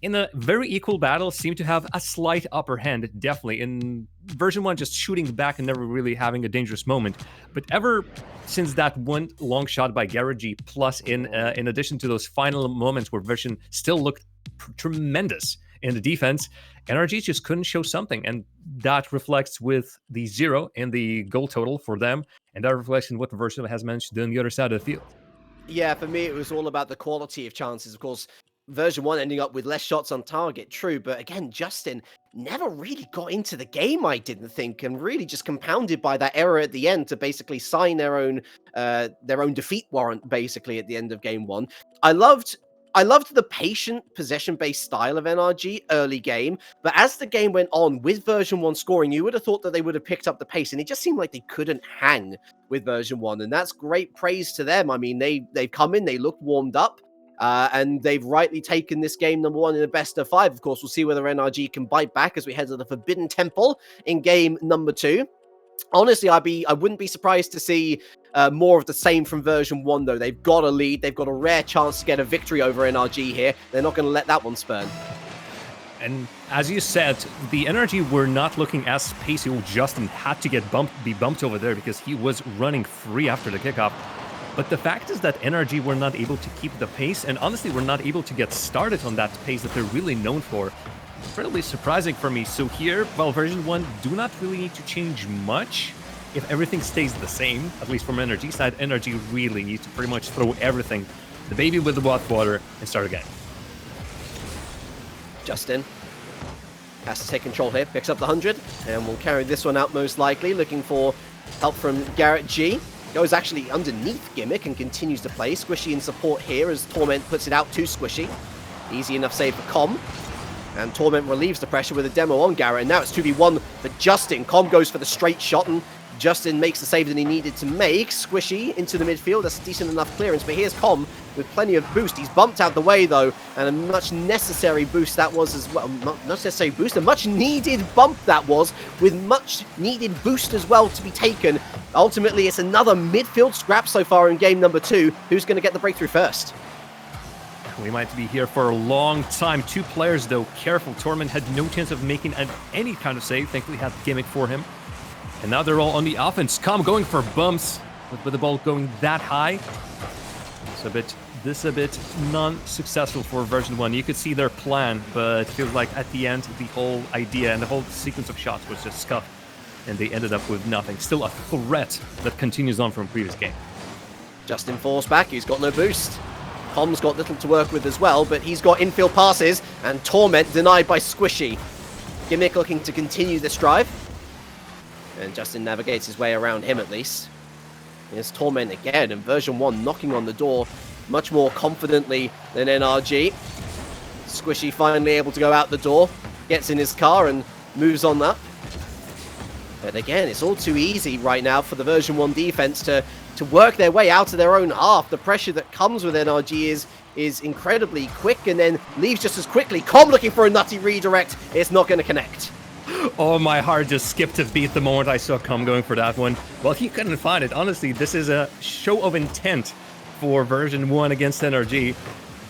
in a very equal battle seemed to have a slight upper hand, definitely. In version 1, just shooting back and never really having a dangerous moment. But ever since that one long shot by Garrett G, plus in addition to those final moments where version still looked tremendous in the defense, NRG just couldn't show something. And that reflects with the 0 in the goal total for them. And that reflects in what the version has managed to do on the other side of the field. Yeah, for me, it was all about the quality of chances. Of course, version 1 ending up with less shots on target, true. But again, Justin never really got into the game, I didn't think, and really just compounded by that error at the end to basically sign their own defeat warrant, basically, at the end of game 1. I loved the patient possession-based style of NRG early game, but as the game went on with version 1 scoring, you would have thought that they would have picked up the pace, and it just seemed like they couldn't hang with version 1, and that's great praise to them. I mean, they've come in, they look warmed up, and they've rightly taken this game number 1 in a best of 5. Of course, we'll see whether NRG can bite back as we head to the Forbidden Temple in game number 2. Honestly, I wouldn't be surprised to see more of the same from version 1, though. They've got a lead. They've got a rare chance to get a victory over NRG here. They're not going to let that one spurn. And as you said, the NRG were not looking as pacey. Justin had to be bumped over there because he was running free after the kickoff. But the fact is that NRG were not able to keep the pace, and honestly, were not able to get started on that pace that they're really known for. Incredibly surprising for me. So here, well, version 1 do not really need to change much. If everything stays the same, at least from NRG side, NRG really needs to pretty much throw everything, the baby with the bathwater, and start again. Justin has to take control here, picks up the 100, and will carry this one out most likely, looking for help from Garrett G. Goes actually underneath Gimmick and continues to play. Squishy in support here as Torment puts it out to Squishy. Easy enough save for Com. And Torment relieves the pressure with a demo on Garrett. And now it's 2v1 for Justin. Com goes for the straight shot, and Justin makes the save that he needed to make. Squishy into the midfield. That's decent enough clearance. But here's Com with plenty of boost. He's bumped out the way, though. And a much necessary boost that was as well. Not necessary boost, a much needed bump that was, with much needed boost as well to be taken. Ultimately, it's another midfield scrap so far in game number 2. Who's going to get the breakthrough first? We might be here for a long time. 2 players, though. Careful. Torment had no chance of making any kind of save. Thankfully, had Gimmick for him. And now they're all on the offense. Com going for bumps, with the ball going that high. This a bit non-successful for version 1. You could see their plan, but it feels like at the end, the whole idea and the whole sequence of shots was just scuffed. And they ended up with nothing. Still a threat that continues on from previous game. Justin falls back. He's got no boost. Com's got little to work with as well, but he's got infield passes, and Torment denied by Squishy. Gimmick looking to continue this drive. And Justin navigates his way around him at least. Here's Torment again, and version 1 knocking on the door much more confidently than NRG. Squishy finally able to go out the door, gets in his car and moves on up. But again, it's all too easy right now for the version 1 defense to work their way out of their own half. The pressure that comes with NRG is incredibly quick and then leaves just as quickly. Com looking for a nutty redirect. It's not going to connect. Oh, my heart just skipped a beat the moment I saw Com going for that one. Well, he couldn't find it. Honestly, this is a show of intent for version 1 against NRG.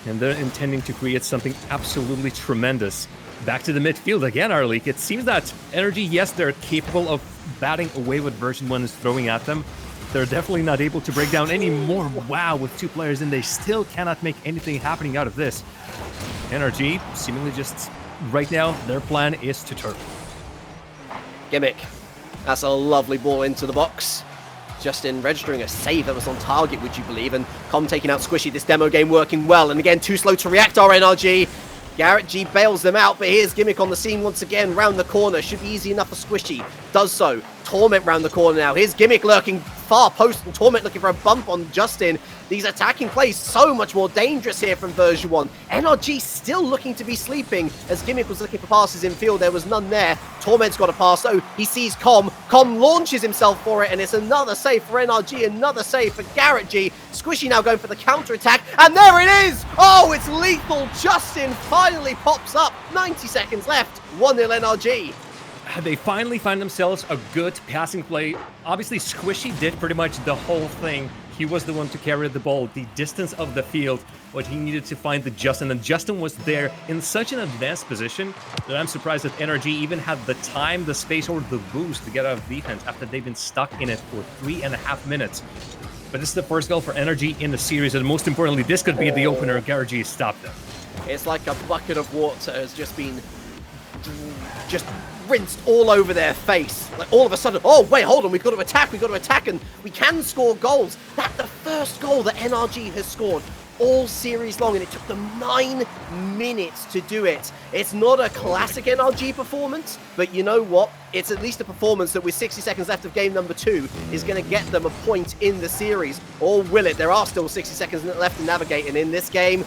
And they're intending to create something absolutely tremendous. Back to the midfield again, Arleek. It seems that NRG, yes, they're capable of batting away what version 1 is throwing at them. They're definitely not able to break down any more. Wow, with 2 players in, they still cannot make anything happening out of this. NRG, seemingly just right now, their plan is to turf. Gimmick. That's a lovely ball into the box. Justin registering a save that was on target, would you believe? And Com taking out Squishy. This demo game working well. And again, too slow to react, our NRG. Garrett G bails them out, but here's Gimmick on the scene once again, round the corner. Should be easy enough for Squishy. Does so. Torment round the corner now. Here's Gimmick lurking far post, and Torment looking for a bump on Justin. These attacking plays so much more dangerous here from version 1. NRG still looking to be sleeping, as Gimmick was looking for passes in field. There was none there. Torment's got a pass, so he sees Com. Com launches himself for it, and it's another save for NRG, another save for Garrett G. Squishy now going for the counter-attack, and there it is! Oh, it's lethal! Justin finally pops up. 90 seconds left. 1-0 NRG. They finally find themselves a good passing play. Obviously, Squishy did pretty much the whole thing. He was the one to carry the ball, the distance of the field, but he needed to find the Justin, and Justin was there in such an advanced position that I'm surprised that NRG even had the time, the space, or the boost to get out of defense after they've been stuck in it for 3.5 minutes. But this is the first goal for NRG in the series, and most importantly, this could be the opener. Garrett G stopped them. It's like a bucket of water has just been rinsed all over their face. Like all of a sudden, oh wait, hold on, we've got to attack, and we can score goals. That's the first goal that NRG has scored all series long, and it took them 9 minutes to do it. It's not a classic NRG performance, but you know what? It's at least a performance that with 60 seconds left of game number 2 is going to get them a point in the series. Or will it? There are still 60 seconds left to navigate, and in this game,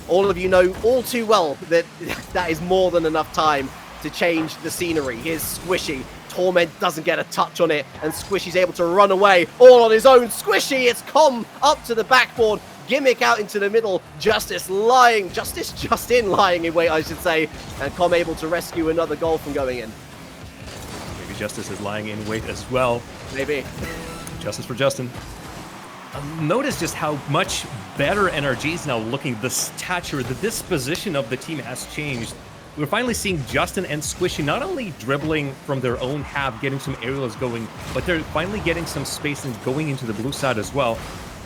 all of you know all too well that that is more than enough time to change the scenery. Here's Squishy. Torment doesn't get a touch on it, and Squishy's able to run away all on his own. Squishy, it's Com up to the backboard. Gimmick out into the middle. Justin lying in wait, I should say. And Com able to rescue another goal from going in. Maybe Justice is lying in wait as well. Maybe. Justice for Justin. Notice just how much better NRG is now looking. The stature, the disposition of the team has changed. We're finally seeing Justin and Squishy not only dribbling from their own half, getting some aerials going, but they're finally getting some space and going into the blue side as well.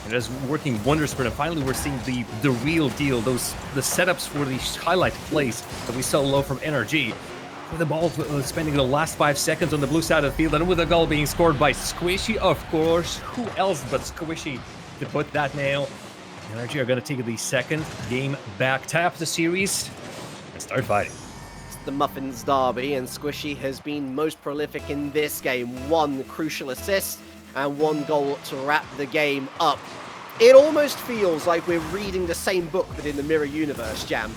It is working wonders for them. Finally, we're seeing the real deal. The setups for the highlight plays that we saw low from NRG. With the ball spending the last 5 seconds on the blue side of the field, and with a goal being scored by Squishy, of course. Who else but Squishy to put that nail? NRG are going to take the second game back, tie up the series, and start fighting. It's the Muffins Derby, and Squishy has been most prolific in this game. 1 crucial assist and 1 goal to wrap the game up. It almost feels like we're reading the same book but in the mirror universe, Jam.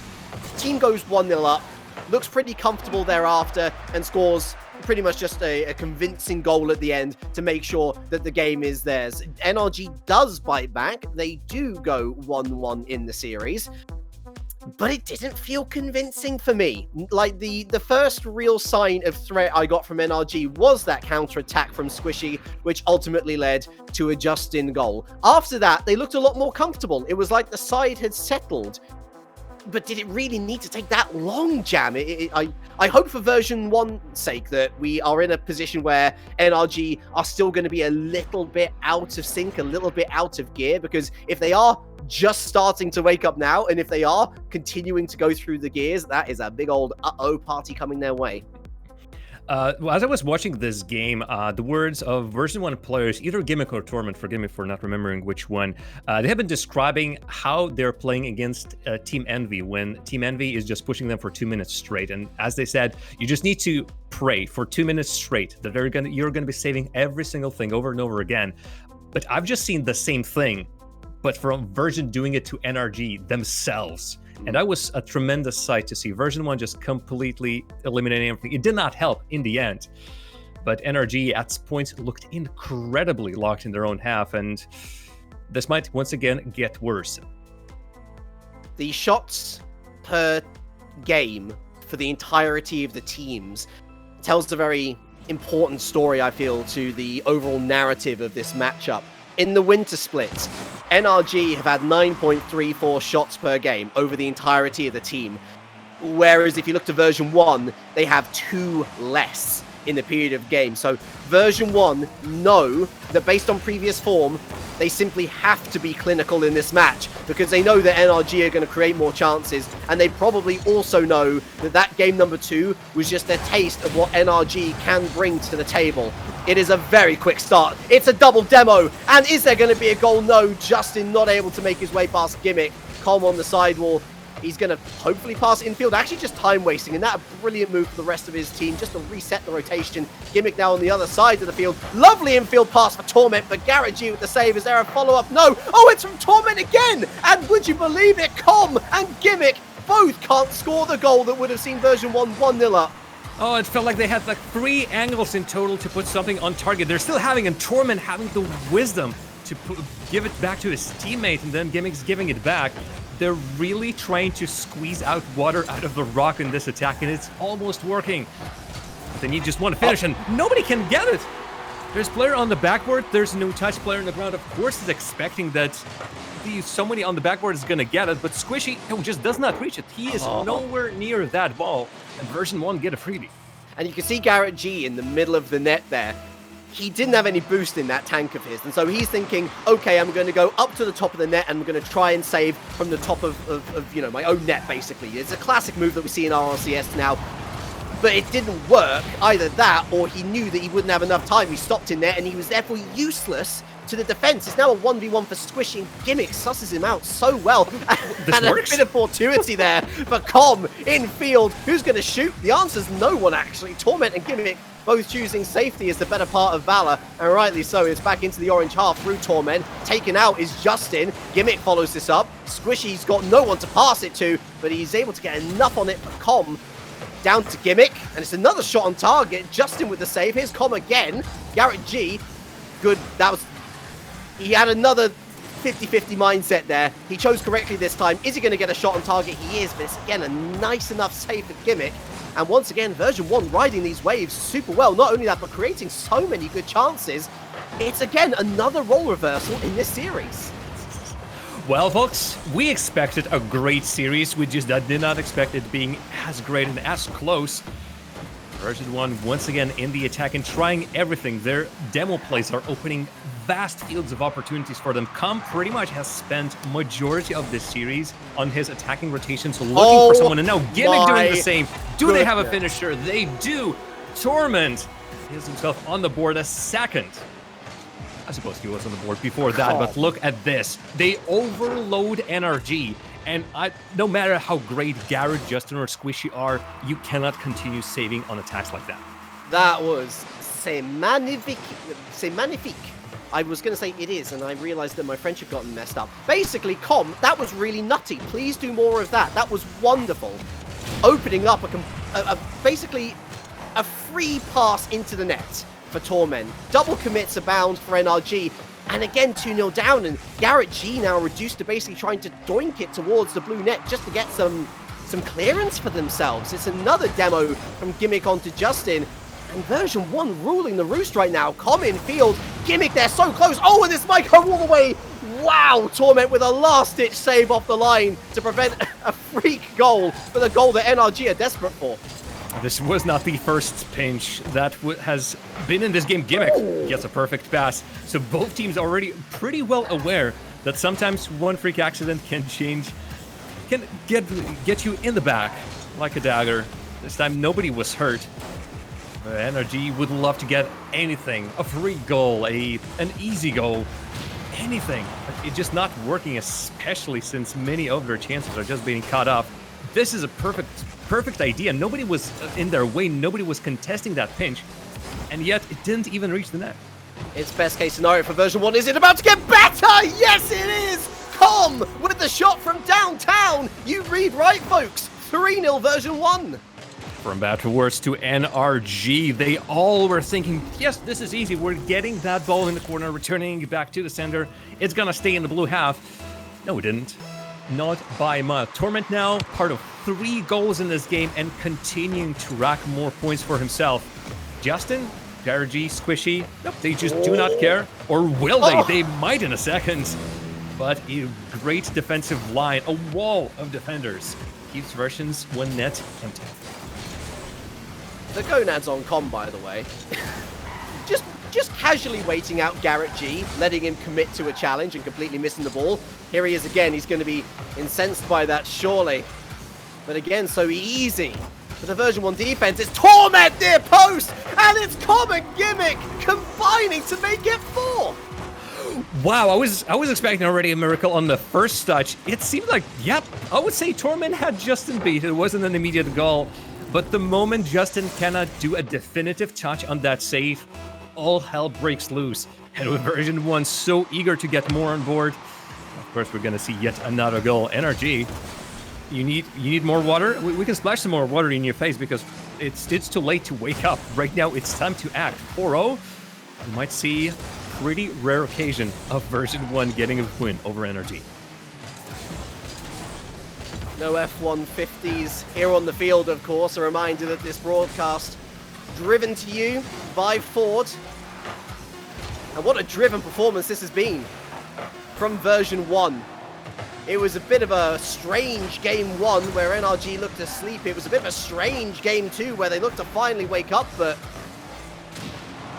Team goes 1-0 up, looks pretty comfortable thereafter, and scores pretty much just a convincing goal at the end to make sure that the game is theirs. NRG does bite back. They do go 1-1 in the series, but it didn't feel convincing for me. Like, the first real sign of threat I got from NRG was that counter-attack from Squishy, which ultimately led to a Justin goal. After that, they looked a lot more comfortable. It was like the side had settled. But did it really need to take that long, Jam? I hope for version 1's sake that we are in a position where NRG are still going to be a little bit out of sync, a little bit out of gear, because if they are just starting to wake up now, and if they are continuing to go through the gears, that is a big old uh-oh party coming their way. Well, as I was watching this game, the words of version 1 players, either Gimmick or Torment, forgive me for not remembering which one, they have been describing how they're playing against Team Envy when Team Envy is just pushing them for 2 minutes straight. And as they said, you just need to pray for 2 minutes straight that you're going to be saving every single thing over and over again. But I've just seen the same thing, but from version doing it to NRG themselves. And that was a tremendous sight to see. Version 1 just completely eliminating everything. It did not help in the end. But NRG at points looked incredibly locked in their own half, and this might once again get worse. The shots per game for the entirety of the teams tells a very important story, I feel, to the overall narrative of this matchup. In the winter split, NRG have had 9.34 shots per game over the entirety of the team. Whereas if you look to version 1, they have 2 less in the period of game. So version 1 know that based on previous form, they simply have to be clinical in this match because they know that NRG are going to create more chances, and they probably also know that that game number 2 was just a taste of what NRG can bring to the table. It is a very quick start. It's a double demo, and is there going to be a goal? No, Justin not able to make his way past Gimmick. Calm on the sidewall. He's going to hopefully pass infield. Actually just time wasting, and that a brilliant move for the rest of his team just to reset the rotation. Gimmick now on the other side of the field. Lovely infield pass for Torment, but Garrett G with the save. Is there a follow-up? No. Oh, it's from Torment again. And would you believe it? Com and Gimmick both can't score the goal that would have seen version 1 1-0 up. Oh, it felt like they had like 3 angles in total to put something on target. They're still having, and Torment having the wisdom to give it back to his teammate, and then Gimmick's giving it back. They're really trying to squeeze out water out of the rock in this attack, and it's almost working. But they need just one to finish, and nobody can get it. There's player on the backboard, there's no touch player on the ground. Of course, is expecting that somebody on the backboard is going to get it, but Squishy just does not reach it. He is nowhere near that ball, and version 1 get a freebie. And you can see Garrett G in the middle of the net there. He didn't have any boost in that tank of his, and so he's thinking, okay, I'm going to go up to the top of the net and I'm going to try and save from the top of you know, my own net, basically. It's a classic move that we see in RLCS now, but it didn't work. Either that, or he knew that he wouldn't have enough time. He stopped in there, and he was therefore useless to the defense. It's now a 1v1 for Squishy, and Gimmick susses him out so well. And a bit of fortuity there for Com in field. Who's going to shoot? The answer's no one, actually. Torment and Gimmick both choosing safety as the better part of Valor, and rightly so. It's back into the orange half through Torment. Taken out is Justin. Gimmick follows this up. Squishy's got no one to pass it to, but he's able to get enough on it for Com. Down to Gimmick, and it's another shot on target. Justin with the save. Here's Com again. Garrett G. Good. That was... He had another 50-50 mindset there. He chose correctly this time. Is he going to get a shot on target? He is, but it's again a nice enough save for Gimmick. And once again, version 1 riding these waves super well. Not only that, but creating so many good chances. It's again another role reversal in this series. Well, folks, we expected a great series. We just did not expect it being as great and as close. Version 1 once again in the attack and trying everything. Their demo plays are opening vast fields of opportunities for them. Com pretty much has spent majority of this series on his attacking rotations, looking for someone, and now Gimmick doing the same. Do they have a finisher? They do. Torment is himself on the board a second. I suppose he was on the board before that, but look at this. They overload NRG. And no matter how great Garrett, Justin, or Squishy are, you cannot continue saving on attacks like that. That was magnifique. I was going to say it is, and I realized that my French had gotten messed up. Basically, Com, that was really nutty. Please do more of that. That was wonderful. Opening up basically a free pass into the net for Torment. Double commits abound for NRG. And again, 2-0 down, and Garrett G now reduced to basically trying to doink it towards the blue net just to get some clearance for themselves. It's another demo from Gimmick onto Justin, and version 1 ruling the roost right now. Com in field, Gimmick, they're so close. Oh, and this might go all the way. Wow, Torment with a last-ditch save off the line to prevent a freak goal, for the goal that NRG are desperate for. This was not the first pinch that has been in this game. Gimmick gets a perfect pass. So both teams are already pretty well aware that sometimes one freak accident can get you in the back like a dagger. This time nobody was hurt. NRG would love to get anything, a free goal, an easy goal, anything. But it's just not working, especially since many of their chances are just being cut off. This is a perfect idea. Nobody was in their way. Nobody was contesting that pinch. And yet, it didn't even reach the net. It's best case scenario for version 1. Is it about to get better? Yes, it is! Com with the shot from downtown. You read right, folks. 3-0 version 1. From bad to worse to NRG. They all were thinking, yes, this is easy. We're getting that ball in the corner, returning it back to the center. It's going to stay in the blue half. No, it didn't. Not by much. Torment now part of 3 goals in this game and continuing to rack more points for himself. Justin, G, Squishy, nope, they just do not care. Or will they? They might in a second. But a great defensive line, a wall of defenders, keeps versions 1 net empty. The gonads on Com, by the way. Just casually waiting out Garrett G, letting him commit to a challenge and completely missing the ball. Here he is again. He's going to be incensed by that, surely. But again, so easy. For the version 1 defense, it's Torment near post, and it's Com and Gimmick combining to make it 4. Wow, I was expecting already a miracle on the first touch. It seemed like, yep, I would say Torment had Justin beat. It wasn't an immediate goal. But the moment Justin cannot do a definitive touch on that save, all hell breaks loose. And with version 1 so eager to get more on board, of course we're gonna see yet another goal. NRG, you need more water? We can splash some more water in your face because it's too late to wake up. Right now it's time to act. 4-0, you might see a pretty rare occasion of version 1 getting a win over NRG. No F-150s here on the field, of course. A reminder that this broadcast driven to you by Ford. And what a driven performance this has been from version 1. It was a bit of a strange game 1 where NRG looked asleep. It was a bit of a strange game 2 where they looked to finally wake up, but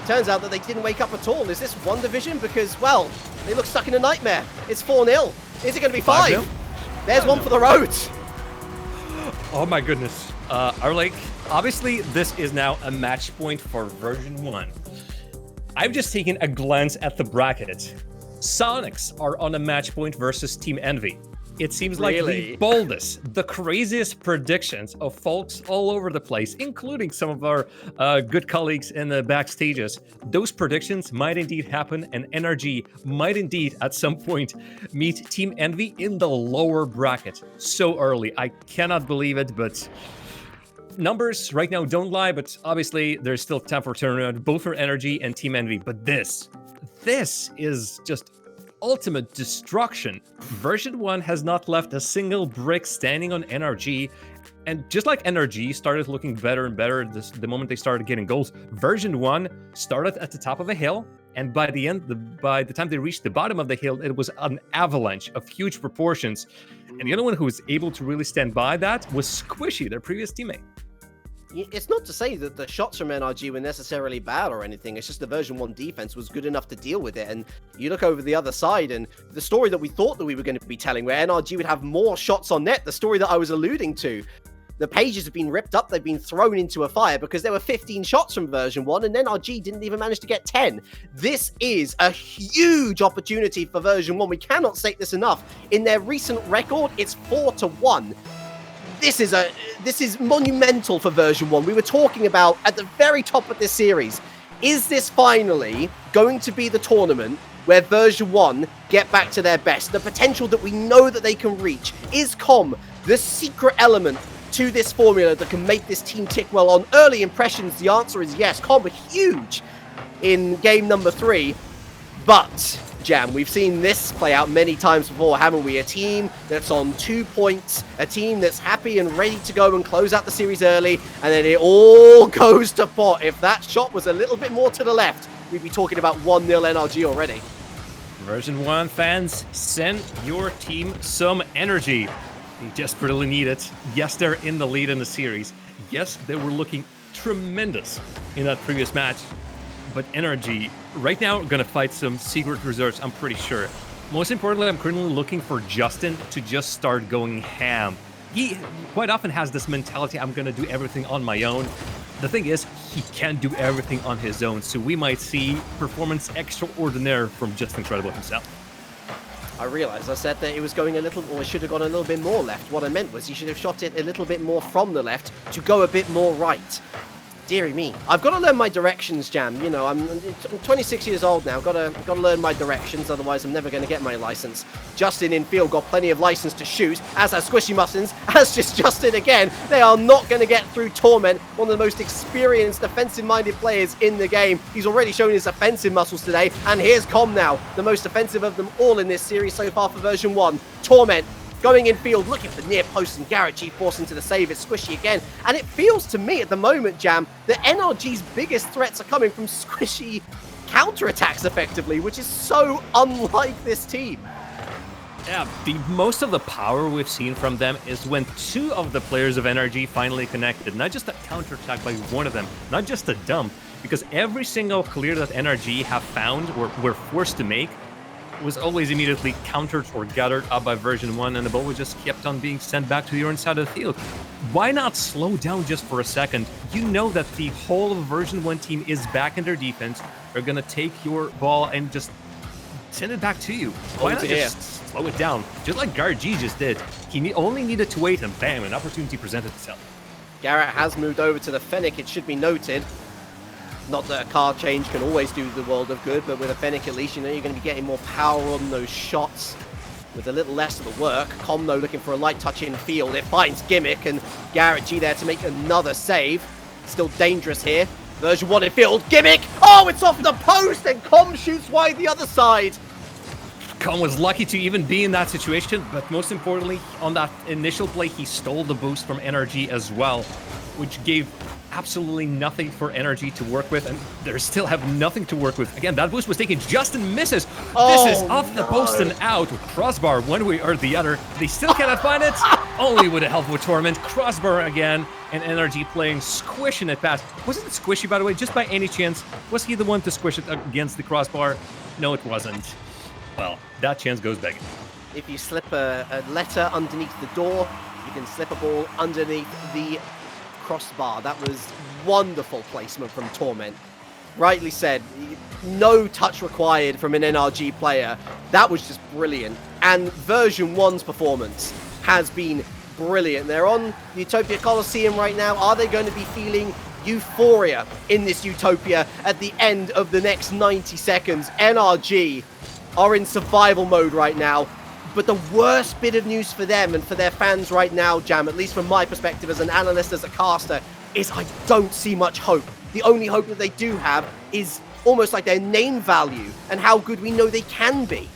turns out that they didn't wake up at all. Is this 1 division? Because, well, they look stuck in a nightmare. It's 4-0. Is it going to be 5? There's one for the road. Oh my goodness. Obviously, this is now a match point for version 1. I've just taken a glance at the bracket. Soniqs are on a match point versus Team Envy. It seems like the boldest, the craziest predictions of folks all over the place, including some of our good colleagues in the backstages. Those predictions might indeed happen, and NRG might indeed at some point meet Team Envy in the lower bracket. So early. I cannot believe it, but numbers right now don't lie, but obviously there's still time for turnaround, both for NRG and Team Envy. But this is just ultimate destruction. Version 1 has not left a single brick standing on NRG, and just like NRG started looking better and better the moment they started getting goals, Version 1 started at the top of a hill, and by the time they reached the bottom of the hill, it was an avalanche of huge proportions. And the only one who was able to really stand by that was Squishy, their previous teammate. it's not to say that the shots from NRG were necessarily bad or anything. It's just the version 1 defense was good enough to deal with it. And you look over the other side, and the story that we thought that we were going to be telling, where NRG would have more shots on net, the story that I was alluding to, the pages have been ripped up, they've been thrown into a fire because there were 15 shots from version 1 and NRG didn't even manage to get 10. This is a huge opportunity for version 1. We cannot state this enough. In their recent record, it's 4-1. This is monumental for version 1. We were talking about at the very top of this series, is this finally going to be the tournament where version 1 get back to their best? The potential that we know that they can reach. Is COM the secret element to this formula that can make this team tick well? On early impressions, the answer is yes. COM are huge in game number 3, but Jam, we've seen this play out many times before, haven't we? A team that's on 2 points, a team that's happy and ready to go and close out the series early, and then it all goes to pot. If that shot was a little bit more to the left, we'd be talking about 1-0 NRG already. Version 1 fans, send your team some energy. They desperately need it. Yes, they're in the lead in the series. Yes, they were looking tremendous in that previous match. But NRG, right now, are going to fight some secret reserves, I'm pretty sure. Most importantly, I'm currently looking for Justin to just start going ham. He quite often has this mentality, I'm going to do everything on my own. The thing is, he can't do everything on his own, so we might see performance extraordinaire from Justin Credible himself. I realized I said that it was going a little, or it should have gone a little bit more left. What I meant was he should have shot it a little bit more from the left to go a bit more right. Deary me. I've got to learn my directions, Jam. You know, I'm 26 years old now. Got to learn my directions, otherwise I'm never going to get my license. Justin in field got plenty of license to shoot, as has Squishy Muffins, as just Justin again. They are not going to get through Torment, one of the most experienced defensive-minded players in the game. He's already shown his offensive muscles today, and here's Com now, the most offensive of them all in this series so far for version 1. Torment going in field, looking for near post, and Garrett G forcing to the save. It's Squishy again. And it feels to me at the moment, Jam, that NRG's biggest threats are coming from Squishy counterattacks effectively, which is so unlike this team. Yeah, most of the power we've seen from them is when 2 of the players of NRG finally connected. Not just a counterattack by one of them, not just a dump, because every single clear that NRG have found or were forced to make was always immediately countered or gathered up by version 1, and the ball was just kept on being sent back to your own side of the field. Why not slow down just for a second? You know that the whole of version 1 team is back in their defense. They're going to take your ball and just send it back to you. Why not just slow it down? Just like Garrett G just did. He only needed to wait, and bam, an opportunity presented itself. Garrett has moved over to the Fennec, it should be noted. Not that a card change can always do the world of good, but with a Fennec at least, you know you're going to be getting more power on those shots with a little less of the work. Comno looking for a light touch in field. It finds Gimmick, and Garrett G there to make another save. Still dangerous here. Version 1 in field. Gimmick! Oh, it's off the post, and Com shoots wide the other side. Com was lucky to even be in that situation, but most importantly, on that initial play, he stole the boost from NRG as well, which gave absolutely nothing for NRG to work with, and they still have nothing to work with. Again, that boost was taken. Justin misses. This is off the post and out. Crossbar one way or the other. They still cannot find it. Only with the help of Torment. Crossbar again, and NRG playing, squishing it past. Wasn't it Squishy, by the way? Just by any chance, was he the one to squish it against the crossbar? No, it wasn't. Well, that chance goes begging. If you slip a letter underneath the door, you can slip a ball underneath the crossbar. That was wonderful placement from Torment. Rightly said, no touch required from an NRG player. That was just brilliant. And version 1's performance has been brilliant. They're on Utopia Coliseum right now. Are they going to be feeling euphoria in this Utopia at the end of the next 90 seconds? NRG are in survival mode right now. But the worst bit of news for them and for their fans right now, Jam, at least from my perspective as an analyst, as a caster, is I don't see much hope. The only hope that they do have is almost like their name value and how good we know they can be.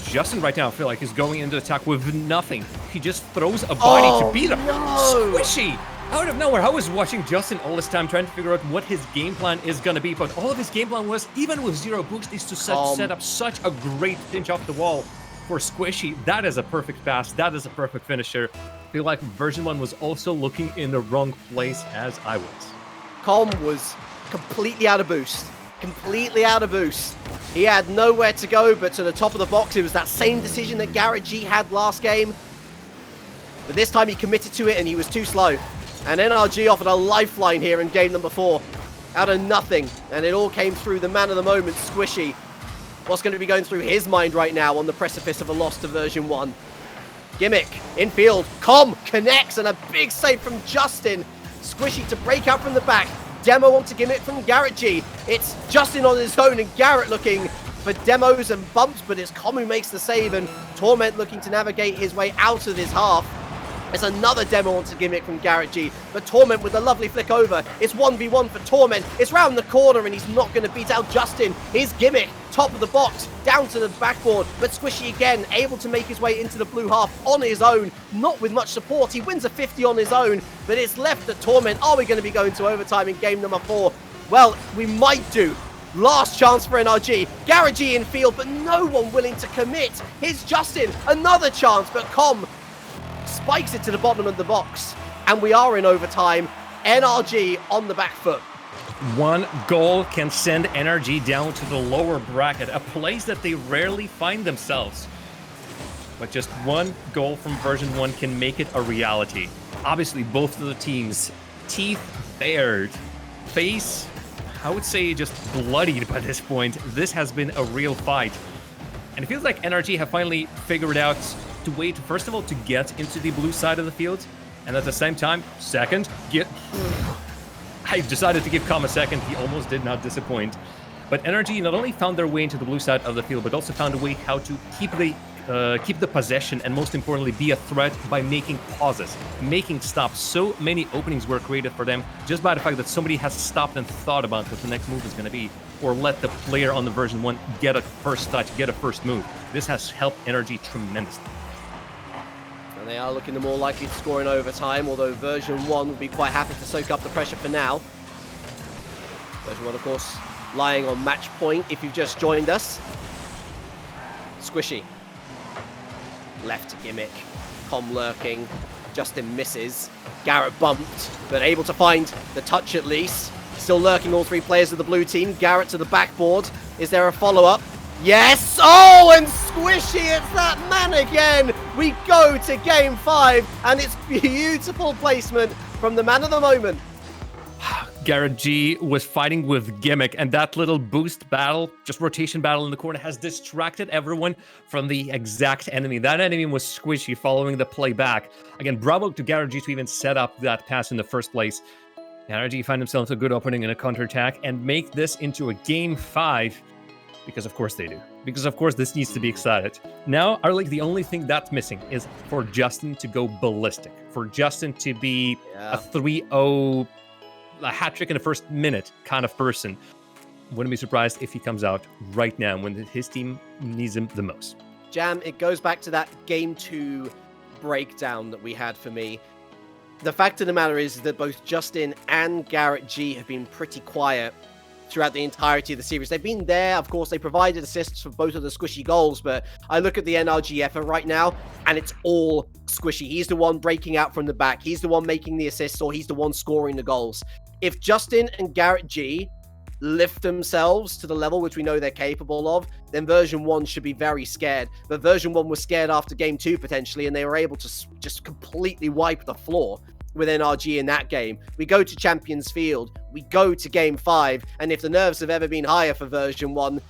Justin right now, I feel like, is going into attack with nothing. He just throws a body to beat him. No. Squishy! Out of nowhere. I was watching Justin all this time trying to figure out what his game plan is going to be, but all of his game plan was, even with 0 boost, is to set up such a great pinch off the wall. for Squishy, that is a perfect pass. That is a perfect finisher. I feel like version 1 was also looking in the wrong place as I was. Com was completely out of boost. Completely out of boost. He had nowhere to go but to the top of the box. It was that same decision that Garrett G had last game. But this time he committed to it and he was too slow. And NRG offered a lifeline here in game number 4. Out of nothing. And it all came through the man of the moment, Squishy. What's going to be going through his mind right now on the precipice of a loss to version 1? Gimmick, infield, Com connects, and a big save from Justin. Squishy to break out from the back. Demo onto Gimmick from Garrett G. It's Justin on his own and Garrett looking for demos and bumps, but it's Com who makes the save, and Torment looking to navigate his way out of his half. It's another demo onto Gimmick from Garrett G, but Torment with a lovely flick over. It's 1v1 for Torment. It's round the corner and he's not going to beat out Justin. Here's Gimmick, top of the box, down to the backboard, but Squishy again, able to make his way into the blue half on his own, not with much support. He wins a 50 on his own, but it's left to Torment. Are we going to be going to overtime in game number 4? Well, we might do. Last chance for NRG. Garrett G in field, but no one willing to commit. Here's Justin, another chance, but Com spikes it to the bottom of the box, and we are in overtime. NRG on the back foot. One goal can send NRG down to the lower bracket, a place that they rarely find themselves. But just one goal from version 1 can make it a reality. Obviously, both of the teams, teeth bared, face, I would say just bloodied by this point. This has been a real fight. And it feels like NRG have finally figured out to wait, first of all, to get into the blue side of the field, and at the same time, second, I decided to give Com a second. He almost did not disappoint. But NRG not only found their way into the blue side of the field, but also found a way how to keep the possession, and most importantly, be a threat by making pauses, making stops. So many openings were created for them just by the fact that somebody has stopped and thought about what the next move is going to be, or let the player on the version 1 get a first touch, get a first move. This has helped NRG tremendously. And they are looking the more likely to score in overtime, although version 1 would be quite happy to soak up the pressure for now. Version 1, of course, lying on match point if you've just joined us. Squishy. Left to Gimmick. Com lurking. Justin misses. Garrett bumped, but able to find the touch at least. Still lurking, all 3 players of the blue team. Garrett to the backboard. Is there a follow-up? Yes! Oh, and Squishy, it's that man again! We go to game 5, and it's beautiful placement from the man of the moment. Garrett G was fighting with Gimmick, and that little boost battle, just rotation battle in the corner, has distracted everyone from the exact enemy. That enemy was Squishy following the play back. Again, bravo to Garrett G to even set up that pass in the first place. Garrett G find themselves a good opening in a counterattack and make this into a game 5. Because of course they do. Because of course this needs to be excited. Now, the only thing that's missing is for Justin to go ballistic. For Justin to be a 3-0, a hat trick in the first minute kind of person. Wouldn't be surprised if he comes out right now when his team needs him the most. Jam, it goes back to that game 2 breakdown that we had for me. The fact of the matter is that both Justin and Garrett G have been pretty quiet throughout the entirety of the series. They've been there, of course, they provided assists for both of the Squishy goals, but I look at the NRG effort right now, and it's all Squishy. He's the one breaking out from the back, he's the one making the assists, or he's the one scoring the goals. If Justin and Garrett G lift themselves to the level which we know they're capable of, then version 1 should be very scared. But version 1 was scared after game 2 potentially, and they were able to just completely wipe the floor with NRG in that game. We go to Champions Field, we go to game 5, and if the nerves have ever been higher for version 1,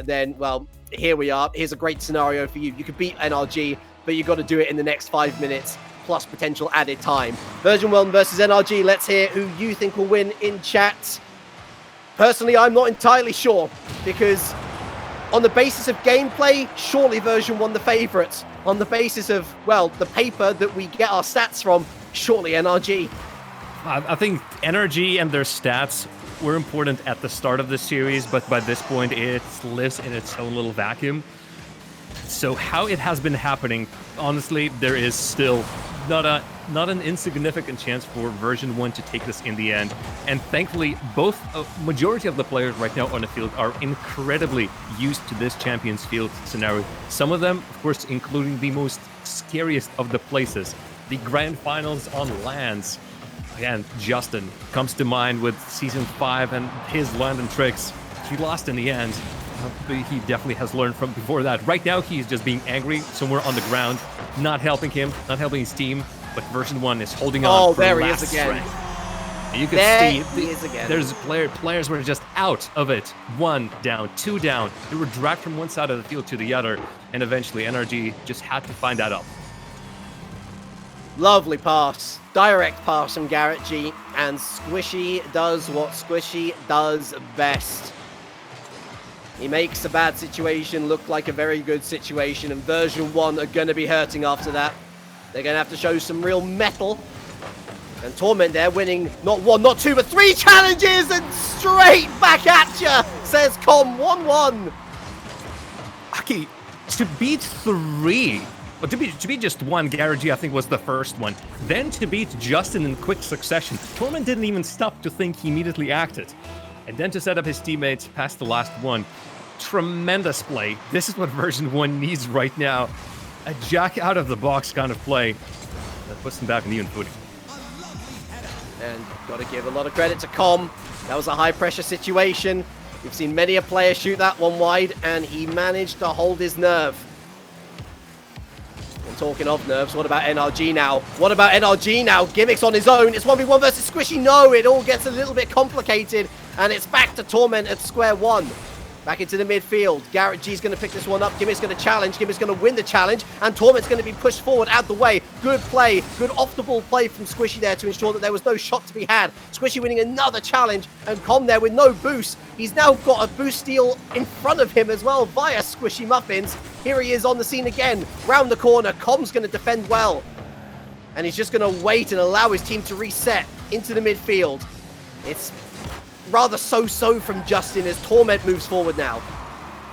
then, well, here we are. Here's a great scenario for you. You could beat NRG, but you've got to do it in the next 5 minutes, plus potential added time. Version 1 versus NRG, let's hear who you think will win in chat. Personally, I'm not entirely sure, because on the basis of gameplay, surely version 1 the favourites. On the basis of, well, the paper that we get our stats from, surely NRG. I think NRG and their stats were important at the start of the series, but by this point it lives in its own little vacuum. So how it has been happening, honestly, there is still not a not an insignificant chance for version 1 to take this in the end. And thankfully, both majority of the players right now on the field are incredibly used to this Champions Field scenario. Some of them, of course, including the most scariest of the places, the grand finals on lands. Again, Justin comes to mind with Season 5 and his London tricks. He lost in the end. He definitely has learned from before that. Right now, he's just being angry somewhere on the ground, not helping him, not helping his team. But version 1 is holding on. Oh, for there the he last is again. strike. You can see there's players were just out of it. 1 down, 2 down. They were dragged from one side of the field to the other, and eventually NRG just had to find that up. Lovely pass. Direct pass from Garrett G. And Squishy does what Squishy does best. He makes a bad situation look like a very good situation, and version 1 are going to be hurting after that. They're going to have to show some real mettle. And Torment there winning not 1, not 2, but 3 challenges, and straight back at ya, says Com. 1-1. Okay, to beat 3, well, to beat just 1, Garrett G, I think, was the first one. Then to beat Justin in quick succession, Torment didn't even stop to think, he immediately acted. And then to set up his teammates past the last one. Tremendous play. This is what version 1 needs right now. A jack out of the box kind of play that puts them back in even footing. And got to give a lot of credit to Com. That was a high pressure situation. We've seen many a player shoot that one wide, and he managed to hold his nerve. And talking of nerves, what about NRG now? What about NRG now? Gimmick's on his own. It's 1v1 versus Squishy. No, it all gets a little bit complicated. And it's back to Torment at square one. Back into the midfield. Garrett G's going to pick this one up. Gimmick's going to challenge. Gimmick's going to win the challenge. And Torment's going to be pushed forward out the way. Good play. Good off-the-ball play from Squishy there to ensure that there was no shot to be had. Squishy winning another challenge. And Com there with no boost. He's now got a boost steal in front of him as well via Squishy Muffins. Here he is on the scene again. Round the corner. Com's going to defend well. And he's just going to wait and allow his team to reset into the midfield. It's rather so-so from Justin as Torment moves forward now.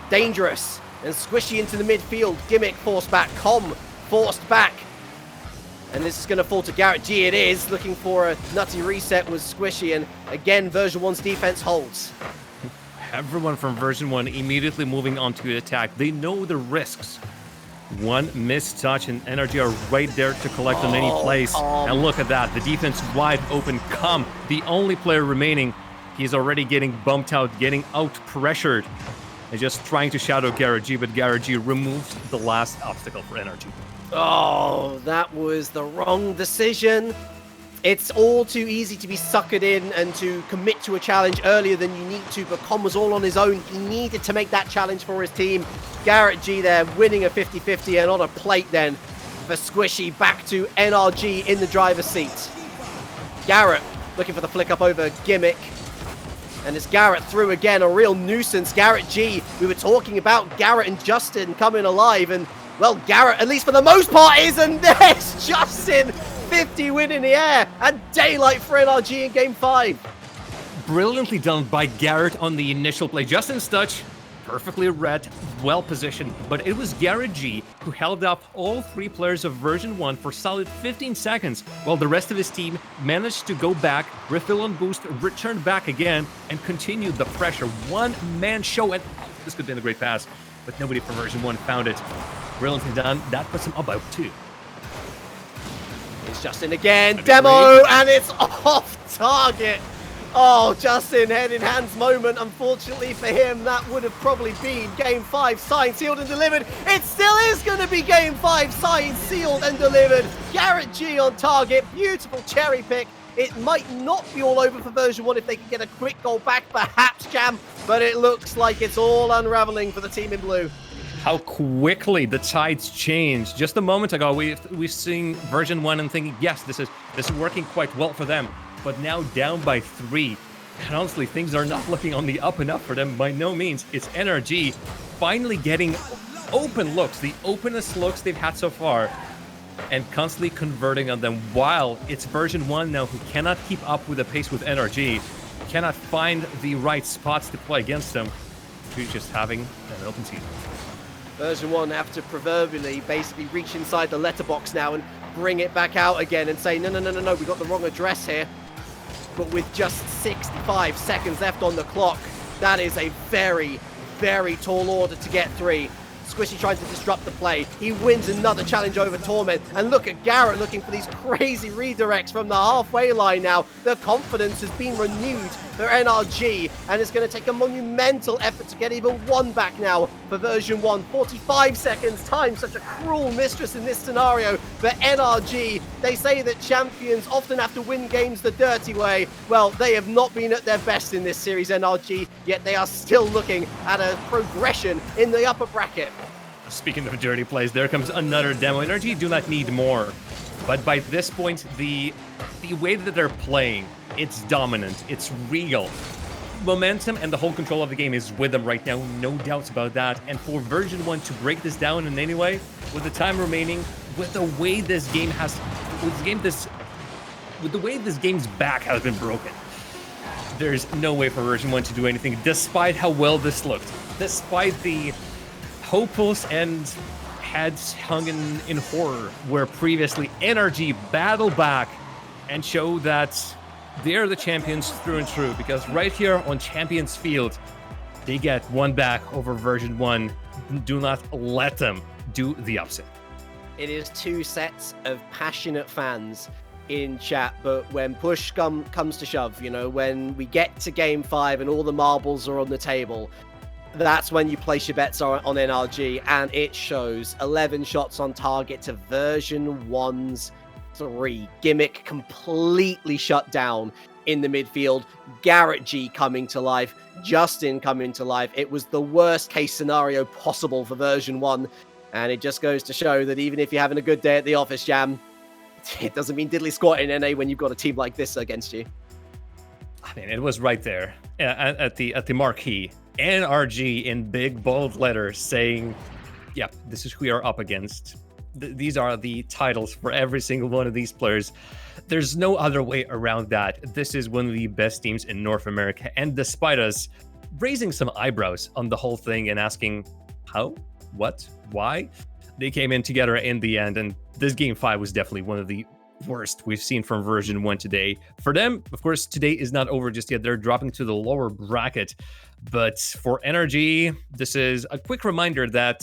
Dangerous. And Squishy into the midfield. Gimmick forced back. Com forced back. And this is going to fall to Garrett G. It is. Looking for a nutty reset was Squishy. And again, version 1's defense holds. Everyone from version 1 immediately moving on to the attack. They know the risks. One missed touch and NRG are right there to collect on any place. And look at that. The defense wide open. Com, the only player remaining. He's already getting bumped out, getting out-pressured. And just trying to shadow Garrett G, but Garrett G removes the last obstacle for NRG. Oh, that was the wrong decision. It's all too easy to be suckered in and to commit to a challenge earlier than you need to, but Com was all on his own. He needed to make that challenge for his team. Garrett G there winning a 50-50 and on a plate then for Squishy, back to NRG in the driver's seat. Garrett looking for the flick up over Gimmick. And it's Garrett through again, a real nuisance. Garrett G, we were talking about Garrett and Justin coming alive, and well, Garrett, at least for the most part, is, and there's Justin, 50 win in the air, and daylight for NRG in Game 5. Brilliantly done by Garrett on the initial play. Justin's touch, perfectly read, well positioned, but it was Garrett G who held up all 3 players of version 1 for solid 15 seconds, while the rest of his team managed to go back, refill on boost, return back again, and continue the pressure. One-man show, and this could have been a great pass, but nobody from version 1 found it. Brilliantly done. That puts him about 2. It's Justin again, demo, and it's off target. Oh, Justin, head in hands moment. Unfortunately for him, that would have probably been Game 5 signed, sealed and delivered. It still is going to be Game 5 signed, sealed and delivered. Garrett G on target. Beautiful cherry pick. It might not be all over for version 1 if they can get a quick goal back, perhaps, Jam. But it looks like it's all unraveling for the team in blue. How quickly the tides change. Just a moment ago, we've seen version 1 and thinking, yes, this is working quite well for them. But now down by 3. And honestly, things are not looking on the up and up for them by no means. It's NRG finally getting open looks, the openest looks they've had so far, and constantly converting on them, while it's version 1 now who cannot keep up with the pace with NRG, cannot find the right spots to play against them, who's just having an open season. Version 1 have to proverbially basically reach inside the letterbox now, and bring it back out again and say, no, we got the wrong address here. But with just 65 seconds left on the clock, that is a very, very tall order to get 3. Squishy trying to disrupt the play. He wins another challenge over Torment. And look at Garrett looking for these crazy redirects from the halfway line now. The confidence has been renewed for NRG, and it's going to take a monumental effort to get even 1 back now for version 1. 45 seconds time, such a cruel mistress in this scenario for NRG. They say that champions often have to win games the dirty way. Well, they have not been at their best in this series, NRG, yet they are still looking at a progression in the upper bracket. Speaking of dirty plays, there comes another demo. NRG do not need more. But by this point, the way that they're playing, it's dominant, it's real. Momentum and the whole control of the game is with them right now, no doubts about that. And for version 1 to break this down in any way, with the time remaining, with the way this game has, with the way this game's back has been broken, there's no way for version 1 to do anything, despite how well this looked, despite the hopefuls and heads hung in horror, where previously NRG battled back and show that they're the champions through and through, because right here on Champions Field, they get 1 back over version 1. Do not let them do the upset. It is 2 sets of passionate fans in chat, but when push comes to shove, you know, when we get to game 5 and all the marbles are on the table, that's when you place your bets on NRG, and it shows. 11 shots on target to version 1's 3. Gimmick completely shut down in the midfield. Garrett G coming to life. Justin coming to life. It was the worst case scenario possible for version 1. And it just goes to show that even if you're having a good day at the office, Jam, it doesn't mean diddly squat in NA when you've got a team like this against you. I mean, it was right there at the marquee. NRG in big bold letters saying, yeah, this is who we are up against. These are the titles for every single one of these players. There's no other way around that. This is one of the best teams in North America. And despite us raising some eyebrows on the whole thing and asking how, what, why, they came in together in the end. And this game 5 was definitely one of the worst we've seen from version 1 today. For them, of course, today is not over just yet. They're dropping to the lower bracket. But for NRG, this is a quick reminder that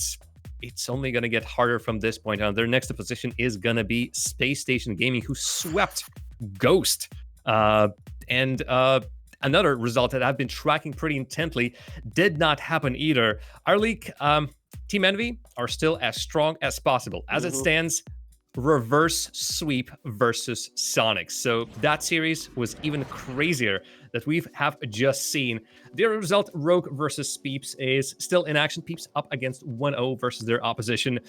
it's only going to get harder from this point on. Their next opposition is going to be Space Station Gaming, who swept Ghost. And another result that I've been tracking pretty intently did not happen either. Our league, Team Envy, are still as strong as possible. As it stands, reverse sweep versus Soniqs. So that series was even crazier that we have just seen. The result, Rogue versus Peeps, is still in action. Peeps up against 1-0 versus their opposition.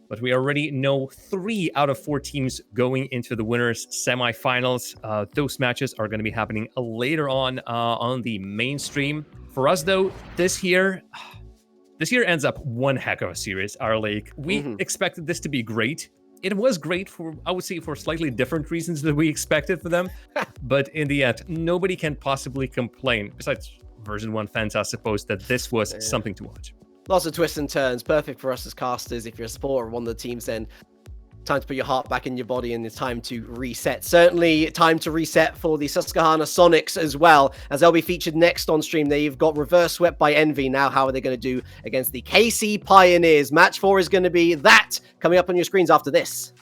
But we already know 3 out of 4 teams going into the winners semifinals. Those matches are going to be happening later on the mainstream. For us, though, this year ends up one heck of a series, our league. We expected this to be great. It was great for, I would say, for slightly different reasons than we expected for them. But in the end, nobody can possibly complain, besides version 1 fans, I suppose, that this was something to watch. Lots of twists and turns. Perfect for us as casters. If you're a supporter of one of the teams, then time to put your heart back in your body, and it's time to reset. Certainly time to reset for the Susquehanna Soniqs as well, as they'll be featured next on stream. They've got reverse swept by Envy. Now, how are they going to do against the KC Pioneers? Match 4 is going to be that, coming up on your screens after this.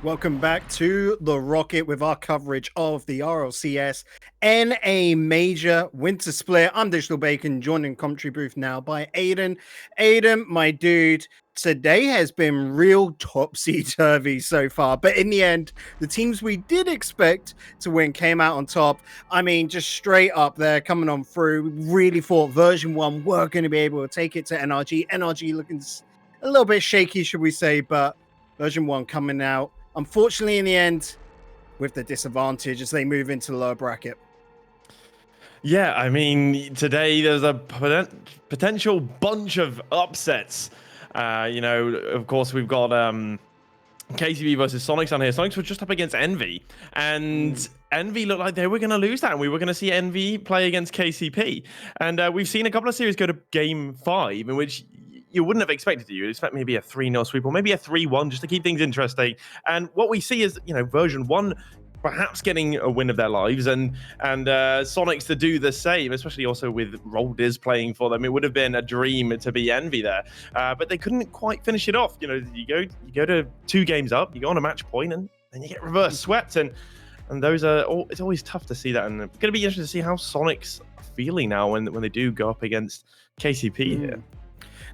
Welcome back to The Rocket with our coverage of the RLCS NA Major Winter Split. I'm Digital Bacon, joined in commentary booth now by Aiden. Aiden, my dude, today has been real topsy-turvy so far, but in the end, the teams we did expect to win came out on top. I mean, just straight up there, coming on through. We really thought version 1 were going to be able to take it to NRG. NRG looking a little bit shaky, should we say, but version 1 coming out, unfortunately, in the end, with the disadvantage as they move into the lower bracket. Yeah, I mean, today there's a potential bunch of upsets. Of course, we've got KCB versus Soniqs down here. Soniqs were just up against Envy, and Envy looked like they were going to lose that, and we were going to see Envy play against KCP. And we've seen a couple of series go to Game 5, in which you wouldn't have expected to. You'd expect maybe a 3-0 sweep or maybe a 3-1 just to keep things interesting. And what we see is, version 1 perhaps getting a win of their lives, and Soniqs to do the same, especially also with Roldiz playing for them. It would have been a dream to be Envy there, but they couldn't quite finish it off. You go to 2 games up, you go on a match point, and then you get reverse swept, and those are it's always tough to see that. And it's going to be interesting to see how Soniqs are feeling now when they do go up against KCP here.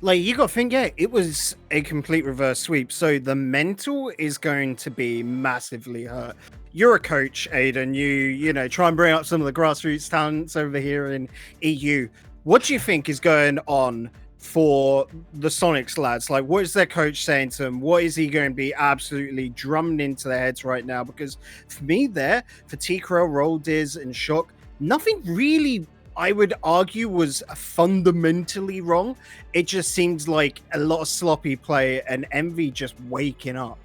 Like, you got to think, it was a complete reverse sweep, so the mental is going to be massively hurt. You're a coach, Aiden. You try and bring up some of the grassroots talents over here in EU. What do you think is going on for the Soniqs lads? Like, what is their coach saying to them? What is he going to be absolutely drummed into their heads right now? Because for me for T-Crow, Roldiz, and Shock, nothing really, I would argue, was fundamentally wrong. It just seems like a lot of sloppy play and Envy just waking up,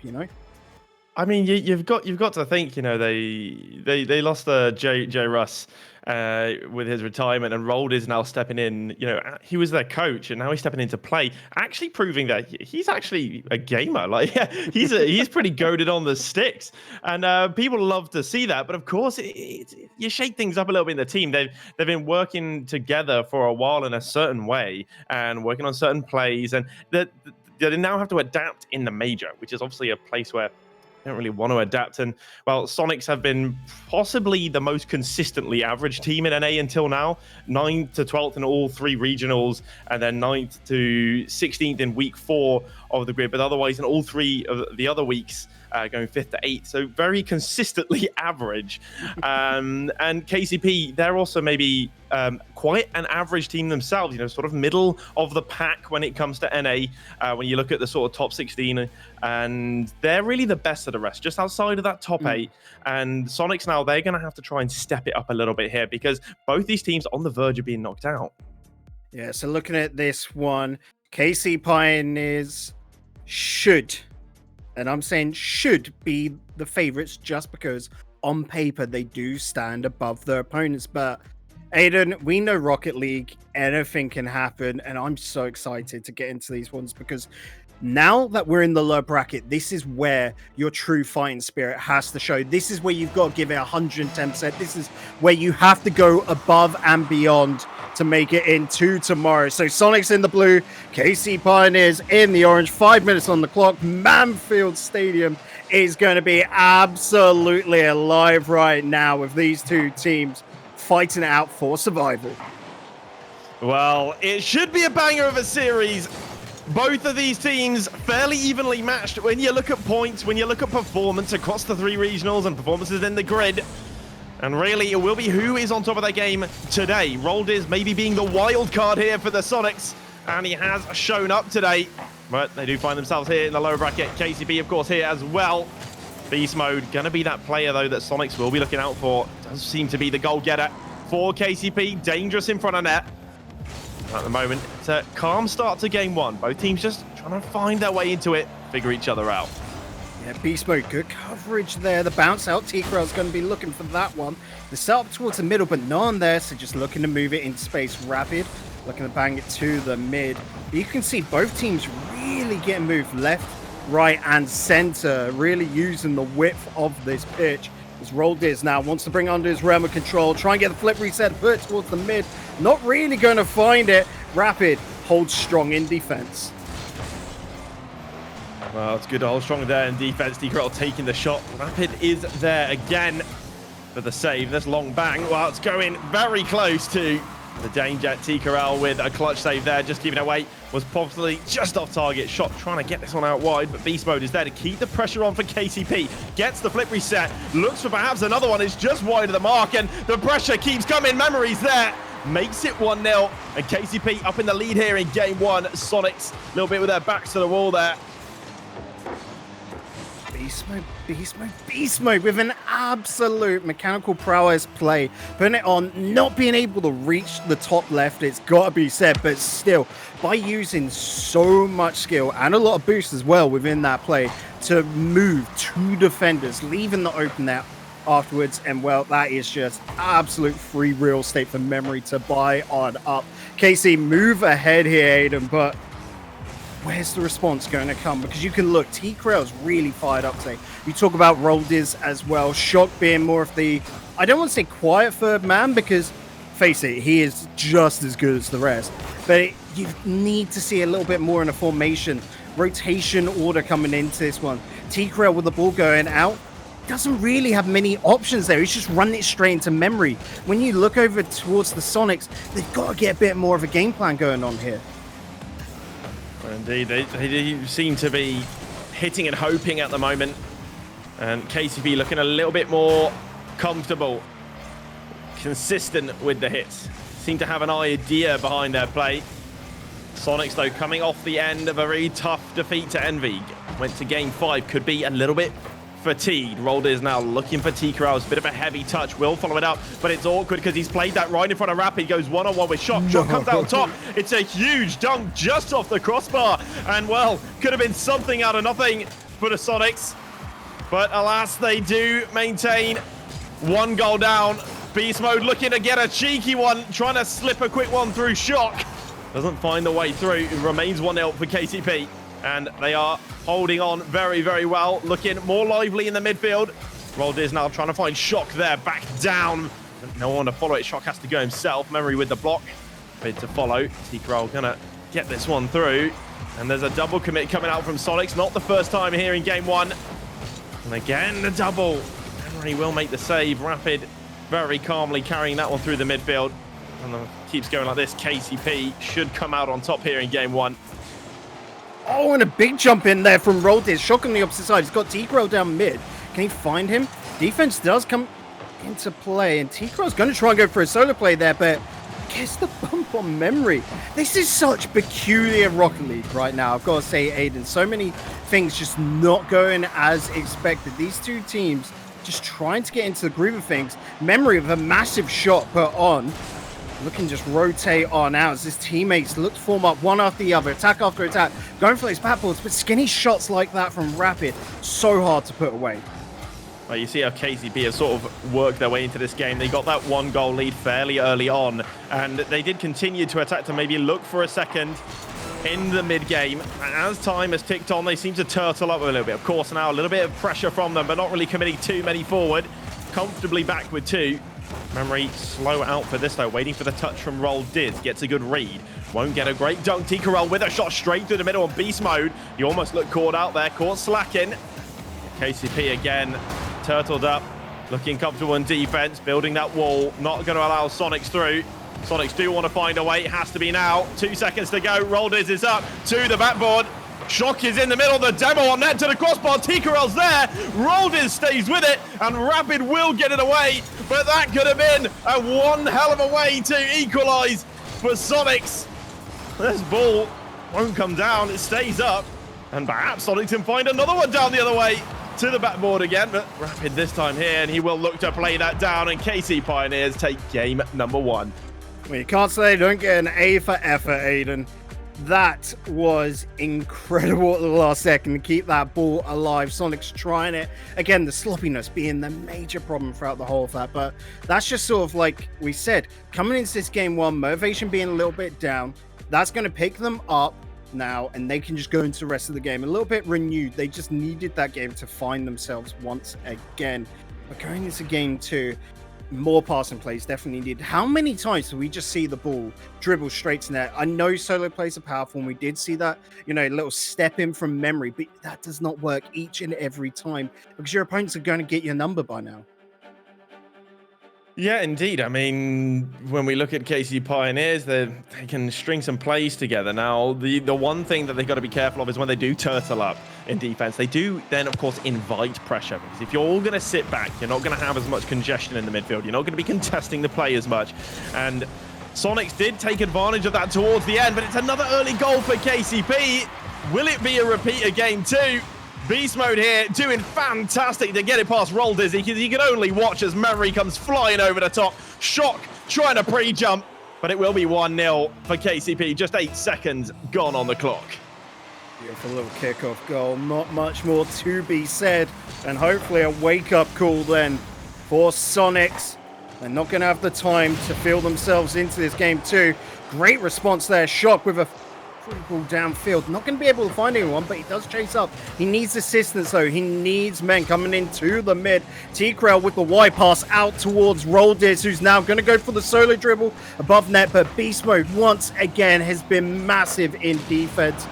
I mean, you've got to think, they lost Jay Russ with his retirement, and Rold is now stepping in. He was their coach, and now he's stepping in to play, actually proving that he's actually a gamer. Like, he's pretty goated on the sticks, and people love to see that. But of course, you shake things up a little bit in the team. They've been working together for a while in a certain way and working on certain plays, and they now have to adapt in the major, which is obviously a place where don't really want to adapt. And well, Soniqs have been possibly the most consistently average team in NA until now, 9th to 12th in all 3 regionals, and then 9th to 16th in week 4 of the grid. But otherwise, in all 3 of the other weeks, going 5th to 8th, so very consistently average. And KCP, they're also maybe quite an average team themselves, sort of middle of the pack when it comes to NA, when you look at the sort of top 16, and they're really the best of the rest, just outside of that top 8. And Soniqs now, they're going to have to try and step it up a little bit here, because both these teams are on the verge of being knocked out. Yeah, so looking at this one, KC Pioneers should, and I'm saying should, be the favorites just because on paper they do stand above their opponents. But Aiden, we know Rocket League, anything can happen, and I'm so excited to get into these ones because now that we're in the low bracket, this is where your true fighting spirit has to show. This is where you've got to give it 110%. This is where you have to go above and beyond to make it into tomorrow. So Soniqs in the blue, KC Pioneers in the orange. 5 minutes on the clock. Manfield Stadium is going to be absolutely alive right now with these 2 teams fighting it out for survival. Well, it should be a banger of a series. Both of these teams fairly evenly matched when you look at points, when you look at performance across the 3 regionals and performances in the grid. And really, it will be who is on top of their game today. Roldiz maybe being the wild card here for the Soniqs, and he has shown up today. But they do find themselves here in the lower bracket. KCP, of course, here as well. Beast mode, going to be that player, though, that Soniqs will be looking out for. Does seem to be the goal getter for KCP. Dangerous in front of net. At the moment, it's a calm start to game 1. Both teams just trying to find their way into it, figure each other out. Yeah, Beast Mode, good coverage there. The bounce out, T-Crow's going to be looking for that one. The set up towards the middle, but none there, so just looking to move it into space. Rapid, looking to bang it to the mid. You can see both teams really getting moved left, right, and center, really using the width of this pitch. As Roldiz now wants to bring under his realm of control, try and get the flip reset, put it towards the mid. Not really going to find it. Rapid holds strong in defense. Well, it's good to hold strong there in defense. T-Corral taking the shot. Rapid is there again for the save. This long bang. Well, it's going very close to the danger. T-Corral with a clutch save there, just giving it away. Was possibly just off target. Shot trying to get this one out wide, but Beast Mode is there to keep the pressure on for KCP. Gets the flip reset. Looks for perhaps another one. It's just wide of the mark, and the pressure keeps coming. Memories there. Makes it 1-0, and KCP up in the lead here in game one. Soniqs a little bit with their backs to the wall there. Beast mode, beast mode, beast mode with an absolute mechanical prowess play. Putting it on, not being able to reach the top left, it's got to be said, but still, by using so much skill and a lot of boost as well within that play to move two defenders, leaving the open there afterwards, and well, that is just absolute free real estate for Memory to buy on up. KC move ahead here, Aiden, but where's the response going to come? Because you can look, T-Crow's really fired up today. You talk about Roldiz as well, Shock being more of the, I don't want to say quiet third man, because face it, he is just as good as the rest, but you need to see a little bit more in a formation rotation order coming into this one. T-Crow with the ball going out doesn't really have many options there. He's just running it straight into Memory. When you look over towards the Soniqs, they've got to get a bit more of a game plan going on here. Indeed, they seem to be hitting and hoping at the moment. And KCP looking a little bit more comfortable, consistent with the hits. Seem to have an idea behind their play. Soniqs, though, coming off the end of a very tough defeat to Envy. Went to game 5, could be a little bit fatigued. Roldiz now looking for T-Crow's bit of a heavy touch. Will follow it up, but it's awkward because he's played that right in front of Rapid. Goes one-on-one with Shock. Shock comes out on top. It's a huge dunk just off the crossbar. And, well, could have been something out of nothing for the Soniqs. But, alas, they do maintain one goal down. Beast Mode looking to get a cheeky one, trying to slip a quick one through Shock. Doesn't find the way through. It remains 1-0 for KCP. And they are holding on very, very well. Looking more lively in the midfield. Roldiz now trying to find Shock there. Back down. No one to follow it. Shock has to go himself. Memory with the block. Bid to follow. T-Crow gonna get this one through. And there's a double commit coming out from Soniqs. Not the first time here in game one. And again, the double. Memory will make the save. Rapid very calmly carrying that one through the midfield. And it keeps going like this. KCP should come out on top here in game one. Oh, and a big jump in there from Roldiz. Shock on the opposite side. He's got T-Crow down mid. Can he find him? Defense does come into play, and T-Crow's going to try and go for a solo play there, but gets the bump on Memory. This is such peculiar Rocket League right now, I've got to say, Aiden. So many things just not going as expected. These two teams just trying to get into the groove of things. Memory with a massive shot put on. Looking just rotate on out as his teammates look to form up one after the other, attack after attack, going for those backboards, but skinny shots like that from Rapid, so hard to put away. Well, you see how KCP have sort of worked their way into this game. They got that 1-goal lead fairly early on, and they did continue to attack to maybe look for a second in the mid-game. And as time has ticked on, they seem to turtle up a little bit. Of course, now a little bit of pressure from them, but not really committing too many forward. Comfortably back with 2. Memory slow out for this though, waiting for the touch from Roldiz. Gets a good read. Won't get a great dunk. T-Corral with a shot straight through the middle on Beast Mode. He almost looked caught out there, caught slacking. KCP again, turtled up, looking comfortable in defense, building that wall, not going to allow Soniqs through. Soniqs do want to find a way, it has to be now. 2 seconds to go, Roldiz is up to the backboard. Shock is in the middle, the demo on net to the crossbar, T-Corral's there, Roldiz stays with it, and Rapid will get it away, but that could have been a one hell of a way to equalise for Soniqs. This ball won't come down, it stays up, and perhaps Soniqs can find another one down the other way to the backboard again, but Rapid this time here, and he will look to play that down, and KC Pioneers take game number 1. Well, you can't say they don't get an A for effort, Aiden. That was incredible at the last second to keep that ball alive. Soniqs trying it. Again, the sloppiness being the major problem throughout the whole of that. But that's just sort of like we said, coming into this game 1, motivation being a little bit down. That's going to pick them up now, and they can just go into the rest of the game a little bit renewed. They just needed that game to find themselves once again. But going into game 2, more passing plays definitely needed. How many times do we just see the ball dribble straight to net? I know solo plays are powerful, and we did see that, a little step in from memory, but that does not work each and every time because your opponents are going to get your number by now. Yeah, indeed. I mean, when we look at KC Pioneers, they can string some plays together. Now, the one thing that they've got to be careful of is when they do turtle up in defense, they do then, of course, invite pressure. Because if you're all going to sit back, you're not going to have as much congestion in the midfield. You're not going to be contesting the play as much. And Soniqs did take advantage of that towards the end, but it's another early goal for KCP. Will it be a repeat of game 2? Beast Mode here doing fantastic to get it past Roll Dizzy because you can only watch as Memory comes flying over the top. Shock trying to pre-jump, but it will be 1-0 for KCP. Just 8 seconds gone on the clock. Beautiful little kickoff goal. Not much more to be said. And hopefully a wake-up call then for Soniqs. They're not going to have the time to feel themselves into this game too. Great response there. Shock with a ball downfield. Not going to be able to find anyone, but he does chase up. He needs assistance though. He needs men coming into the mid. T-Krell with the wide pass out towards Roldiz, who's now going to go for the solo dribble above net, but Beast Mode once again has been massive in defense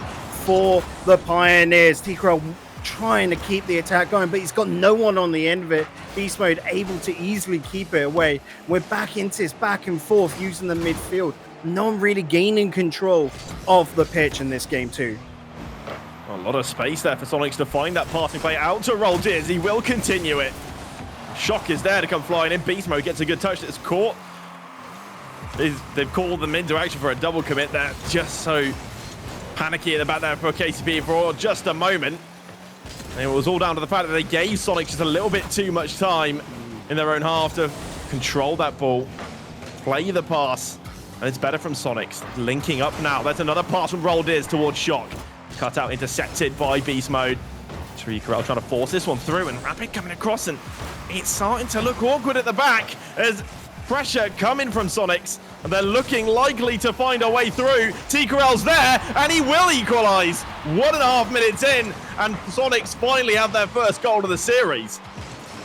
for the Pioneers. T-Krell trying to keep the attack going, but he's got no one on the end of it. Beast Mode able to easily keep it away. We're back into this back and forth using the midfield. No one really gaining control of the pitch in this game too. A lot of space there for Soniqs to find that passing play out to Roldiz. He will continue it. Shock is there to come flying in. Beast Mode gets a good touch that's caught. They've called them into action for a double commit there. Just so panicky in the back there for KCP for just a moment. And it was all down to the fact that they gave Soniqs just a little bit too much time in their own half to control that ball, play the pass. And it's better from Soniqs. Linking up now. There's another pass from Roldiz towards Shock. Cut out, intercepted by Beast Mode. T-Krell trying to force this one through, and Rapid coming across, and it's starting to look awkward at the back as pressure coming from Soniqs, and they're looking likely to find a way through. T-Krell's there, and he will equalize. 1.5 minutes in, and Soniqs finally have their first goal of the series.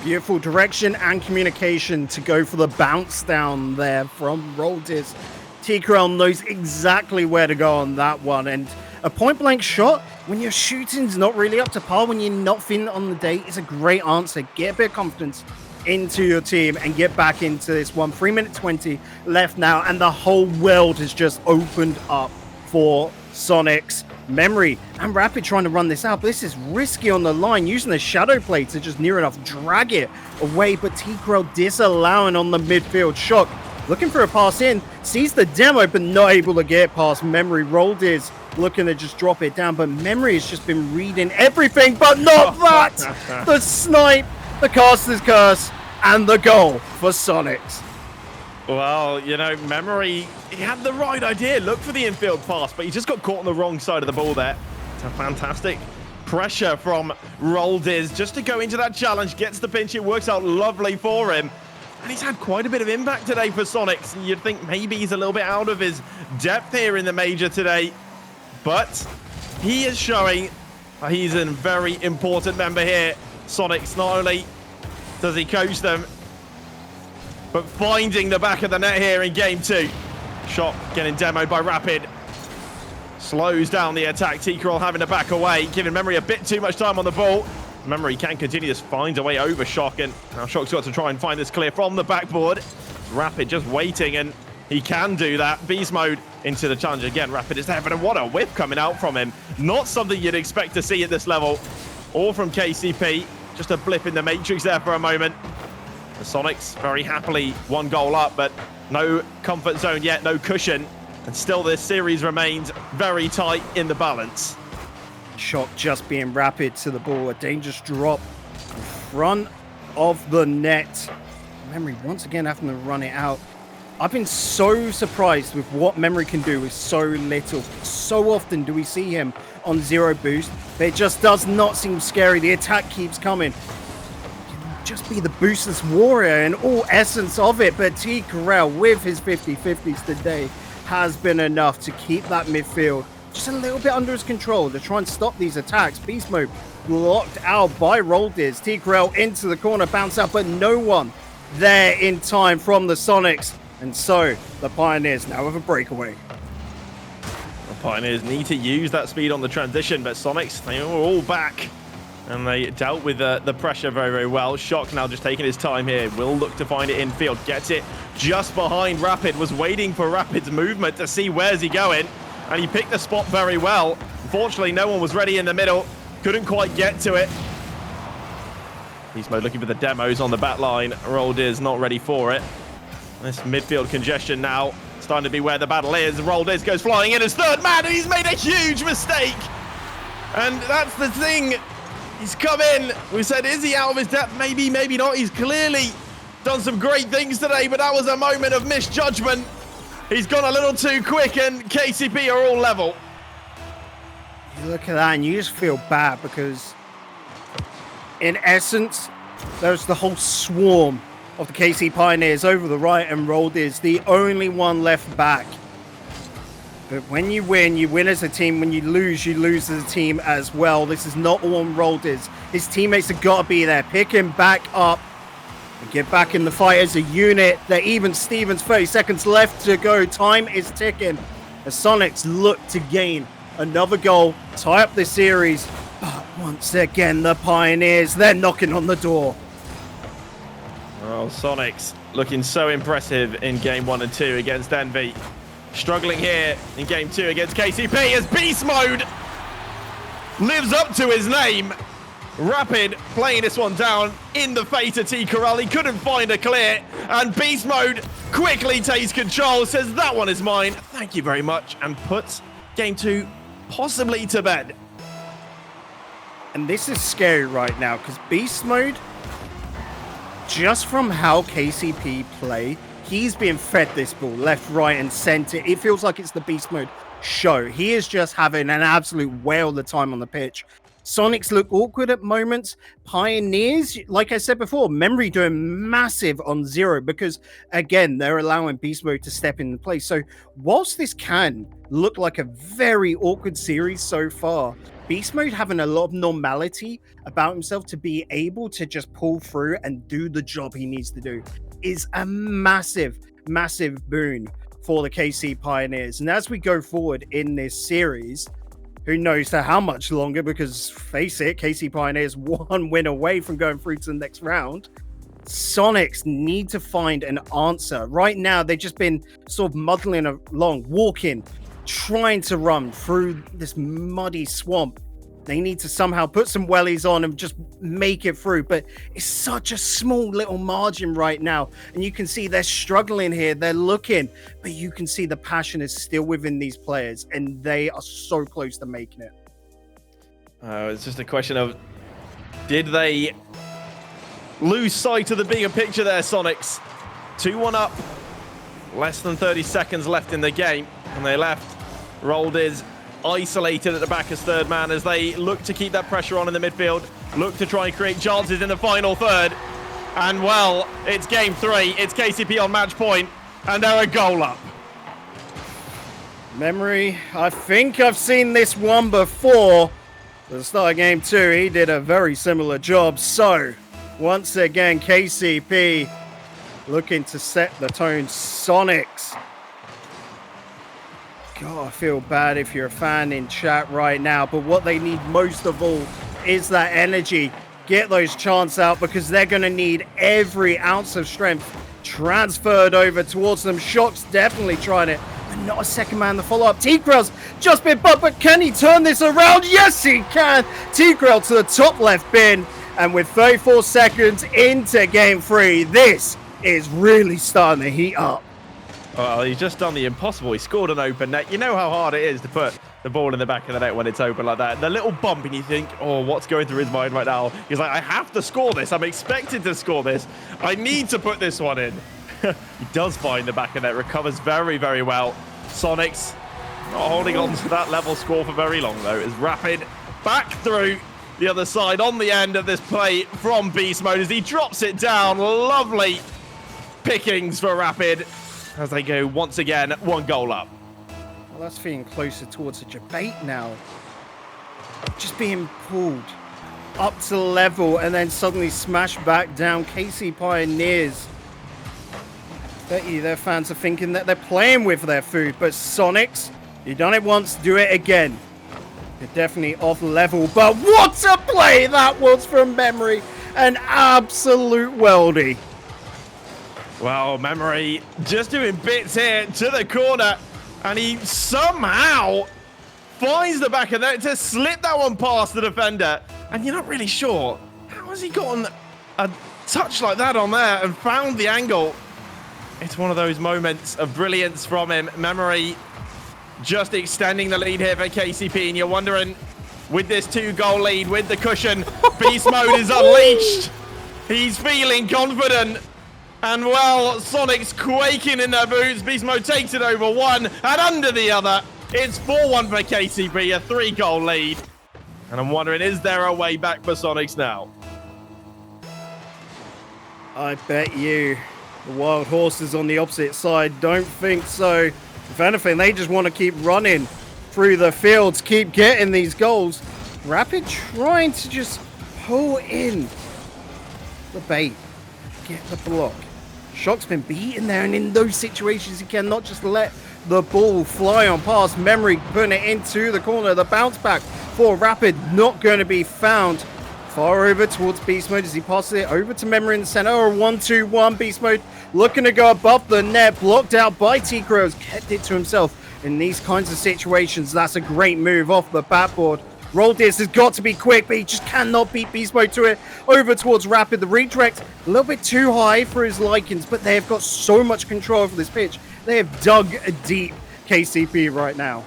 Beautiful direction and communication to go for the bounce down there from Roldiz. T-Krell knows exactly where to go on that one, and a point-blank shot when your shooting's not really up to par, when you're not feeling it on the day, is a great answer. Get a bit of confidence into your team and get back into this one. 3 minutes 20 left now, and the whole world has just opened up for Soniqs. Memory and Rapid trying to run this out, but this is risky on the line, using the shadow play to just near enough drag it away, but T-Krell disallowing on the midfield. Shock looking for a pass in, sees the demo, but not able to get past Memory. Roldiz looking to just drop it down, but Memory has just been reading everything, but not that! The snipe, the caster's curse, and the goal for Soniqs. Well, Memory, he had the right idea. Look for the infield pass, but he just got caught on the wrong side of the ball there. It's a fantastic pressure from Roldiz just to go into that challenge, gets the pinch, it works out lovely for him. And he's had quite a bit of impact today for Soniqs. You'd think maybe he's a little bit out of his depth here in the major today, but he is showing he's a very important member here. Soniqs, not only does he coach them, but finding the back of the net here in game 2. Shot getting demoed by Rapid. Slows down the attack. T-Krell having to back away, giving Memory a bit too much time on the ball. Memory can continue this, finds a way over Shock, and now Shock's got to try and find this clear from the backboard. Rapid just waiting, and he can do that. Beast Mode into the challenge again. Rapid is there, but what a whip coming out from him. Not something you'd expect to see at this level. All from KCP. Just a blip in the matrix there for a moment. The Soniqs very happily 1 goal up, but no comfort zone yet, no cushion. And still this series remains very tight in the balance. Shock just being rapid to the ball. A dangerous drop in front of the net. Memory once again having to run it out. I've been so surprised with what Memory can do with so little. So often do we see him on 0 boost, but it just does not seem scary. The attack keeps coming. Just be the boostless warrior in all essence of it, but T-Krell with his 50-50s today has been enough to keep that midfield just a little bit under his control to try and stop these attacks. Beast Mode blocked out by Roldiz. T-Krell into the corner, bounce out, but no one there in time from the Soniqs. And so the Pioneers now have a breakaway. The Pioneers need to use that speed on the transition, but Soniqs, they were all back. And they dealt with the pressure very, very well. Shock now just taking his time here. Will look to find it in field. Gets it just behind Rapid. Was waiting for Rapid's movement to see where's he going. And he picked the spot very well. Unfortunately, no one was ready in the middle. Couldn't quite get to it. Beast Mode looking for the demos on the back line. Roldiz not ready for it. This midfield congestion now starting to be where the battle is. Roldiz goes flying in as third man, and he's made a huge mistake. And that's the thing. He's come in. We said, is he out of his depth? Maybe, maybe not. He's clearly done some great things today, but that was a moment of misjudgment. He's gone a little too quick, and KCP are all level. You look at that and you just feel bad because, in essence, there's the whole swarm of the KC Pioneers over the right, and Roldiz the only one left back. But when you win as a team. When you lose as a team as well. This is not all on Roldiz. His teammates have got to be there. Pick him back up and get back in the fight as a unit. They're even Stevens, 30 seconds left to go. Time is ticking. The Soniqs look to gain another goal, tie up the series. But once again, the Pioneers, they're knocking on the door. Well, Soniqs looking so impressive in game 1 and 2 against Envy. Struggling here in game 2 against KCP as Beast Mode lives up to his name. Rapid playing this one down in the face of T. Corral. He couldn't find a clear, and Beast Mode quickly takes control, says that one is mine, thank you very much, and puts game 2 possibly to bed. And this is scary right now because Beast Mode, just from how KCP play, he's being fed this ball left, right, and center. It feels like it's the Beast Mode show. He is just having an absolute whale of the time on the pitch. Soniqs look awkward at moments. Pioneers, like I said before, memory doing massive on zero because, again, they're allowing Beast Mode to step into place. So whilst this can look like a very awkward series so far, Beast Mode having a lot of normality about himself to be able to just pull through and do the job he needs to do is a massive, massive boon for the KC Pioneers. And as we go forward in this series, who knows for how much longer, because face it, KC Pioneers one win away from going through to the next round. Soniqs need to find an answer. Right now, they've just been sort of muddling along, walking, trying to run through this muddy swamp. They need to somehow put some wellies on and just make it through. But it's such a small little margin right now. And you can see they're struggling here. They're looking. But you can see the passion is still within these players. And they are so close to making it. It's just a question of, did they lose sight of the bigger picture there, Soniqs? 2-1 up. Less than 30 seconds left in the game. And they left. Roldiz isolated at the back as third man as they look to keep that pressure on in the midfield, look to try and create chances in the final third. And well, it's game 3, it's KCP on match point, and they're a goal up. Memory, I think I've seen this one before. At the start of game 2, he did a very similar job. So, once again, KCP looking to set the tone. Soniqs. God, I feel bad if you're a fan in chat right now, but what they need most of all is that energy. Get those chants out because they're going to need every ounce of strength transferred over towards them. Shock's definitely trying it, but not a second man to follow up. T-Grell's just been bumped, but can he turn this around? Yes, he can. T-Grell to the top left bin, and with 34 seconds into game 3, this is really starting to heat up. Well, he's just done the impossible. He scored an open net. You know how hard it is to put the ball in the back of the net when it's open like that. The little bump, and you think, oh, what's going through his mind right now? He's like, I have to score this. I'm expected to score this. I need to put this one in. He does find the back of net, recovers very, very well. Soniqs not holding on to that level score for very long, though. As Rapid back through the other side on the end of this play from Beast Mode as he drops it down. Lovely pickings for Rapid as they go once again 1 goal up. Well, that's feeling closer towards a debate now. Just being pulled up to level and then suddenly smashed back down. KC Pioneers Bet you their fans are thinking that they're playing with their food, but Soniqs, you done it once, do it again. You're definitely off level, but what a play that was from Memory! An absolute weldy. Well, Memory just doing bits here to the corner, and he somehow finds the back of that to slip that one past the defender. And you're not really sure, how has he gotten a touch like that on there and found the angle? It's one of those moments of brilliance from him. Memory just extending the lead here for KCP, and you're wondering, with this 2-goal lead, with the cushion, beast mode is unleashed. He's feeling confident. And well, Soniqs quaking in their boots. Beast mode takes it over one and under the other. It's 4-1 for KCP, a 3-goal lead. And I'm wondering, is there a way back for Soniqs now? I bet you the Wild Horses on the opposite side don't think so. If anything, they just want to keep running through the fields, keep getting these goals. Rapid trying to just pull in the bait, get the block. Shock's been beaten there, and in those situations, you cannot just let the ball fly on past. Memory putting it into the corner. The bounce back for Rapid not going to be found. Far over towards Beast Mode as he passes it over to Memory in the center. Or 1-2-1. Beast Mode looking to go above the net. Blocked out by T-Crows. Kept it to himself in these kinds of situations. That's a great move off the backboard. Roldiz has got to be quick, but he just cannot beat Beast Mode to it. Over towards Rapid. The redirect a little bit too high for his likings, but they have got so much control over this pitch. They have dug deep KCP right now.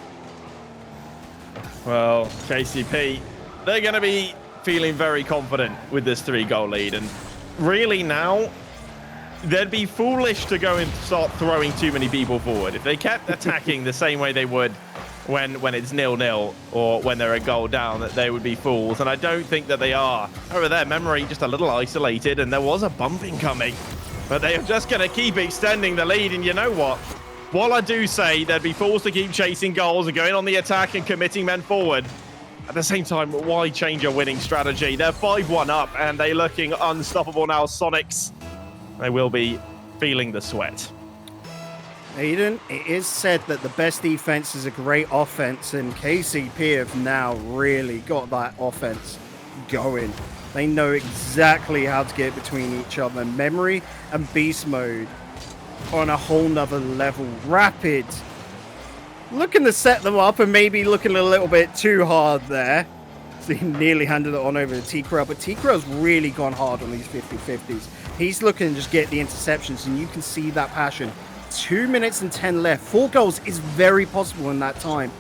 Well, KCP, they're going to be feeling very confident with this 3-goal lead. And really now, they'd be foolish to go and start throwing too many people forward. If they kept attacking the same way they would when it's 0-0 or when they're a goal down, that they would be fools. And I don't think that they are. Over there, Memory just a little isolated, and there was a bumping coming. But they are just going to keep extending the lead. And you know what? While I do say they'd be fools to keep chasing goals and going on the attack and committing men forward, at the same time, why change your winning strategy? They're 5-1 up, and they're looking unstoppable now. Soniqs, they will be feeling the sweat. Aiden, it is said that the best defense is a great offense, and KCP have now really got that offense going. They know exactly how to get between each other. Memory and Beast Mode on a whole nother level. Rapid looking to set them up and maybe looking a little bit too hard there. So he nearly handed it on over to T-Crow, but T-Crow's really gone hard on these 50-50s. He's looking to just get the interceptions, and you can see that passion. 2 minutes and 10 left. 4 goals is very possible in that time.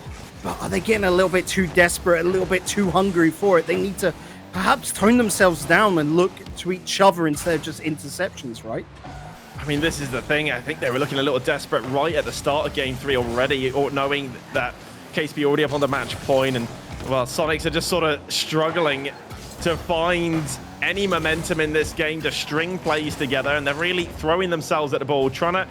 But are they getting a little bit too desperate, a little bit too hungry for it? They need to perhaps tone themselves down and look to each other instead of just interceptions, right? I mean, this is the thing. I think they were looking a little desperate right at the start of Game 3 already, or knowing that KCP already up on the match point. And, well, Soniqs are just sort of struggling to find any momentum in this game to string plays together. And they're really throwing themselves at the ball, trying to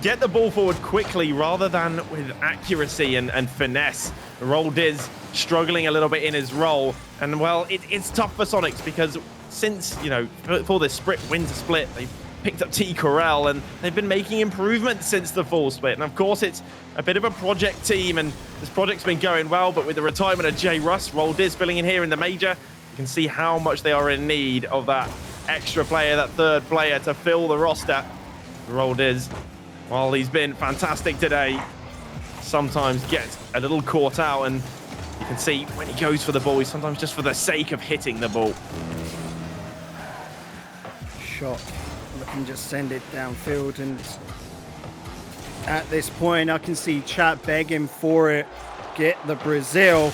get the ball forward quickly rather than with accuracy and finesse. Roldiz struggling a little bit in his role. And, well, it's tough for Soniqs because since, you know, for this winter split, they've picked up T. Corral, and they've been making improvements since the fall split. And, of course, it's a bit of a project team, and this project's been going well, but with the retirement of J. Russ, Roldiz filling in here in the major, you can see how much they are in need of that extra player, that third player to fill the roster. Roldiz, while he's been fantastic today, sometimes gets a little caught out, and you can see when he goes for the ball, he's sometimes just for the sake of hitting the ball. Shot. Looking just send it downfield, and at this point I can see chat begging for it. Get the Brazil.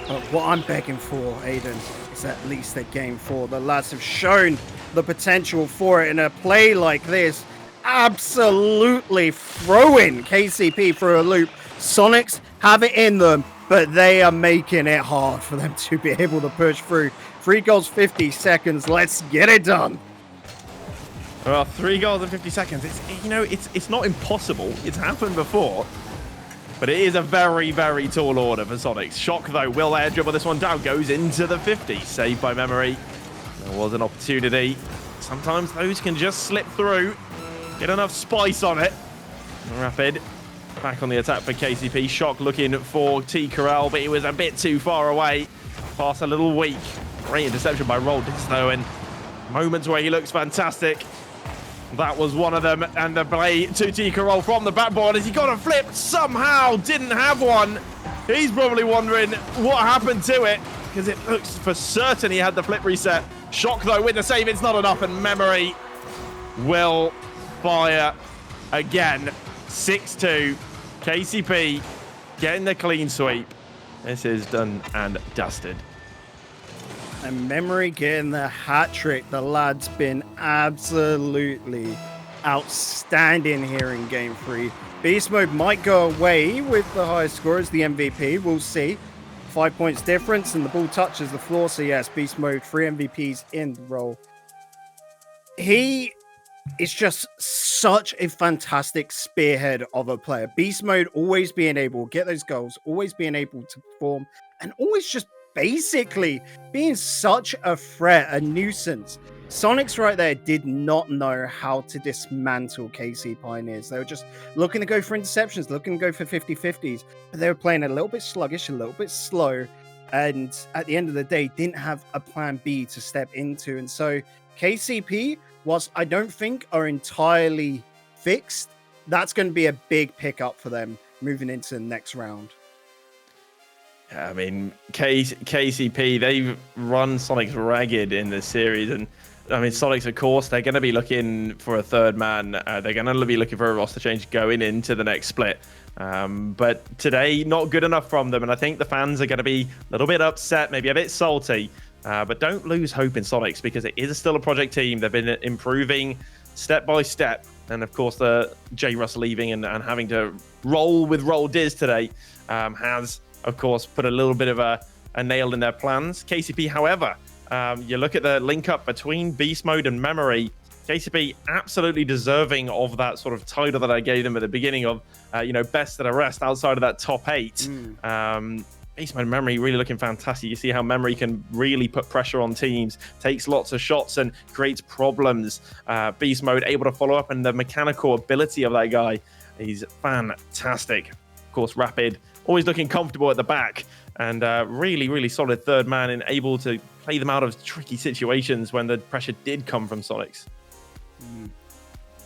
But what I'm begging for, Aiden, is at least a game 4. The lads have shown the potential for it in a play like this. Absolutely throwing KCP for a loop. Soniqs have it in them, but they are making it hard for them to be able to push through. 3 goals, 50 seconds. Let's get it done. Well, 3 goals in 50 seconds. It's not impossible. It's happened before. But it is a very, very tall order for Soniqs. Shock, though, will they dribble this one down? Goes into the 50. Saved by Memory. There was an opportunity. Sometimes those can just slip through. get enough spice on it. Rapid back on the attack for KCP. Shock looking for T Corral, but he was a bit too far away. Pass a little weak. Great interception by Roll though, and moments where he looks fantastic. That was one of them, and the play to T Corral from the backboard as he got a flip. Somehow didn't have one. He's probably wondering what happened to it, because it looks for certain he had the flip reset. Shock though with the save, it's not enough, and Memory will fire again. 6-2. KCP getting the clean sweep. This is done and dusted. And Memory getting the hat trick. The lad's been absolutely outstanding here in Game 3. Beast Mode might go away with the highest score as the MVP. We'll see. 5 points difference, and the ball touches the floor. So yes, Beast Mode, 3 MVPs in the role. He is just such a fantastic spearhead of a player. Beast Mode always being able to get those goals, always being able to perform, and always just basically being such a threat, a nuisance. Soniqs right there did not know how to dismantle KC Pioneers. They were just looking to go for interceptions, looking to go for 50-50s, but they were playing a little bit sluggish, a little bit slow, and at the end of the day, didn't have a plan B to step into. And so KCP, whilst I don't think are entirely fixed, that's going to be a big pickup for them moving into the next round. I mean, KCP, they've run Soniqs ragged in this series. And I mean, Soniqs, of course, they're going to be looking for a third man. They're going to be looking for a roster change going into the next split. But today, not good enough from them. And I think the fans are going to be a little bit upset, maybe a bit salty. But don't lose hope in Soniqs, because it is still a project team. They've been improving step by step. And of course, the J Russ leaving and having to roll with Roll Diz today has, of course, put a little bit of a nail in their plans. KCP, however, you look at the link up between Beast Mode and Memory. KCP absolutely deserving of that sort of title that I gave them at the beginning of, best of the rest outside of that top 8. Beast Mode and Memory really looking fantastic. You see how Memory can really put pressure on teams, takes lots of shots and creates problems. Beast Mode able to follow up, and the mechanical ability of that guy, he's fantastic. Of course, Rapid, always looking comfortable at the back, and really, really solid third man and able to play them out of tricky situations when the pressure did come from Soniqs.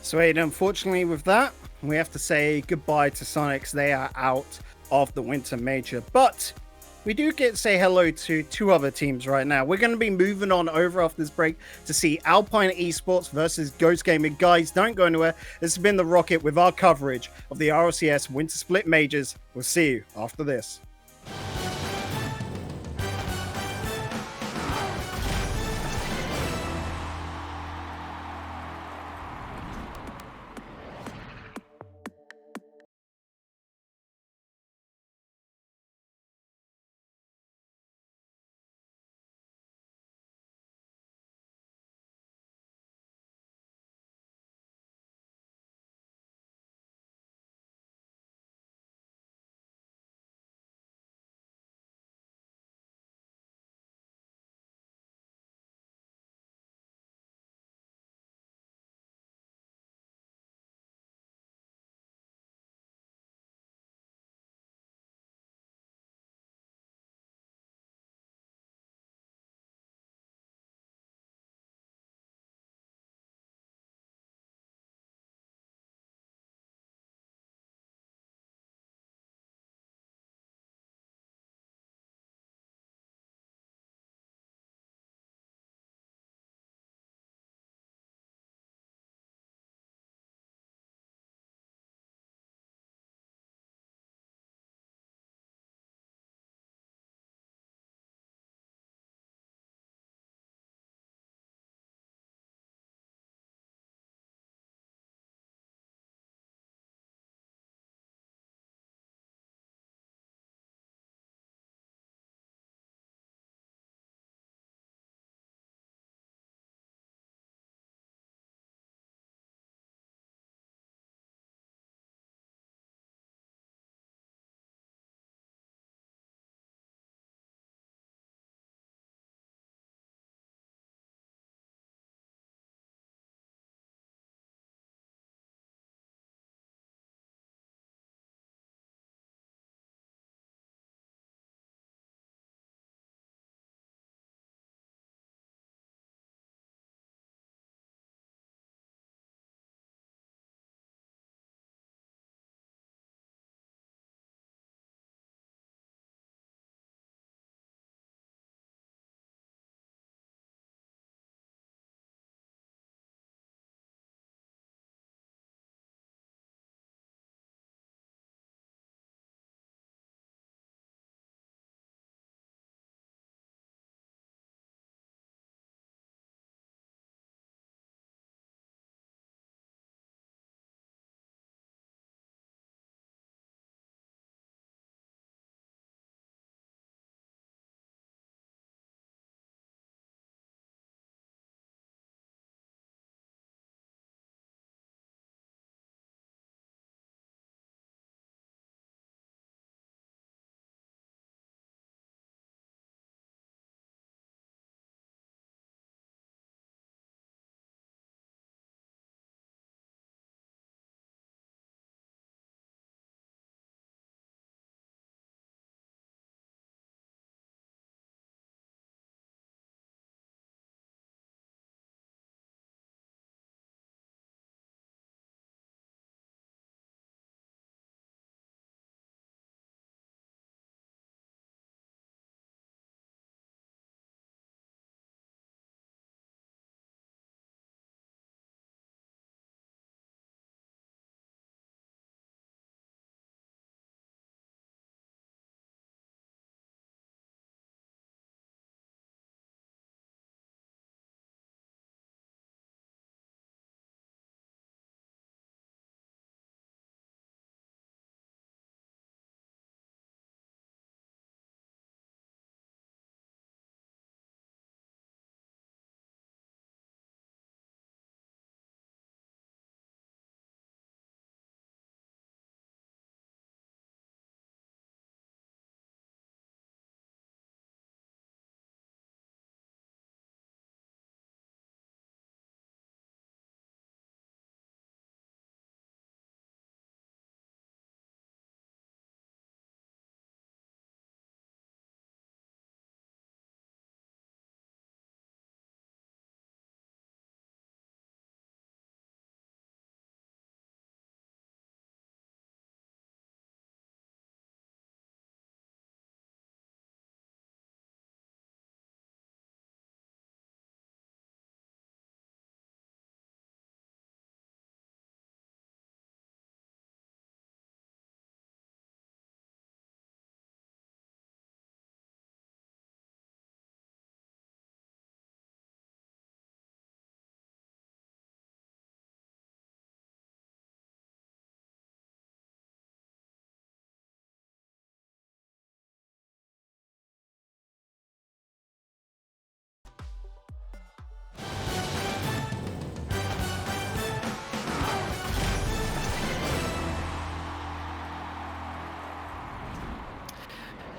So, unfortunately, with that, we have to say goodbye to Soniqs. They are out of the Winter Major, but we do get to say hello to 2 other teams right now. We're going to be moving on over after this break to see Alpine Esports versus Ghost Gaming. Guys, don't go anywhere. This has been The Rocket with our coverage of the RLCS Winter Split Majors. We'll see you after this.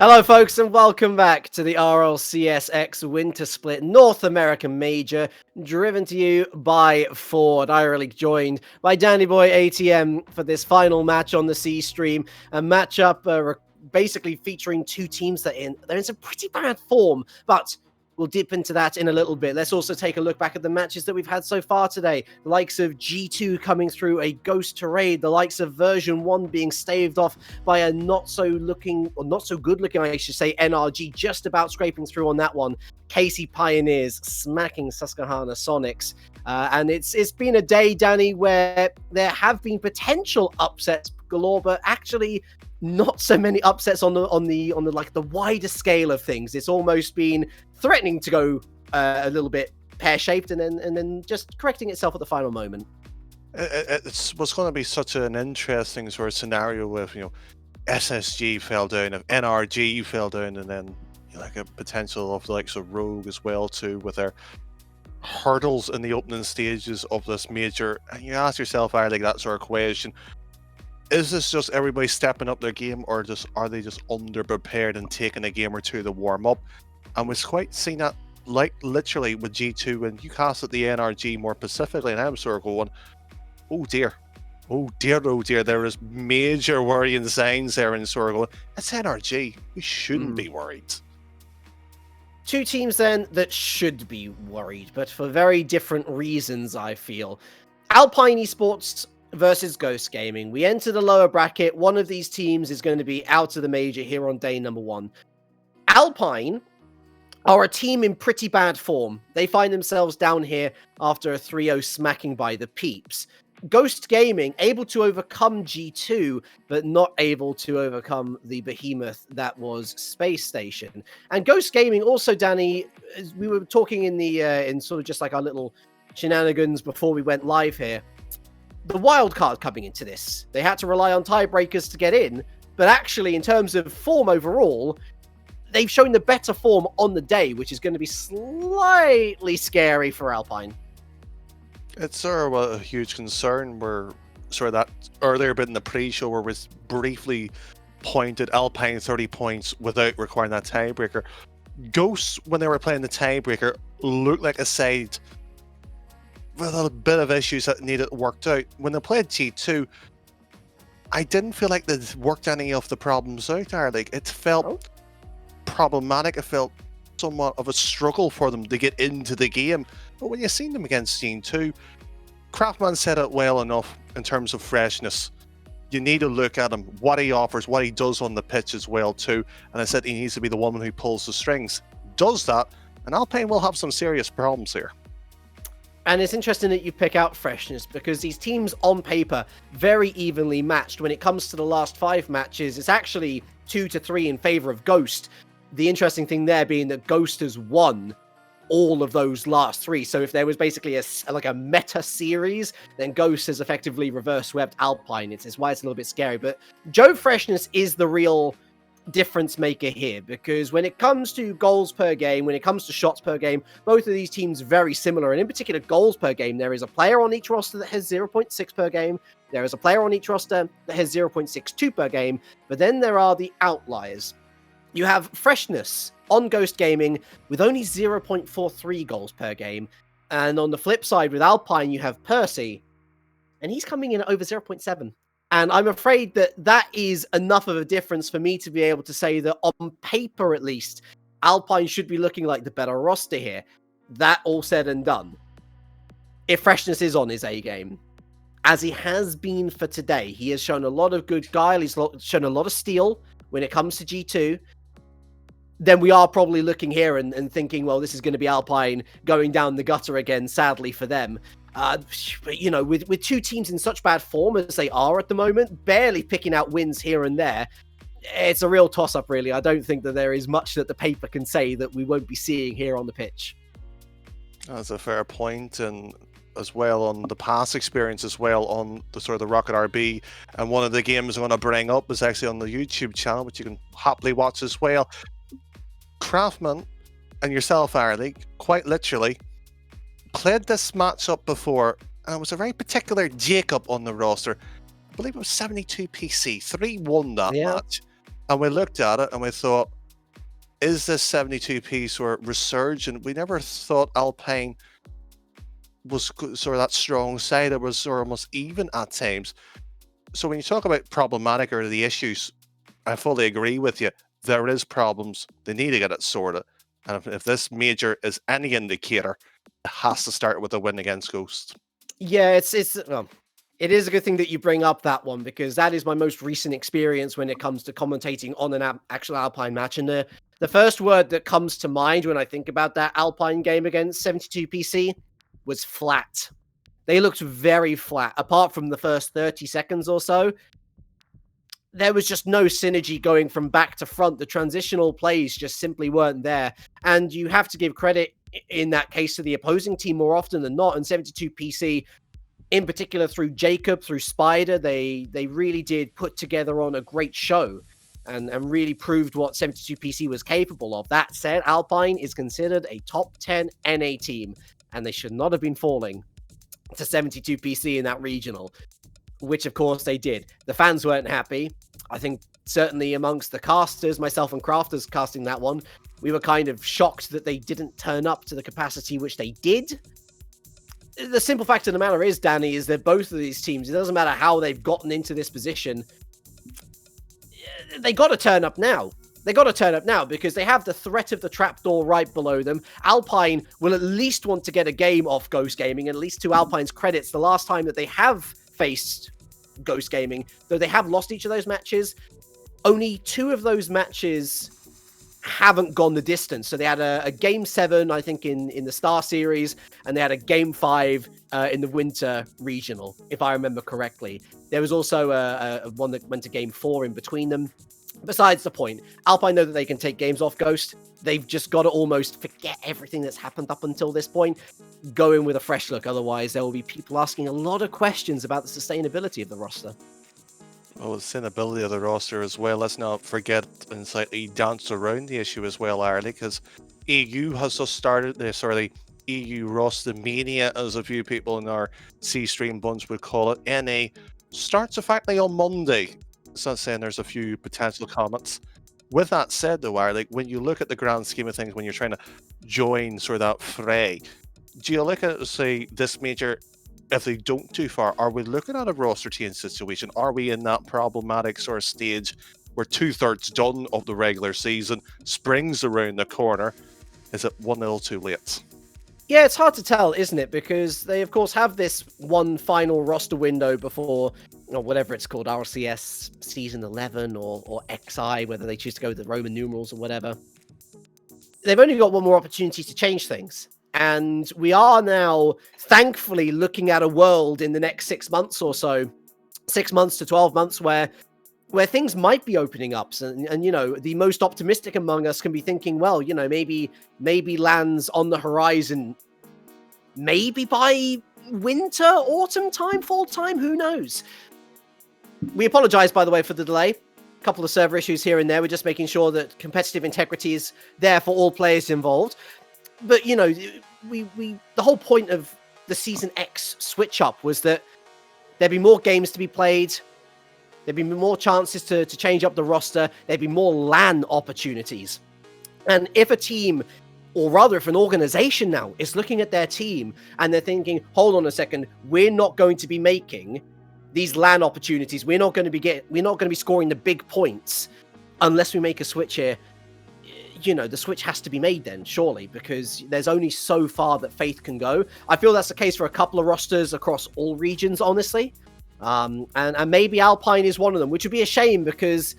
Hello, folks, and welcome back to the RLCS X Winter Split North American Major, driven to you by Ford. EuroLeague joined by Danny Boy ATM for this final match on the C stream, a matchup basically featuring two teams that they're in some pretty bad form, but we'll dip into that in a little bit. Let's also take a look back at the matches that we've had so far today. The likes of G2 coming through a Ghost to raid, the likes of version 1 being staved off by a not so good looking, I should say, NRG, just about scraping through on that one. KC Pioneers smacking Susquehanna Soniqs. And it's been a day, Danny, where there have been potential upsets galore, but actually not so many upsets on the like the wider scale of things. It's almost been threatening to go a little bit pear-shaped and then just correcting itself at the final moment. It was going to be such an interesting sort of scenario with, SSG fell down, if NRG fell down, and then like a potential of the likes of Rogue as well too, with their hurdles in the opening stages of this major. And you ask yourself, are they that sort of question? Is this just everybody stepping up their game, or are they just underprepared and taking a game or two to warm up? And we've quite seen that, like literally with G2 and you cast at the NRG more specifically, and I'm sort of going, oh dear, there is major worrying signs there, and sort of going, it's NRG, we shouldn't be worried. Two teams then that should be worried, but for very different reasons, I feel. Alpine Esports versus Ghost Gaming. We enter the lower bracket. One of these teams is going to be out of the major here on day number 1. Alpine are a team in pretty bad form. They find themselves down here after a 3-0 smacking by the Peeps. Ghost Gaming able to overcome G2, but not able to overcome the behemoth that was Space Station. And Ghost Gaming also, Danny, as we were talking in sort of just like our little shenanigans before we went live here, the wild card coming into this. They had to rely on tiebreakers to get in, but actually in terms of form overall, they've shown the better form on the day, which is going to be slightly scary for Alpine. It's sort of a huge concern where sort of that earlier bit in the pre-show where we briefly pointed Alpine 30 points without requiring that tiebreaker. Ghosts, when they were playing the tiebreaker, looked like a side with a bit of issues that needed worked out. When they played G2, I didn't feel like they'd worked any of the problems out there. Like, it felt problematic. It felt somewhat of a struggle for them to get into the game. But when you seen them against G2, Craftman said it well enough in terms of freshness. You need to look at him, what he offers, what he does on the pitch as well too. And I said he needs to be the one who pulls the strings. Does that, and Alpine will have some serious problems here. And it's interesting that you pick out freshness, because these teams on paper very evenly matched. When it comes to the last 5 matches, it's actually 2-3 in favor of Ghost. The interesting thing there being that Ghost has won all of those last 3. So if there was basically a meta series, then Ghost has effectively reverse swept Alpine. It's why it's a little bit scary. But Joe Freshness is the real difference maker here, because when it comes to goals per game, when it comes to shots per game, both of these teams very similar. And in particular, goals per game, there is a player on each roster that has 0.6 per game. There is a player on each roster that has 0.62 per game. But then there are the outliers. You have Freshness on Ghost Gaming with only 0.43 goals per game. And on the flip side with Alpine, you have Percy, and he's coming in at over 0.7. And I'm afraid that is enough of a difference for me to be able to say that on paper, at least, Alpine should be looking like the better roster here. That all said and done, if Freshness is on his A game, as he has been for today, he has shown a lot of good guile, he's shown a lot of steel when it comes to G2, then we are probably looking here and thinking, well, this is going to be Alpine going down the gutter again, sadly for them. But, with two teams in such bad form as they are at the moment, barely picking out wins here and there, it's a real toss-up, really. I don't think that there is much that the paper can say that we won't be seeing here on the pitch. That's a fair point, and as well on the past experience as well on the sort of the Rocket RB. And one of the games I want to bring up is actually on the YouTube channel, which you can happily watch as well. Craftman and yourself, Arlie, quite literally played this matchup before, and it was a very particular Jacob on the roster. I believe it was 72 PC, 3-1 that match. And we looked at it and we thought, is this 72p sort of resurgent? We never thought Alpine was sort of that strong side. It was sort of almost even at times. So when you talk about problematic or the issues, I fully agree with you. There is problems. They need to get it sorted. And if this major is any indicator, it has to start with a win against Ghost. Yeah, it is a good thing that you bring up that one, because that is my most recent experience when it comes to commentating on an actual Alpine match. And the first word that comes to mind when I think about that Alpine game against 72PC was flat. They looked very flat. Apart from the first 30 seconds or so, there was just no synergy going from back to front. The transitional plays just simply weren't there. And you have to give credit in that case to the opposing team more often than not. And 72PC, in particular through Jacob, through Spider, they really did put together on a great show and really proved what 72PC was capable of. That said, Alpine is considered a top 10 NA team, and they should not have been falling to 72PC in that regional, which of course they did. The fans weren't happy. I think certainly amongst the casters, myself and Crafters casting that one, we were kind of shocked that they didn't turn up to the capacity which they did. The simple fact of the matter is, Danny, is that both of these teams, it doesn't matter how they've gotten into this position, they got to turn up now. They got to turn up now because they have the threat of the trapdoor right below them. Alpine will at least want to get a game off Ghost Gaming, at least to Alpine's credits. The last time that they have faced Ghost Gaming, though they have lost each of those matches, only 2 of those matches haven't gone the distance. So they had a game 7, I think, in the Star Series, and they had a game 5 in the Winter Regional, if I remember correctly. There was also a one that went to game 4 in between them. Besides the point, Alpine know that they can take games off Ghost. They've just got to almost forget everything that's happened up until this point, go in with a fresh look. Otherwise, there will be people asking a lot of questions about the sustainability of the roster. Well, the sustainability of the roster as well. Let's not forget and slightly dance around the issue as well, Arlie, because EU has just started the EU roster mania, as a few people in our C-Stream bunch would call it. NA starts effectively on Monday. So that's saying there's a few potential comments. With that said, though, Arlie, when you look at the grand scheme of things, when you're trying to join sort of that fray, do you look at, say, this major? If they don't do far, are we looking at a roster change situation? Are we in that problematic sort of stage where 2/3 done of the regular season, spring's around the corner? Is it 1-0 too late? Yeah, it's hard to tell, isn't it? Because they, of course, have this one final roster window before, whatever it's called, RLCS Season 11 or XI, whether they choose to go with the Roman numerals or whatever. They've only got one more opportunity to change things. And we are now, thankfully, looking at a world in the next 6 months or so, 6 months to 12 months, where things might be opening up. And the most optimistic among us can be thinking, well, maybe lands on the horizon, maybe by winter, autumn time, fall time, who knows? We apologize, by the way, for the delay. A couple of server issues here and there. We're just making sure that competitive integrity is there for all players involved. But, the whole point of the Season X switch up was that there'd be more games to be played. There'd be more chances to change up the roster. There'd be more LAN opportunities. And if a team, or rather if an organization now is looking at their team and they're thinking, hold on a second, we're not going to be making these LAN opportunities. We're not going to be scoring the big points unless we make a switch here. The switch has to be made then, surely, because there's only so far that Faith can go. I feel that's the case for a couple of rosters across all regions, honestly. And maybe Alpine is one of them, which would be a shame because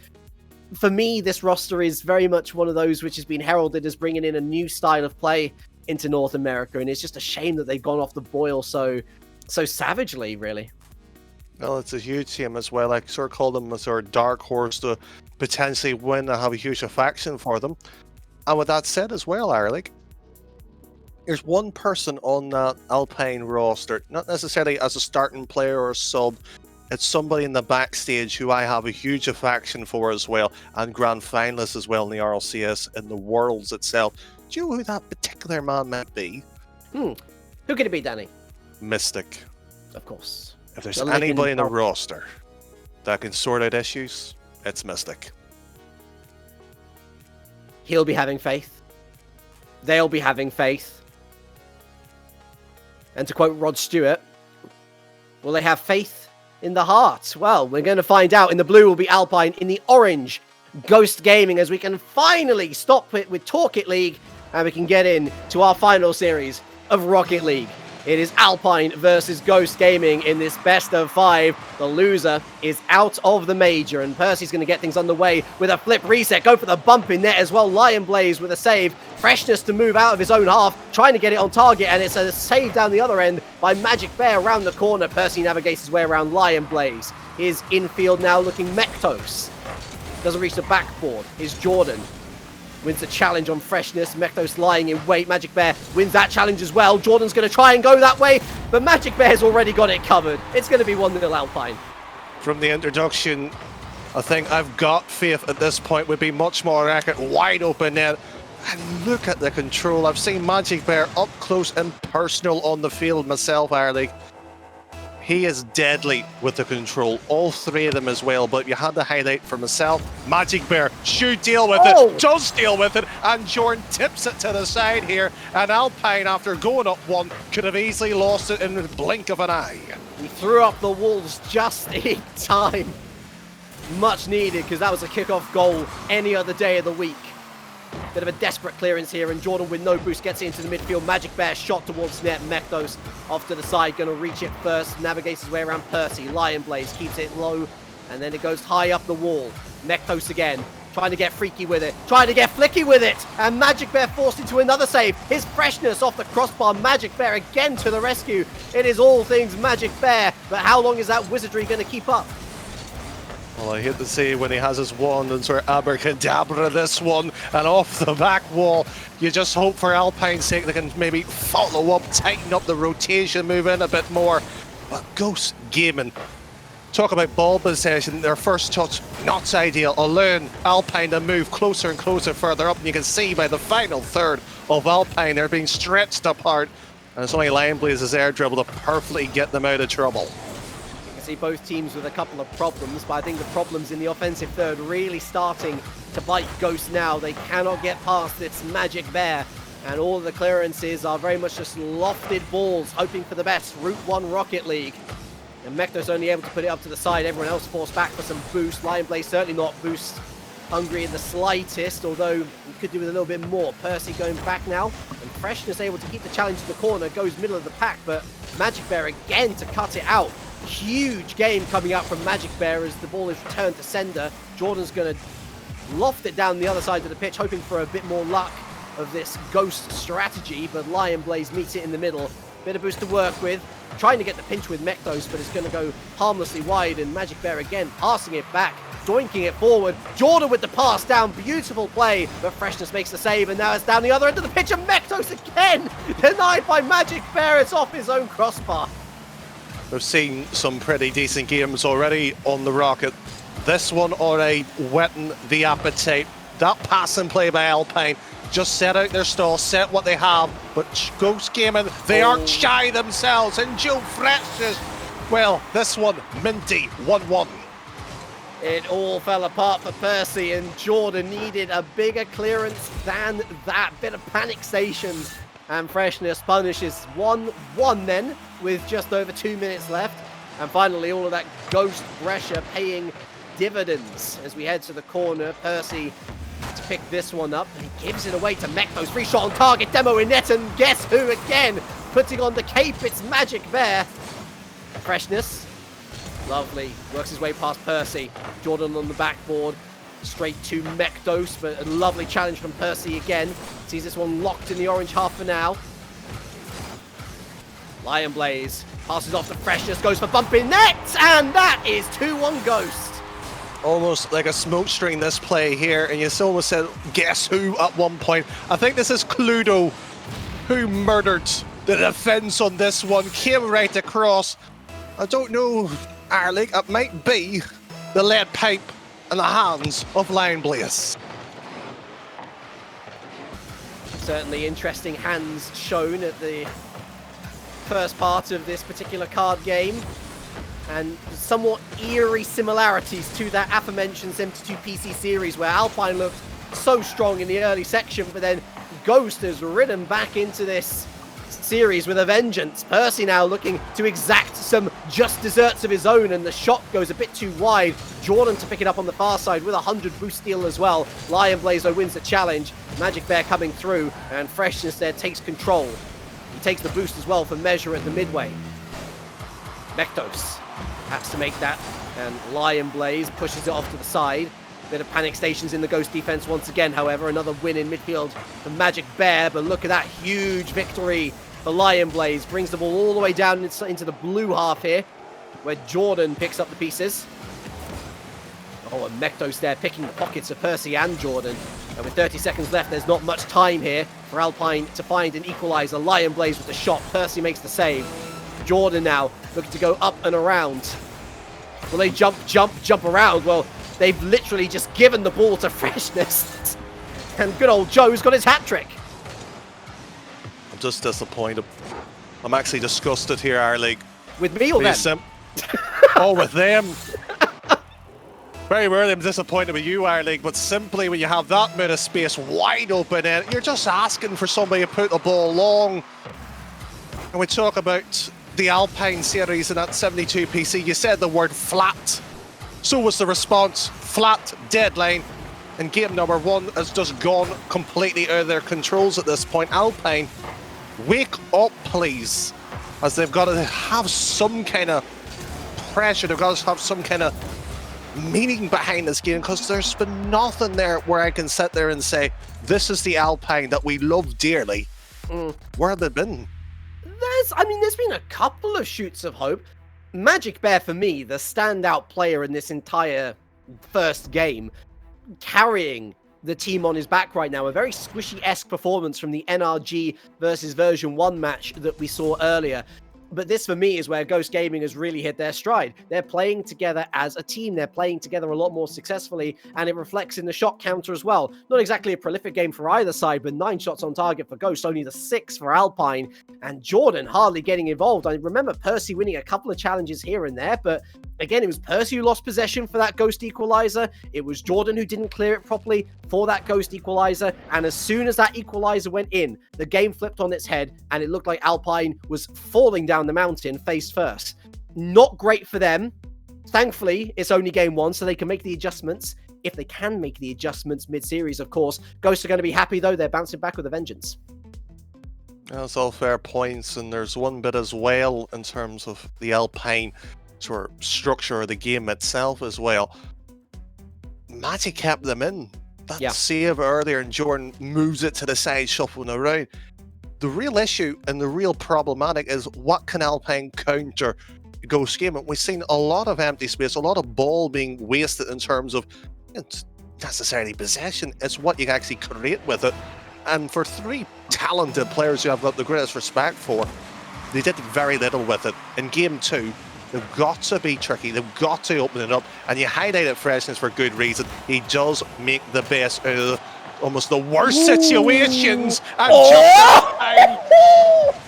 for me, this roster is very much one of those which has been heralded as bringing in a new style of play into North America. And it's just a shame that they've gone off the boil so savagely, really. Well, it's a huge shame as well. I sort of call them a sort of dark horse to potentially win and have a huge affection for them. And with that said as well, Arlie, there's one person on that Alpine roster, not necessarily as a starting player or a sub, it's somebody in the backstage who I have a huge affection for as well, and grand finalist as well in the RLCS and the Worlds itself. Do you know who that particular man might be? Who could it be, Danny? Mystic. Of course. If there's anybody in the roster that can sort out issues, it's Mystic. He'll be having faith. They'll be having faith. And to quote Rod Stewart, will they have faith in the heart? Well, we're going to find out. In the blue will be Alpine. In the orange, Ghost Gaming, as we can finally stop it with Talk It League, and we can get in to our final series of Rocket League. It is Alpine versus Ghost Gaming in this best of 5. The loser is out of the major, and Percy's going to get things underway with a flip reset. Go for the bump in net as well. Lion Blaze with a save. Freshness to move out of his own half, trying to get it on target, and it's a save down the other end by Magic Bear around the corner. Percy navigates his way around Lion Blaze. His infield now looking Mektos. Doesn't reach the backboard. Is Jordan. Wins the challenge on Freshness. Mektos lying in wait. Magic Bear wins that challenge as well. Jordan's going to try and go that way, but Magic Bear's already got it covered. It's going to be 1-0 Alpine. From the introduction, I think I've got faith at this point would be much more accurate. Wide open net. And look at the control. I've seen Magic Bear up close and personal on the field myself, Ireland. He is deadly with the control, all three of them as well, but you had to highlight for myself, Magic Bear should deal with it, does deal with it, and Jordan tips it to the side here, and Alpine, after going up one, could have easily lost it in the blink of an eye. He threw up the walls just in time. Much needed, because that was a kickoff goal any other day of the week. Bit of a desperate clearance here, and Jordan with no boost gets into the midfield. Magic Bear shot towards net. Mektos off to the side, going to reach it first. Navigates his way around Percy. Lion Blaze keeps it low, and then it goes high up the wall. Mektos again, trying to get freaky with it, trying to get flicky with it, and Magic Bear forced into another save. His Freshness off the crossbar. Magic Bear again to the rescue. It is all things Magic Bear, but how long is that wizardry going to keep up? Well, I hate to say when he has his wand and sort of abracadabra this one, and off the back wall, you just hope for Alpine's sake they can maybe follow up, tighten up the rotation, move in a bit more. But Ghost Gaming, talk about ball possession, their first touch, not ideal, allowing Alpine to move closer and closer further up, and you can see by the final third of Alpine, they're being stretched apart, and it's only Lion Blaze's air dribble to perfectly get them out of trouble. See both teams with a couple of problems, but I think the problems in the offensive third really starting to bite Ghost now. They cannot get past this Magic Bear, and all of the clearances are very much just lofted balls, hoping for the best. Route 1 Rocket League. And Mektos only able to put it up to the side. Everyone else forced back for some boost. Lion Blaze certainly not boost hungry in the slightest, although he could do with a little bit more. Percy going back now, and Freshness able to keep the challenge to the corner, goes middle of the pack, but Magic Bear again to cut it out. Huge game coming out from Magic Bear as the ball is returned to sender. Jordan's going to loft it down the other side of the pitch, hoping for a bit more luck of this Ghost strategy, but Lion Blaze meets it in the middle. Bit of boost to work with, trying to get the pinch with Mektos, but it's going to go harmlessly wide, and Magic Bear again passing it back, doinking it forward. Jordan with the pass down, beautiful play, but Freshness makes the save, and now it's down the other end of the pitch, and Mektos again denied by Magic Bear. It's off his own crossbar. We've seen some pretty decent games already on the Rocket. This one already whetting the appetite. That pass and play by Alpine just set out their stall, set what they have, but Ghost Gaming, they aren't shy themselves, and Joe Freshness, well, this one, minty, 1-1. It all fell apart for Percy, and Jordan needed a bigger clearance than that. Bit of panic stations, and Freshness punishes 1-1 then, with just over 2 minutes left. And finally, all of that Ghost pressure paying dividends as we head to the corner. Percy to pick this one up, and he gives it away to Mektos. Free shot on target, demo in net, and guess who again? Putting on the cape, it's Magic Bear. Freshness, lovely, works his way past Percy. Jordan on the backboard, straight to Mektos, but a lovely challenge from Percy again. Sees this one locked in the orange half for now. Lion Blaze passes off to Freshness, goes for bump in net, and that is 2-1 Ghost. Almost like a smoke string, this play here, and you almost said, guess who at one point. I think this is Cluedo who murdered the defense on this one, came right across. I don't know, Ireland, it might be the lead pipe in the hands of Lion Blaze. Certainly interesting hands shown at the first part of this particular card game, and somewhat eerie similarities to that aforementioned 72 PC series where Alpine looked so strong in the early section, but then Ghost has ridden back into this series with a vengeance. Percy now looking to exact some just desserts of his own, and the shot goes a bit too wide. Jordan to pick it up on the far side with 100 boost steal as well. Lion Blaze though wins the challenge. Magic Bear coming through, and Freshness there takes control. He takes the boost as well for Measure at the midway. Mektos has to make that, and Lion Blaze pushes it off to the side. Bit of panic stations in the Ghost defense once again, however. Another win in midfield for Magic Bear, but look at that huge victory for Lion Blaze. Brings the ball all the way down into the blue half here, where Jordan picks up the pieces. Oh, and Mektos there picking the pockets of Percy and Jordan. And with 30 seconds left, there's not much time here for Alpine to find an equalizer. Lion Blaze with the shot. Percy makes the save. Jordan now looking to go up and around. Will they jump around? Well, they've literally just given the ball to Freshness. And good old Joe's got his hat trick. I'm just disappointed. I'm actually disgusted here, our league. With me or them? Oh, with them. Very rarely I'm disappointed with you, our league, but simply when you have that amount of space wide open, and you're just asking for somebody to put the ball long. And we talk about the Alpine series and that 72 PC, you said the word flat. So was the response, flat, deadline. And game number 1 has just gone completely out of their controls at this point. Alpine, wake up, please. As they've got to have some kind of pressure, they've got to have some kind of meaning behind this game, because there's been nothing there where I can sit there and say, this is the Alpine that we love dearly. Where have they been? There's been a couple of shoots of hope. Magic Bear, for me, the standout player in this entire first game, carrying the team on his back right now. A very squishy-esque performance from the NRG versus version 1 match that we saw earlier. But this, for me, is where Ghost Gaming has really hit their stride. They're playing together as a team. They're playing together a lot more successfully, and it reflects in the shot counter as well. Not exactly a prolific game for either side, but 9 shots on target for Ghost, only the 6 for Alpine, and Jordan hardly getting involved. I remember Percy winning a couple of challenges here and there, but again, it was Percy who lost possession for that Ghost equalizer. It was Jordan who didn't clear it properly for that Ghost equalizer, and as soon as that equalizer went in, the game flipped on its head, and it looked like Alpine was falling down the mountain face first. Not great for them. Thankfully, it's only game 1, so they can make the adjustments. If they can make the adjustments mid-series, of course. Ghosts are going to be happy, though. They're bouncing back with a vengeance. That's all fair points, and there's one bit as well in terms of the Alpine sort of structure of the game itself as well. Magic kept them in. That save earlier, and Jordan moves it to the side, shuffling around. The real issue and the real problematic is, what can Alpine counter Ghost Gaming? We've seen a lot of empty space, a lot of ball being wasted in terms of, it's necessarily possession, it's what you can actually create with it. And for 3 talented players who I've got the greatest respect for, they did very little with it. In game 2, they've got to be tricky, they've got to open it up, and you highlighted Freshness for good reason. He does make the best out of almost the worst situations, and just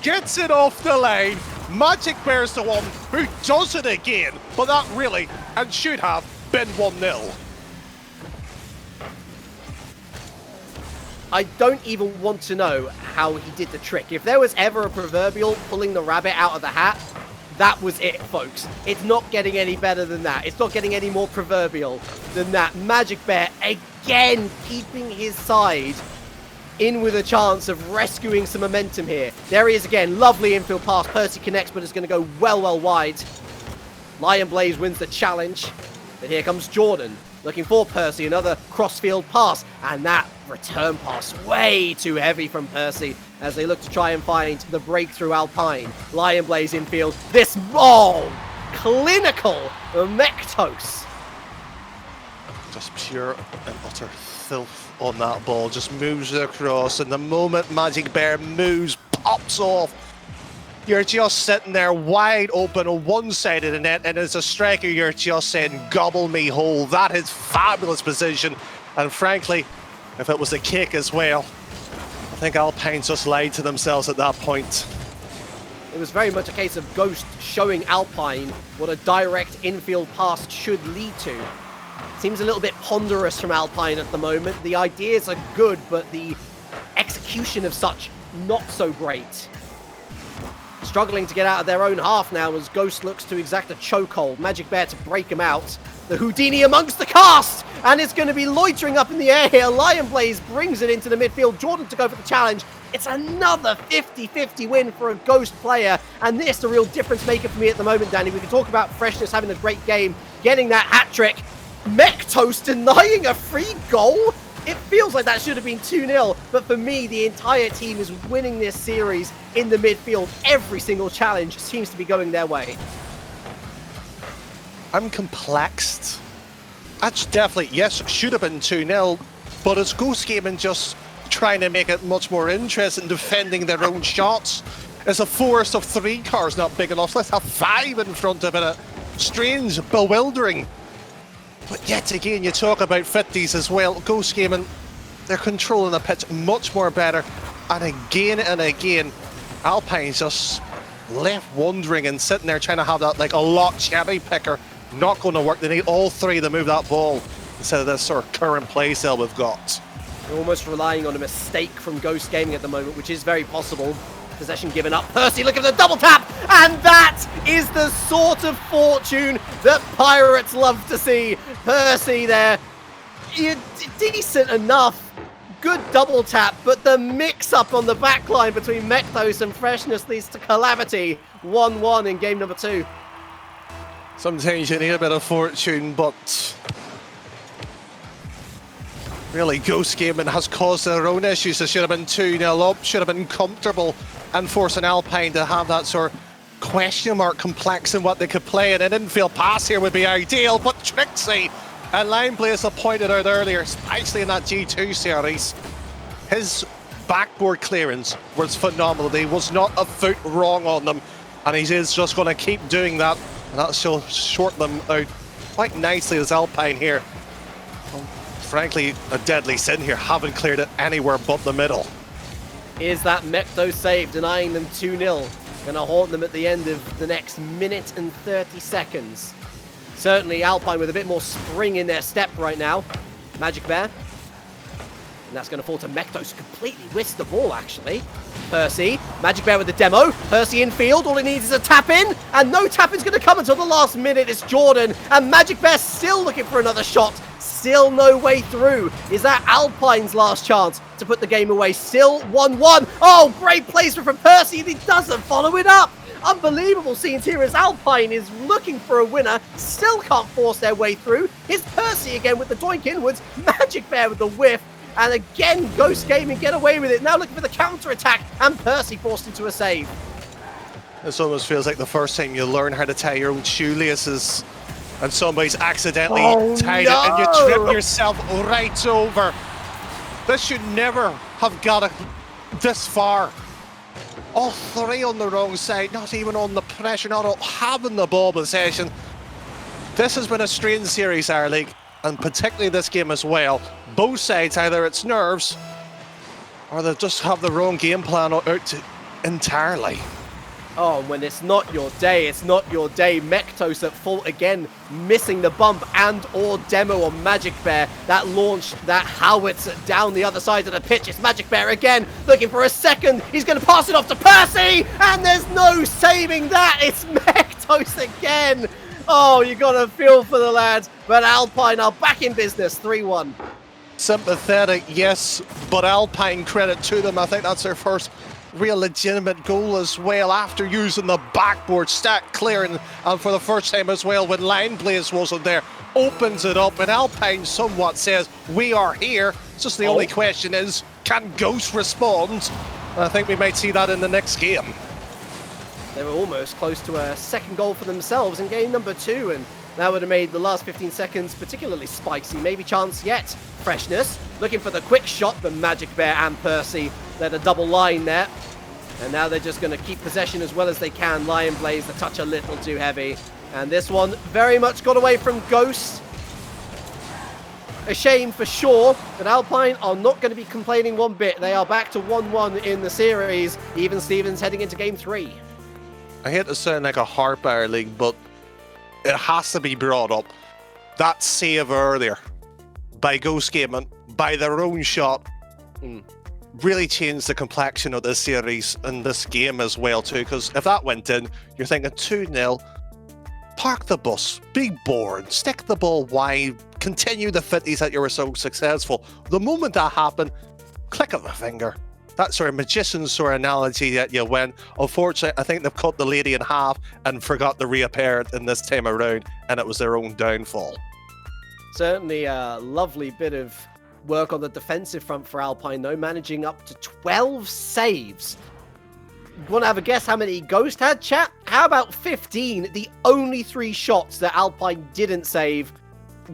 gets it off the line. Magic Bear's the one who does it again, but that really, and should have, been 1-0. I don't even want to know how he did the trick. If there was ever a proverbial pulling the rabbit out of the hat, that was it, folks. It's not getting any better than that. It's not getting any more proverbial than that. Magic Bear, again, keeping his side in with a chance of rescuing some momentum here. There he is again. Lovely infield pass. Percy connects, but it's going to go well wide. Lion Blaze wins the challenge. But here comes Jordan, looking for Percy. Another crossfield pass. And that return pass, way too heavy from Percy, as they look to try and find the breakthrough Alpine. Lion Blaze infield. This, clinical Mektos. Just pure and utter filth on that ball. Just moves it across, and the moment Magic Bear moves, pops off. You're just sitting there wide open on one side of the net, and as a striker, you're just saying, gobble me whole. That is fabulous position. And frankly, if it was a kick as well, I think Alpine just lied to themselves at that point. It was very much a case of Ghost showing Alpine what a direct infield pass should lead to. seems a little bit ponderous from Alpine at the moment. The ideas are good, but the execution of such, not so great. Struggling to get out of their own half now as Ghost looks to exact a chokehold. Magic Bear to break him out. The Houdini amongst the cast! And it's going to be loitering up in the air here. Lion Blaze brings it into the midfield. Jordan to go for the challenge. It's another 50-50 win for a Ghost player. And this is a real difference maker for me at the moment, Danny. We can talk about Freshness having a great game, getting that hat-trick. Mektos denying a free goal? It feels like that should have been 2-0, but for me, the entire team is winning this series in the midfield. Every single challenge seems to be going their way. I'm complexed. That's definitely, yes, should have been 2-0, but it's Ghost Gaming just trying to make it much more interesting, defending their own shots. Is a forest of 3 cars not big enough? Let's have 5 in front of it. Strange, bewildering. But yet again, you talk about 50s as well. Ghost Gaming, they're controlling the pitch much more better. And again, Alpine's just left wondering and sitting there trying to have that like a lock cherry picker. Not going to work. They need all 3 to move that ball instead of this sort of current play style we've got. They're almost relying on a mistake from Ghost Gaming at the moment, which is very possible. Possession given up. Percy, look at the double tap! And that is the sort of fortune that Pirates love to see. Percy there, decent enough. Good double tap, but the mix-up on the backline between Mektos and Freshness leads to calamity. 1-1 in game number 2. Sometimes you need a bit of fortune, but really Ghost Gaming has caused their own issues. They should have been 2-0 up, should have been comfortable and forcing Alpine to have that sort of question mark complex in what they could play, and an infield pass here would be ideal, but Trixie and Line Blaze have pointed out earlier, especially in that G2 series, his backboard clearance was phenomenal. There was not a foot wrong on them, and he is just going to keep doing that, and that shall short them out quite nicely as Alpine here. Well, frankly, a deadly sin here, haven't cleared it anywhere but the middle. Is that Mektos save, denying them 2-0? Going to haunt them at the end of the next minute and 30 seconds. Certainly Alpine with a bit more spring in their step right now. Magic Bear. And that's going to fall to Mektos, who completely whisked the ball, actually. Percy, Magic Bear with the demo. Percy infield, all he needs is a tap-in. And no tap-in's going to come until the last minute. It's Jordan. And Magic Bear still looking for another shot. Still no way through. Is that Alpine's last chance to put the game away? Still 1-1. Oh, great placement from Percy, and he doesn't follow it up. Unbelievable scenes here as Alpine is looking for a winner. Still can't force their way through. Here's Percy again with the doink inwards. Magic Bear with the whiff. And again, Ghost Gaming get away with it. Now looking for the counter-attack. And Percy forced into a save. This almost feels like the first time you learn how to tie your own shoelaces and somebody's accidentally tied it and you trip yourself right over. This should never have got it this far. All 3 on the wrong side, not even on the pressure, not having the ball possession. This has been a strange series, our league, and particularly this game as well. Both sides, either it's nerves or they just have the wrong game plan out entirely. Oh, when it's not your day, it's not your day. Mektos at fault again, missing the bump and or demo on Magic Bear. That launched that howitzer down the other side of the pitch. It's Magic Bear again, looking for a second. He's going to pass it off to Percy, and there's no saving that. It's Mektos again. Oh, you got to feel for the lads, but Alpine are back in business, 3-1. Sympathetic, yes, but Alpine, credit to them. I think that's their first real legitimate goal as well, after using the backboard stack clearing, and for the first time as well when Line Blaze wasn't there, opens it up, and Alpine somewhat says, we are here. It's just the only question is, can Ghost respond? And I think we might see that in the next game. They were almost close to a second goal for themselves in game number 2, and that would have made the last 15 seconds particularly spicy. Maybe chance yet. Freshness looking for the quick shot, but Magic Bear and Percy led a double line there. And now they're just going to keep possession as well as they can. Lion Blaze, the touch a little too heavy. And this one very much got away from Ghost. A shame for sure, but Alpine are not going to be complaining one bit. They are back to 1-1 in the series. Even Stevens heading into game 3. I hate to sound like a harp our league, but it has to be brought up. that save earlier by Ghost Gaming, by their own shot, really changed the complexion of this series and this game as well too, because if that went in, you're thinking 2-0, park the bus, be bored, stick the ball wide, continue the 50s that you were so successful. The moment that happened, click of a finger. That sort of magician's sort of analogy that you went. Unfortunately, I think they've cut the lady in half and forgot to reappear it in this time around, and it was their own downfall. Certainly a lovely bit of work on the defensive front for Alpine, though, managing up to 12 saves. Want to have a guess how many Ghost had, chat? How about 15? The only 3 shots that Alpine didn't save,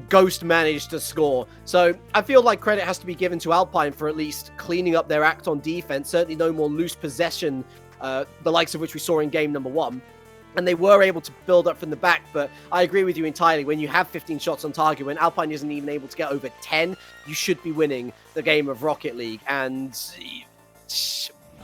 Ghost managed to score. So I feel like credit has to be given to Alpine for at least cleaning up their act on defense. Certainly no more loose possession, the likes of which we saw in game number 1. And they were able to build up from the back, but I agree with you entirely. When you have 15 shots on target, when Alpine isn't even able to get over 10, you should be winning the game of Rocket League. And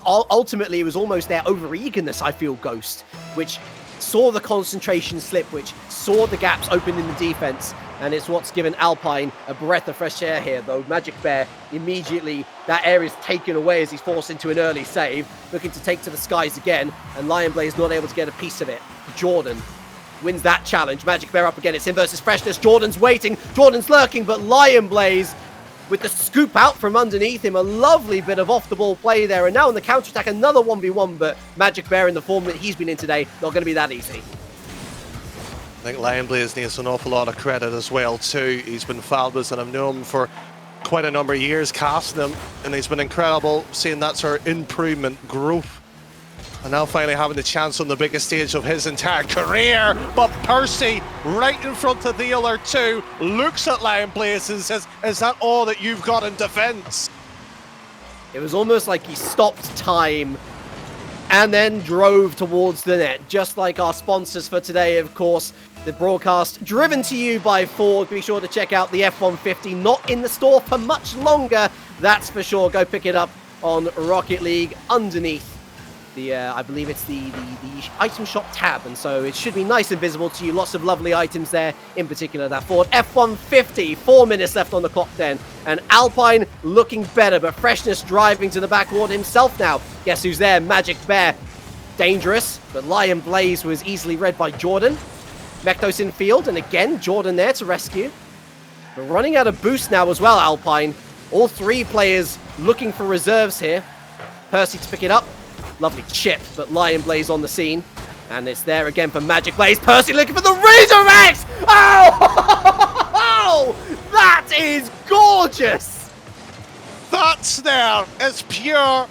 ultimately, it was almost their over-eagerness, I feel, Ghost, which saw the concentration slip, which saw the gaps open in the defense, and it's what's given Alpine a breath of fresh air here, though Magic Bear immediately, that air is taken away as he's forced into an early save, looking to take to the skies again, and Lion Blaze not able to get a piece of it. Jordan wins that challenge. Magic Bear up again, it's him versus Freshness. Jordan's waiting, Jordan's lurking, but Lion Blaze with the scoop out from underneath him, a lovely bit of off-the-ball play there, and now on the counter-attack, another 1v1, but Magic Bear in the form that he's been in today, not going to be that easy. I think Lion Blaze needs an awful lot of credit as well too. He's been fabulous, and I've known him for quite a number of years, casting him, and he's been incredible seeing that sort of improvement, growth, and now finally having the chance on the biggest stage of his entire career. But Percy, right in front of the other two, looks at Lion Blaze and says, "Is that all that you've got in defense?" It was almost like he stopped time and then drove towards the net, just like our sponsors for today, of course. The broadcast driven to you by Ford. Be sure to check out the F-150, not in the store for much longer, that's for sure. Go pick it up on Rocket League underneath the, I believe it's the item shop tab, and so it should be nice and visible to you. Lots of lovely items there, in particular that Ford F-150. 4 minutes left on the clock then, and Alpine looking better, but Freshness driving to the backward himself now. Guess who's there? Magic Bear. Dangerous, but Lion Blaze was easily read by Jordan. Mektos in field, and again, Jordan there to rescue. We're running out of boost now as well, Alpine. All 3 players looking for reserves here. Percy to pick it up. Lovely chip, but Lion Blaze on the scene. And it's there again for Magic Blaze. Percy looking for the resurrects! Oh! That is gorgeous! That's there. It's pure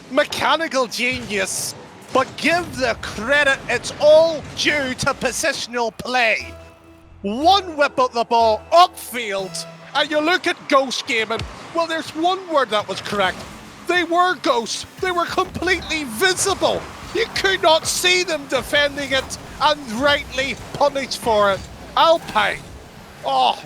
mechanical genius. But give the credit, it's all due to positional play. One whip of the ball upfield, and you look at Ghost Gaming. Well, there's one word that was correct. They were ghosts. They were completely visible. You could not see them defending it, and rightly punished for it. Alpine. Oh,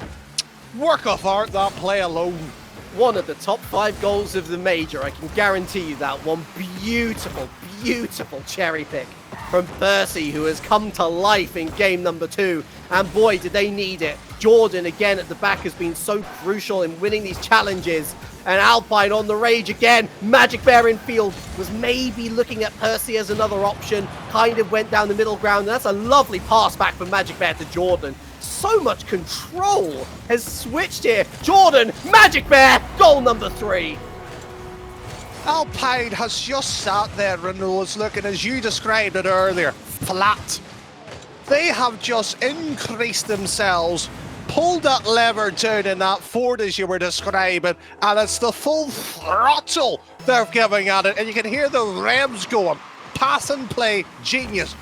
work of art, that play alone. One of the top 5 goals of the major, I can guarantee you that one. Beautiful, beautiful cherry pick from Percy, who has come to life in game number 2. And boy, did they need it. Jordan, again, at the back has been so crucial in winning these challenges. And Alpine on the rage again. Magic Bear in field was maybe looking at Percy as another option. Kind of went down the middle ground. And that's a lovely pass back from Magic Bear to Jordan. So much control has switched here. Jordan, Magic Bear, goal number 3. Alpine has just sat there and was looking, as you described it earlier, flat. They have just increased themselves, pulled that lever down in that Ford as you were describing, and it's the full throttle they're giving at it, and you can hear the revs going. Pass and play, genius.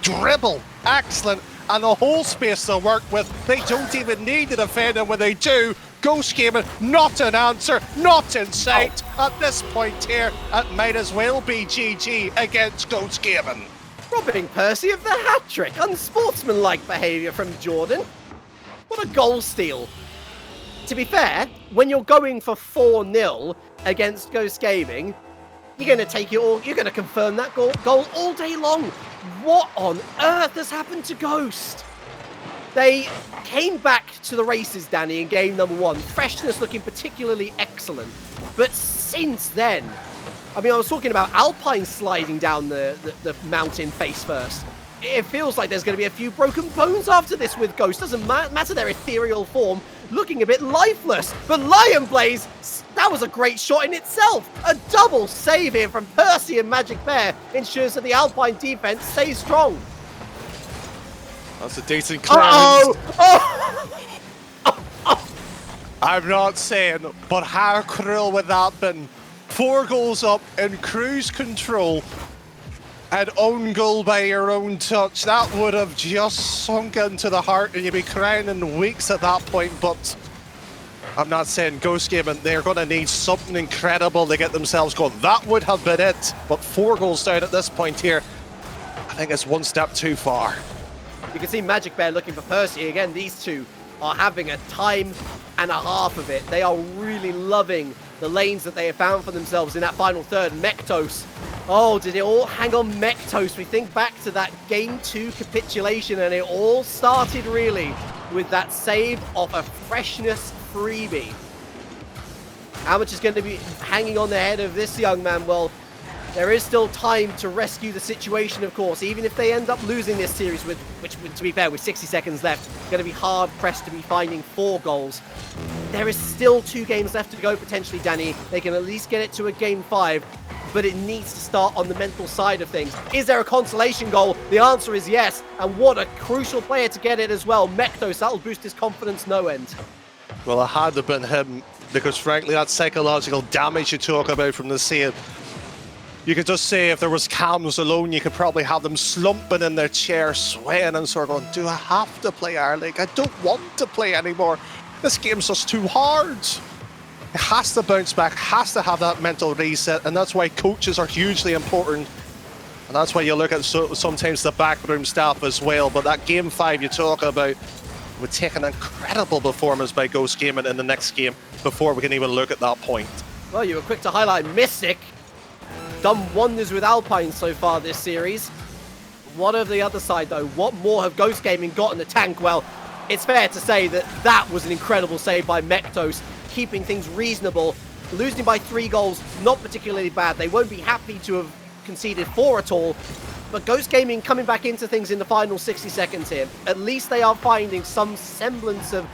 Dribble, excellent. And the whole space to work with. They don't even need to defend, and when they do, Ghost Gaming, not an answer, not in sight. At this point here, it might as well be GG against Ghost Gaming. Robbing Percy of the hat-trick. Unsportsmanlike behaviour from Jordan. What a goal steal. To be fair, when you're going for 4-0 against Ghost Gaming, you're going to take it all, you're going to confirm that goal all day long. What on earth has happened to Ghost? They came back to the races, Danny, in game number 1. Freshness looking particularly excellent. But since then, I mean, I was talking about Alpine sliding down the mountain face first. It feels like there's going to be a few broken bones after this with Ghost. Doesn't matter their ethereal form, looking a bit lifeless. But Lion Blaze, that was a great shot in itself. A double save here from Percy and Magic Bear ensures that the Alpine defense stays strong. That's a decent clearance. I'm not saying, but how cruel would that been? 4 goals up in cruise control and own goal by your own touch. That would have just sunk into the heart and you'd be crying in weeks at that point. But I'm not saying Ghost Gaming, they're going to need something incredible to get themselves going. That would have been it. But 4 goals down at this point here, I think it's one step too far. You can see Magic Bear looking for Percy. Again, these two are having a time and a half of it. They are really loving the lanes that they have found for themselves in that final third. Mektos. Oh, did it all hang on Mektos? We think back to that game 2 capitulation, and it all started really with that save of a freshness freebie. How much is going to be hanging on the head of this young man? Well, there is still time to rescue the situation, of course. Even if they end up losing this series, which, to be fair, with 60 seconds left, going to be hard-pressed to be finding 4 goals. There is still 2 games left to go, potentially, Danny. They can at least get it to a game 5, but it needs to start on the mental side of things. Is there a consolation goal? The answer is yes, and what a crucial player to get it as well. Mektos, that'll boost his confidence no end. Well, it had to have been him, because frankly, that psychological damage you talk about from the save, you could just say if there was cams alone, you could probably have them slumping in their chair, swaying and sort of going, do I have to play our league? I don't want to play anymore. This game's just too hard. It has to bounce back, has to have that mental reset, and that's why coaches are hugely important. And that's why you look at sometimes the backroom staff as well. But that game 5 you talk about would take an incredible performance by Ghost Gaming in the next game before we can even look at that point. Well, you were quick to highlight Mystic. Done wonders with Alpine so far this series. What of the other side, though? What more have Ghost Gaming got in the tank? Well, it's fair to say that that was an incredible save by Mektos, keeping things reasonable. Losing by 3 goals, not particularly bad. They won't be happy to have conceded 4 at all. But Ghost Gaming coming back into things in the final 60 seconds here. At least they are finding some semblance of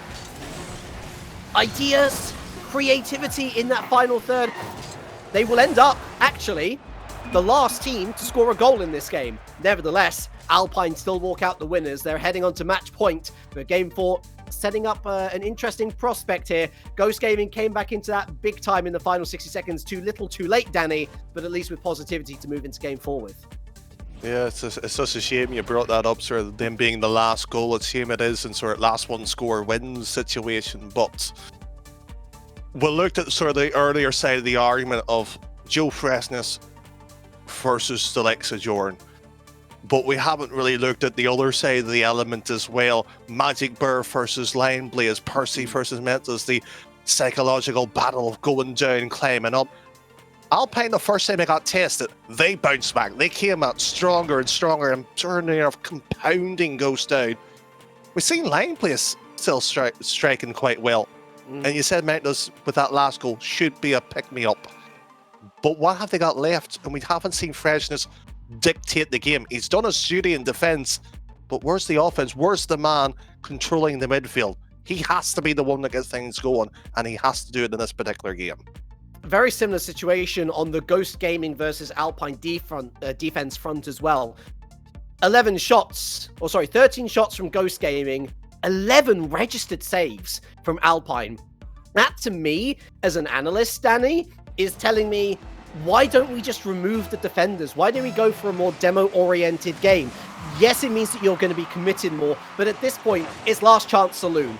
ideas, creativity in that final third. They will end up, actually, the last team to score a goal in this game. Nevertheless, Alpine still walk out the winners. They're heading on to match point for game 4, setting up an interesting prospect here. Ghost Gaming came back into that big time in the final 60 seconds. Too little, too late, Danny, but at least with positivity to move into game 4 with. Yeah, it's just a shame you brought that up, sort of them being the last goal. It's a shame it is, and sort of last one score wins situation, but we looked at sort of the earlier side of the argument of Joe Freshness versus the likes of Jordan. But we haven't really looked at the other side of the element as well. Magic Bear versus Lion Blaze, Percy versus Mentos, the psychological battle of going down, climbing up. Alpine, the first time they got tested, they bounced back. They came out stronger and stronger and turning off, compounding Ghost down. We've seen Lion Blaze still striking quite well. And you said Mentos with that last goal should be a pick-me-up. But what have they got left? And we haven't seen Freshness dictate the game. He's done his duty in defence, but where's the offense? Where's the man controlling the midfield? He has to be the one that gets things going, and he has to do it in this particular game. Very similar situation on the Ghost Gaming versus Alpine defense front as well. 13 shots from Ghost Gaming, 11 registered saves from Alpine. That, to me, as an analyst, Danny, is telling me, why don't we just remove the defenders? Why don't we go for a more demo-oriented game? Yes, it means that you're going to be committed more, but at this point, it's last chance saloon.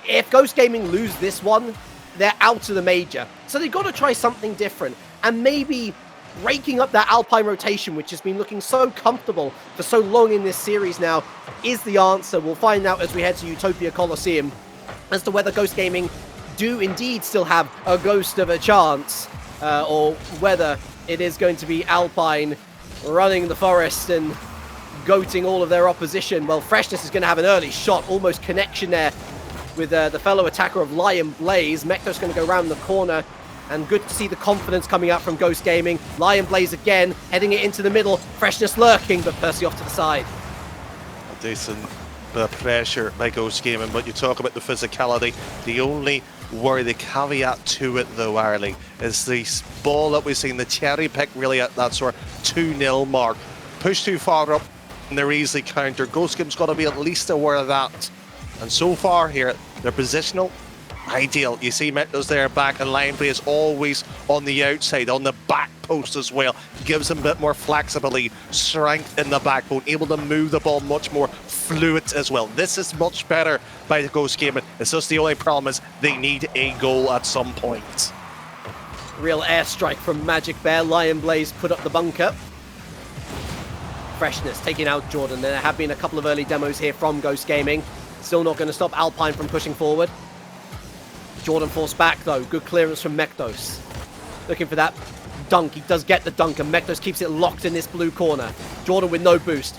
If Ghost Gaming lose this one, they're out of the major. So they've got to try something different. And maybe raking up that Alpine rotation, which has been looking so comfortable for so long in this series now, is the answer. We'll find out as we head to Utopia Coliseum as to whether Ghost Gaming do indeed still have a ghost of a chance, or whether it is going to be Alpine running the forest and goating all of their opposition. Well, Freshness is going to have an early shot, almost connection there with the fellow attacker of Lion Blaze. Mektos going to go around the corner, and good to see the confidence coming out from Ghost Gaming. Lion Blaze again, heading it into the middle. Freshness lurking, but Percy off to the side. A decent bit of pressure by Ghost Gaming, but you talk about the physicality. The only worry, the caveat to it though, Arlie, is the ball that we've seen, the cherry pick really at that sort of 2-0 mark. Push too far up and they're easily countered. Ghost Game's got to be at least aware of that. And so far here, they're positional ideal. You see Metros there back, and Lion Blaze always on the outside, on the back post as well. Gives them a bit more flexibility, strength in the backbone, able to move the ball much more fluid as well. This is much better by the Ghost Gaming. It's just the only problem is they need a goal at some point. Real airstrike from Magic Bear. Lion Blaze put up the bunker. Freshness taking out Jordan. There have been a couple of early demos here from Ghost Gaming. Still not going to stop Alpine from pushing forward. Jordan forced back though. Good clearance from Mektos. Looking for that dunk. He does get the dunk, and Mektos keeps it locked in this blue corner. Jordan with no boost.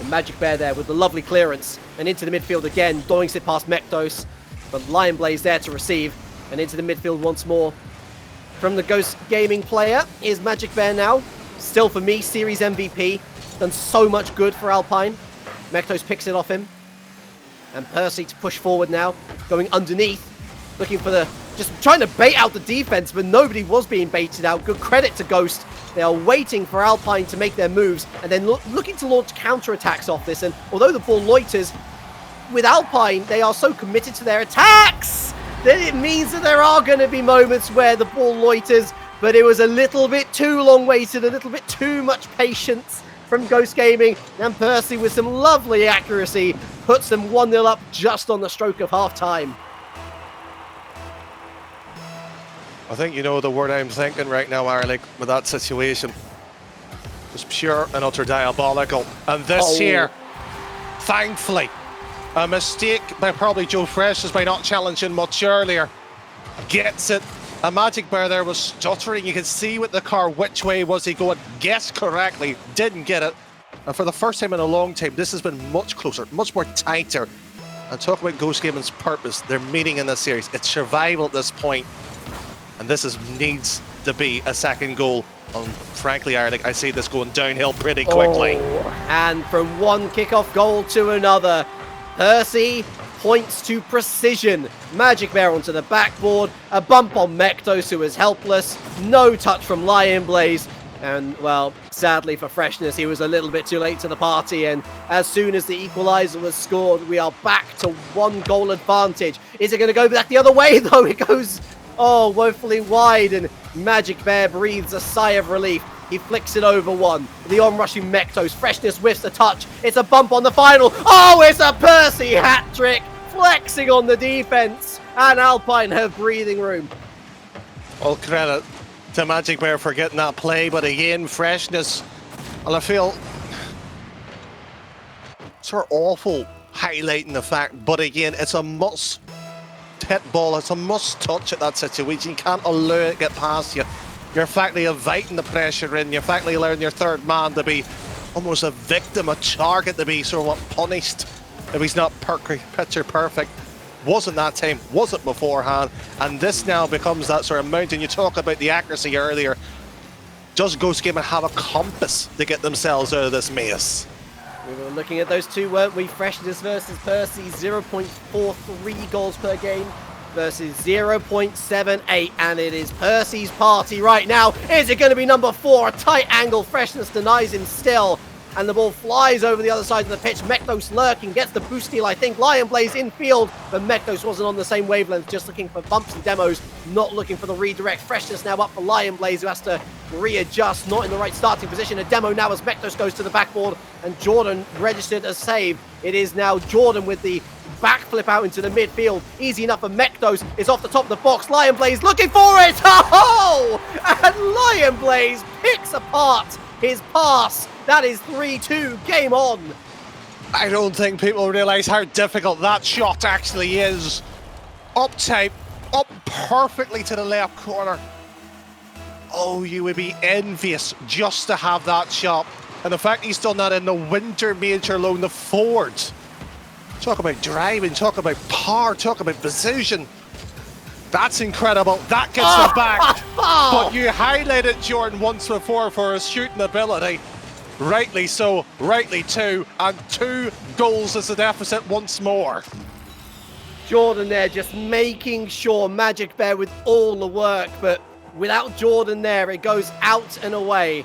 And Magic Bear there with the lovely clearance. And into the midfield again. Doinks it past Mektos. But Lion Blaze there to receive. And into the midfield once more. From the Ghost Gaming player is Magic Bear now. Still for me, Series MVP. Done so much good for Alpine. Mektos picks it off him. And Percy to push forward now. Going underneath. Looking for the... Just trying to bait out the defense, but nobody was being baited out. Good credit to Ghost. They are waiting for Alpine to make their moves. And then looking to launch counterattacks off this. And although the ball loiters, with Alpine, they are so committed to their attacks that it means that there are going to be moments where the ball loiters. But it was a little bit too long waited, a little bit too much patience from Ghost Gaming, and Percy with some lovely accuracy puts them 1-0 up just on the stroke of half-time. I think you know the word I'm thinking right now, Arlie, with that situation. It's pure and utter diabolical. And this here, thankfully, a mistake by probably Joe Freshness by not challenging much earlier. Gets it. A Magic Bear there was stuttering. You could see with the car which way was he going. Guessed correctly, didn't get it. And for the first time in a long time, this has been much closer, much more tighter. And talk about Ghost Gaming's purpose, their meaning in this series. It's survival at this point. And this needs to be a second goal. And frankly, Ireland, I see this going downhill pretty quickly. And from one kickoff goal to another, Percy points to precision. Magic Bear onto the backboard, a bump on Mektos, who is helpless, no touch from Lion Blaze, and well, sadly for Freshness, he was a little bit too late to the party, and as soon as the equaliser was scored, we are back to 1 goal advantage. Is it going to go back the other way though? It goes, woefully wide, and Magic Bear breathes a sigh of relief. He flicks it over one. The on-rushing Mektos. Freshness whiffs the touch. It's a bump on the final. Oh, it's a Percy hat-trick. Flexing on the defense, and Alpine have breathing room. All credit to Magic Bear for getting that play, but again, Freshness, well, I feel sort of awful highlighting the fact, but again, it's a must hit ball, it's a must touch at that situation. You can't allow it to get past you. You're effectively inviting the pressure in, you're effectively allowing your third man to be almost a victim, a target to be sort of punished if he's not picture perfect. Wasn't that time, wasn't beforehand, and this now becomes that sort of mountain. You talk about the accuracy earlier. Does Ghost Gaming have a compass to get themselves out of this maze? We were looking at those two, weren't we? Freshness versus Percy, 0.43 goals per game versus 0.78, and it is Percy's party right now. Is it going to be number 4? A tight angle. Freshness denies him still, and the ball flies over the other side of the pitch. Mektos lurking, gets the boost steal, I think. Lion Blaze in field, but Mektos wasn't on the same wavelength, just looking for bumps and demos, not looking for the redirect. Freshness now up for Lion Blaze, who has to readjust, not in the right starting position. A demo now as Mektos goes to the backboard, and Jordan registered a save. It is now Jordan with the backflip out into the midfield. Easy enough for Mektos. It's off the top of the box. Lion Blaze looking for it. Oh! And Lion Blaze picks apart his pass. That is 3-2. Game on. I don't think people realise how difficult that shot actually is. Up tight, up perfectly to the left corner. Oh, you would be envious just to have that shot. And the fact he's done that in the winter major alone, the Ford. Talk about driving, talk about power, talk about precision. That's incredible. That gets them back. But you highlighted Jordan once before for his shooting ability. Rightly so, rightly too. And 2 goals is the deficit once more. Jordan there just making sure Magic Bear with all the work, but without Jordan there, it goes out and away.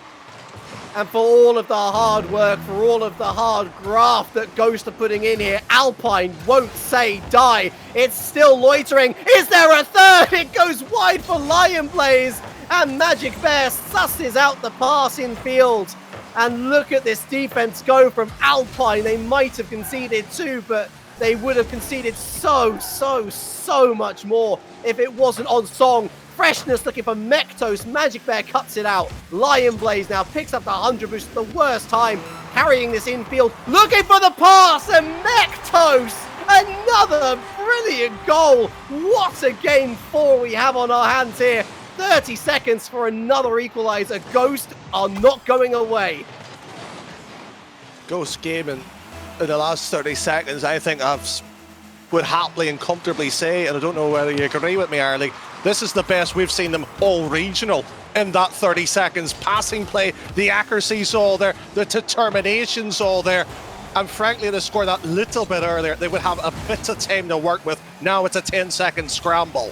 And for all of the hard work, for all of the hard graft that Ghost are putting in here, Alpine won't say die. It's still loitering. Is there a third? It goes wide for Lion Blaze. And Magic Bear susses out the pass in field. And look at this defense go from Alpine. They might have conceded 2, but they would have conceded so much more if it wasn't on song. Freshness looking for Mektos. Magic Bear cuts it out. Lion Blaze now picks up the 100 boost at the worst time, carrying this infield, looking for the pass, and Mektos! Another brilliant goal. What a game 4 we have on our hands here. 30 seconds for another equalizer. Ghost are not going away. Ghost Gaming in the last 30 seconds, I think would happily and comfortably say, and I don't know whether you agree with me, Arlie, this is the best we've seen them all regional in that 30 seconds. Passing play, the accuracy's all there, the determination's all there. And frankly, to score that little bit earlier, they would have a bit of time to work with. Now it's a 10-second scramble.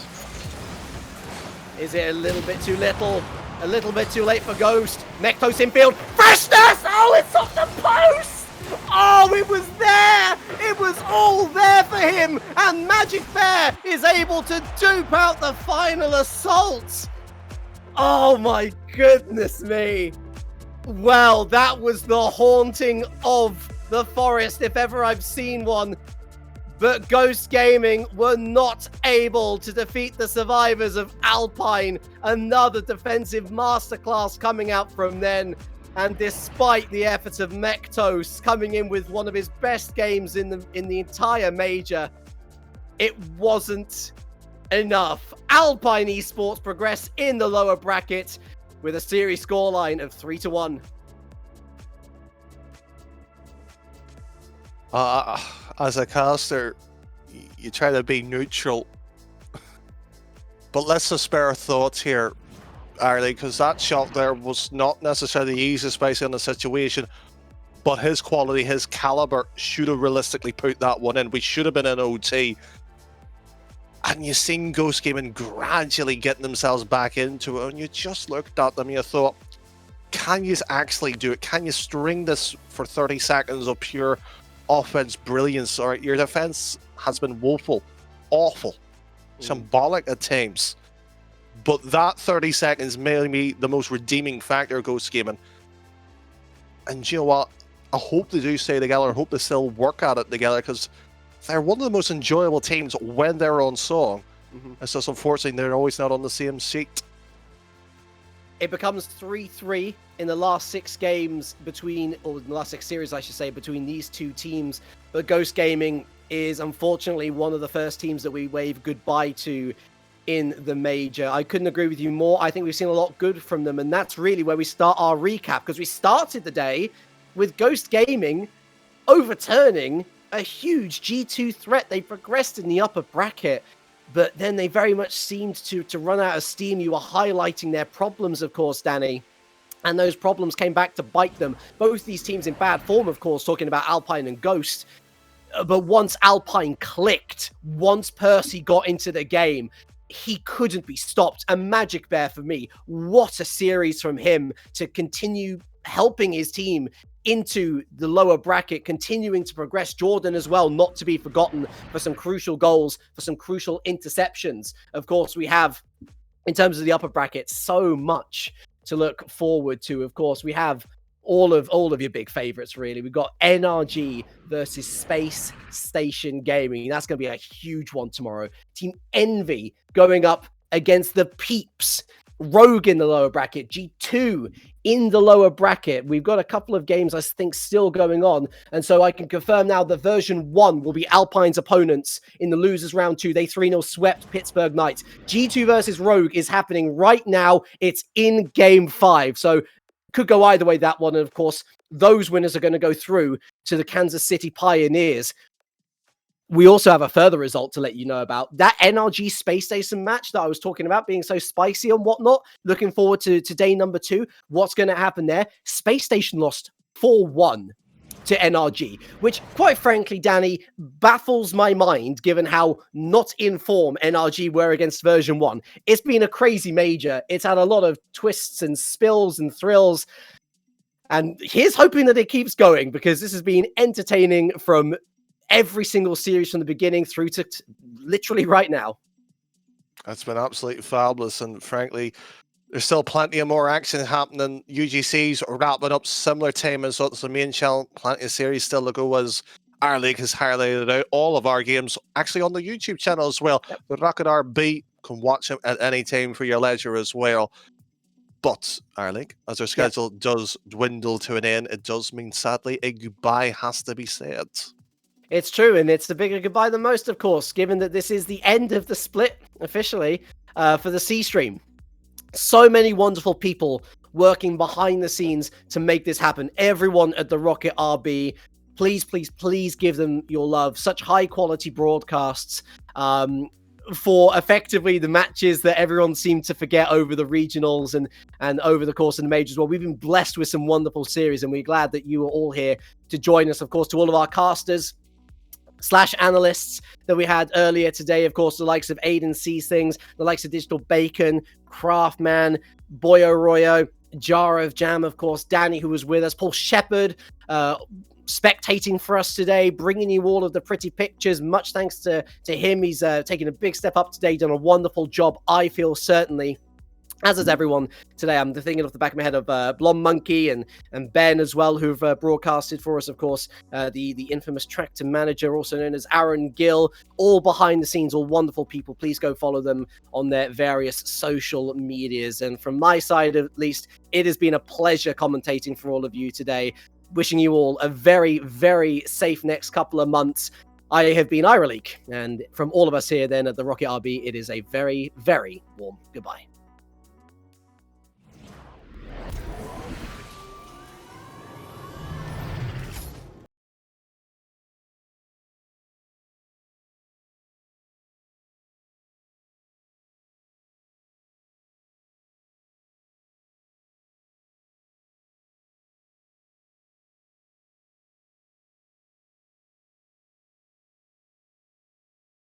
Is it a little bit too little? A little bit too late for Ghost. Mektos infield. Freshness! Oh, it's off the post! Oh, it was there! It was all there for him! And Magic Bear is able to dupe out the final assault! Oh my goodness me! Well, that was the haunting of the forest, if ever I've seen one. But Ghost Gaming were not able to defeat the survivors of Alpine. Another defensive masterclass coming out from them. And despite the efforts of Mektos coming in with one of his best games in the entire major, it wasn't enough. Alpine Esports progress in the lower bracket with a series scoreline of 3-1. As a caster, you try to be neutral. But let's just spare our thoughts here, Arlie, because that shot there was not necessarily the easiest place in the situation, but his quality, his caliber should have realistically put that one in. We should have been in OT. And you've seen Ghost Gaming gradually getting themselves back into it, and you just looked at them and you thought, can you actually do it? Can you string this for 30 seconds of pure offense brilliance? All right, your defense has been woeful, awful, symbolic at times. But that 30 seconds may be the most redeeming factor of Ghost Gaming. And you know what? I hope they do stay together. I hope they still work at it together, because they're one of the most enjoyable teams when they're on song. It's just unfortunately they're always not on the same sheet. It becomes 3-3 in the last 6 games between, or in the last 6 series, I should say, between these two teams. But Ghost Gaming is unfortunately one of the first teams that we wave goodbye to in the major. I couldn't agree with you more. I think we've seen a lot good from them, and that's really where we start our recap, because we started the day with Ghost Gaming overturning a huge G2 threat. They progressed in the upper bracket, but then they very much seemed to run out of steam. You were highlighting their problems, of course, Danny, and those problems came back to bite them. Both these teams in bad form, of course, talking about Alpine and Ghost. But once Alpine clicked, once Percy got into the game, he couldn't be stopped. And Magic Bear, for me, what a series from him to continue helping his team into the lower bracket, continuing to progress. Jordan as well, not to be forgotten, for some crucial goals, for some crucial interceptions. Of course, we have, in terms of the upper bracket, so much to look forward to. Of course, we have all of your big favorites, really. We've got NRG versus Space Station Gaming. That's going to be a huge one tomorrow. Team Envy going up against the Peeps. Rogue in the lower bracket. G2 in the lower bracket. We've got a couple of games, I think, still going on. And so I can confirm now the version 1 will be Alpine's opponents in the losers round 2. They 3-0 swept Pittburgh Knights. G2 versus Rogue is happening right now. It's in game 5. So could go either way, that one. And of course, those winners are going to go through to the Kansas City Pioneers. We also have a further result to let you know about. That NRG Space Station match that I was talking about being so spicy and whatnot. Looking forward to day number 2. What's going to happen there? Space Station lost 4-1 to NRG, which quite frankly, Danny, baffles my mind given how not in form NRG were against version 1. It's been a crazy major. It's had a lot of twists and spills and thrills. And here's hoping that it keeps going, because this has been entertaining from every single series from the beginning through to literally right now. That's been absolutely fabulous, and frankly, there's still plenty of more action happening. UGC's wrapping up similar time as what's the main channel. Plenty of series still to go, as our league has highlighted out. All of our games actually on the YouTube channel as well. Yep. The Rocket RB can watch them at any time for your leisure as well. But our league, as our schedule does dwindle to an end, it does mean sadly a goodbye has to be said. It's true, and it's the bigger goodbye than most, of course, given that this is the end of the split, officially, for the C-Stream. So many wonderful people working behind the scenes to make this happen. Everyone at the Rocket RB, please, please, please give them your love. Such high-quality broadcasts for effectively the matches that everyone seemed to forget over the regionals and over the course of the majors. Well, we've been blessed with some wonderful series, and we're glad that you are all here to join us. Of course, to all of our casters / analysts that we had earlier today, of course, the likes of Aiden Sees Things, the likes of Digital Bacon, Craftman, Boyo Royo, Jar of Jam, of course, Danny, who was with us, Paul Shepherd, spectating for us today, bringing you all of the pretty pictures. Much thanks to him. He's taken a big step up today, done a wonderful job, I feel, certainly. As is everyone today. I'm thinking off the back of my head of Blonde Monkey and Ben as well, who've broadcasted for us, of course. The infamous Tractor Manager, also known as Aaron Gill, all behind the scenes, all wonderful people. Please go follow them on their various social medias. And from my side, at least, it has been a pleasure commentating for all of you today. Wishing you all a very, very safe next couple of months. I have been Ireleak, and from all of us here then at the Rocket RB, it is a very, very warm goodbye.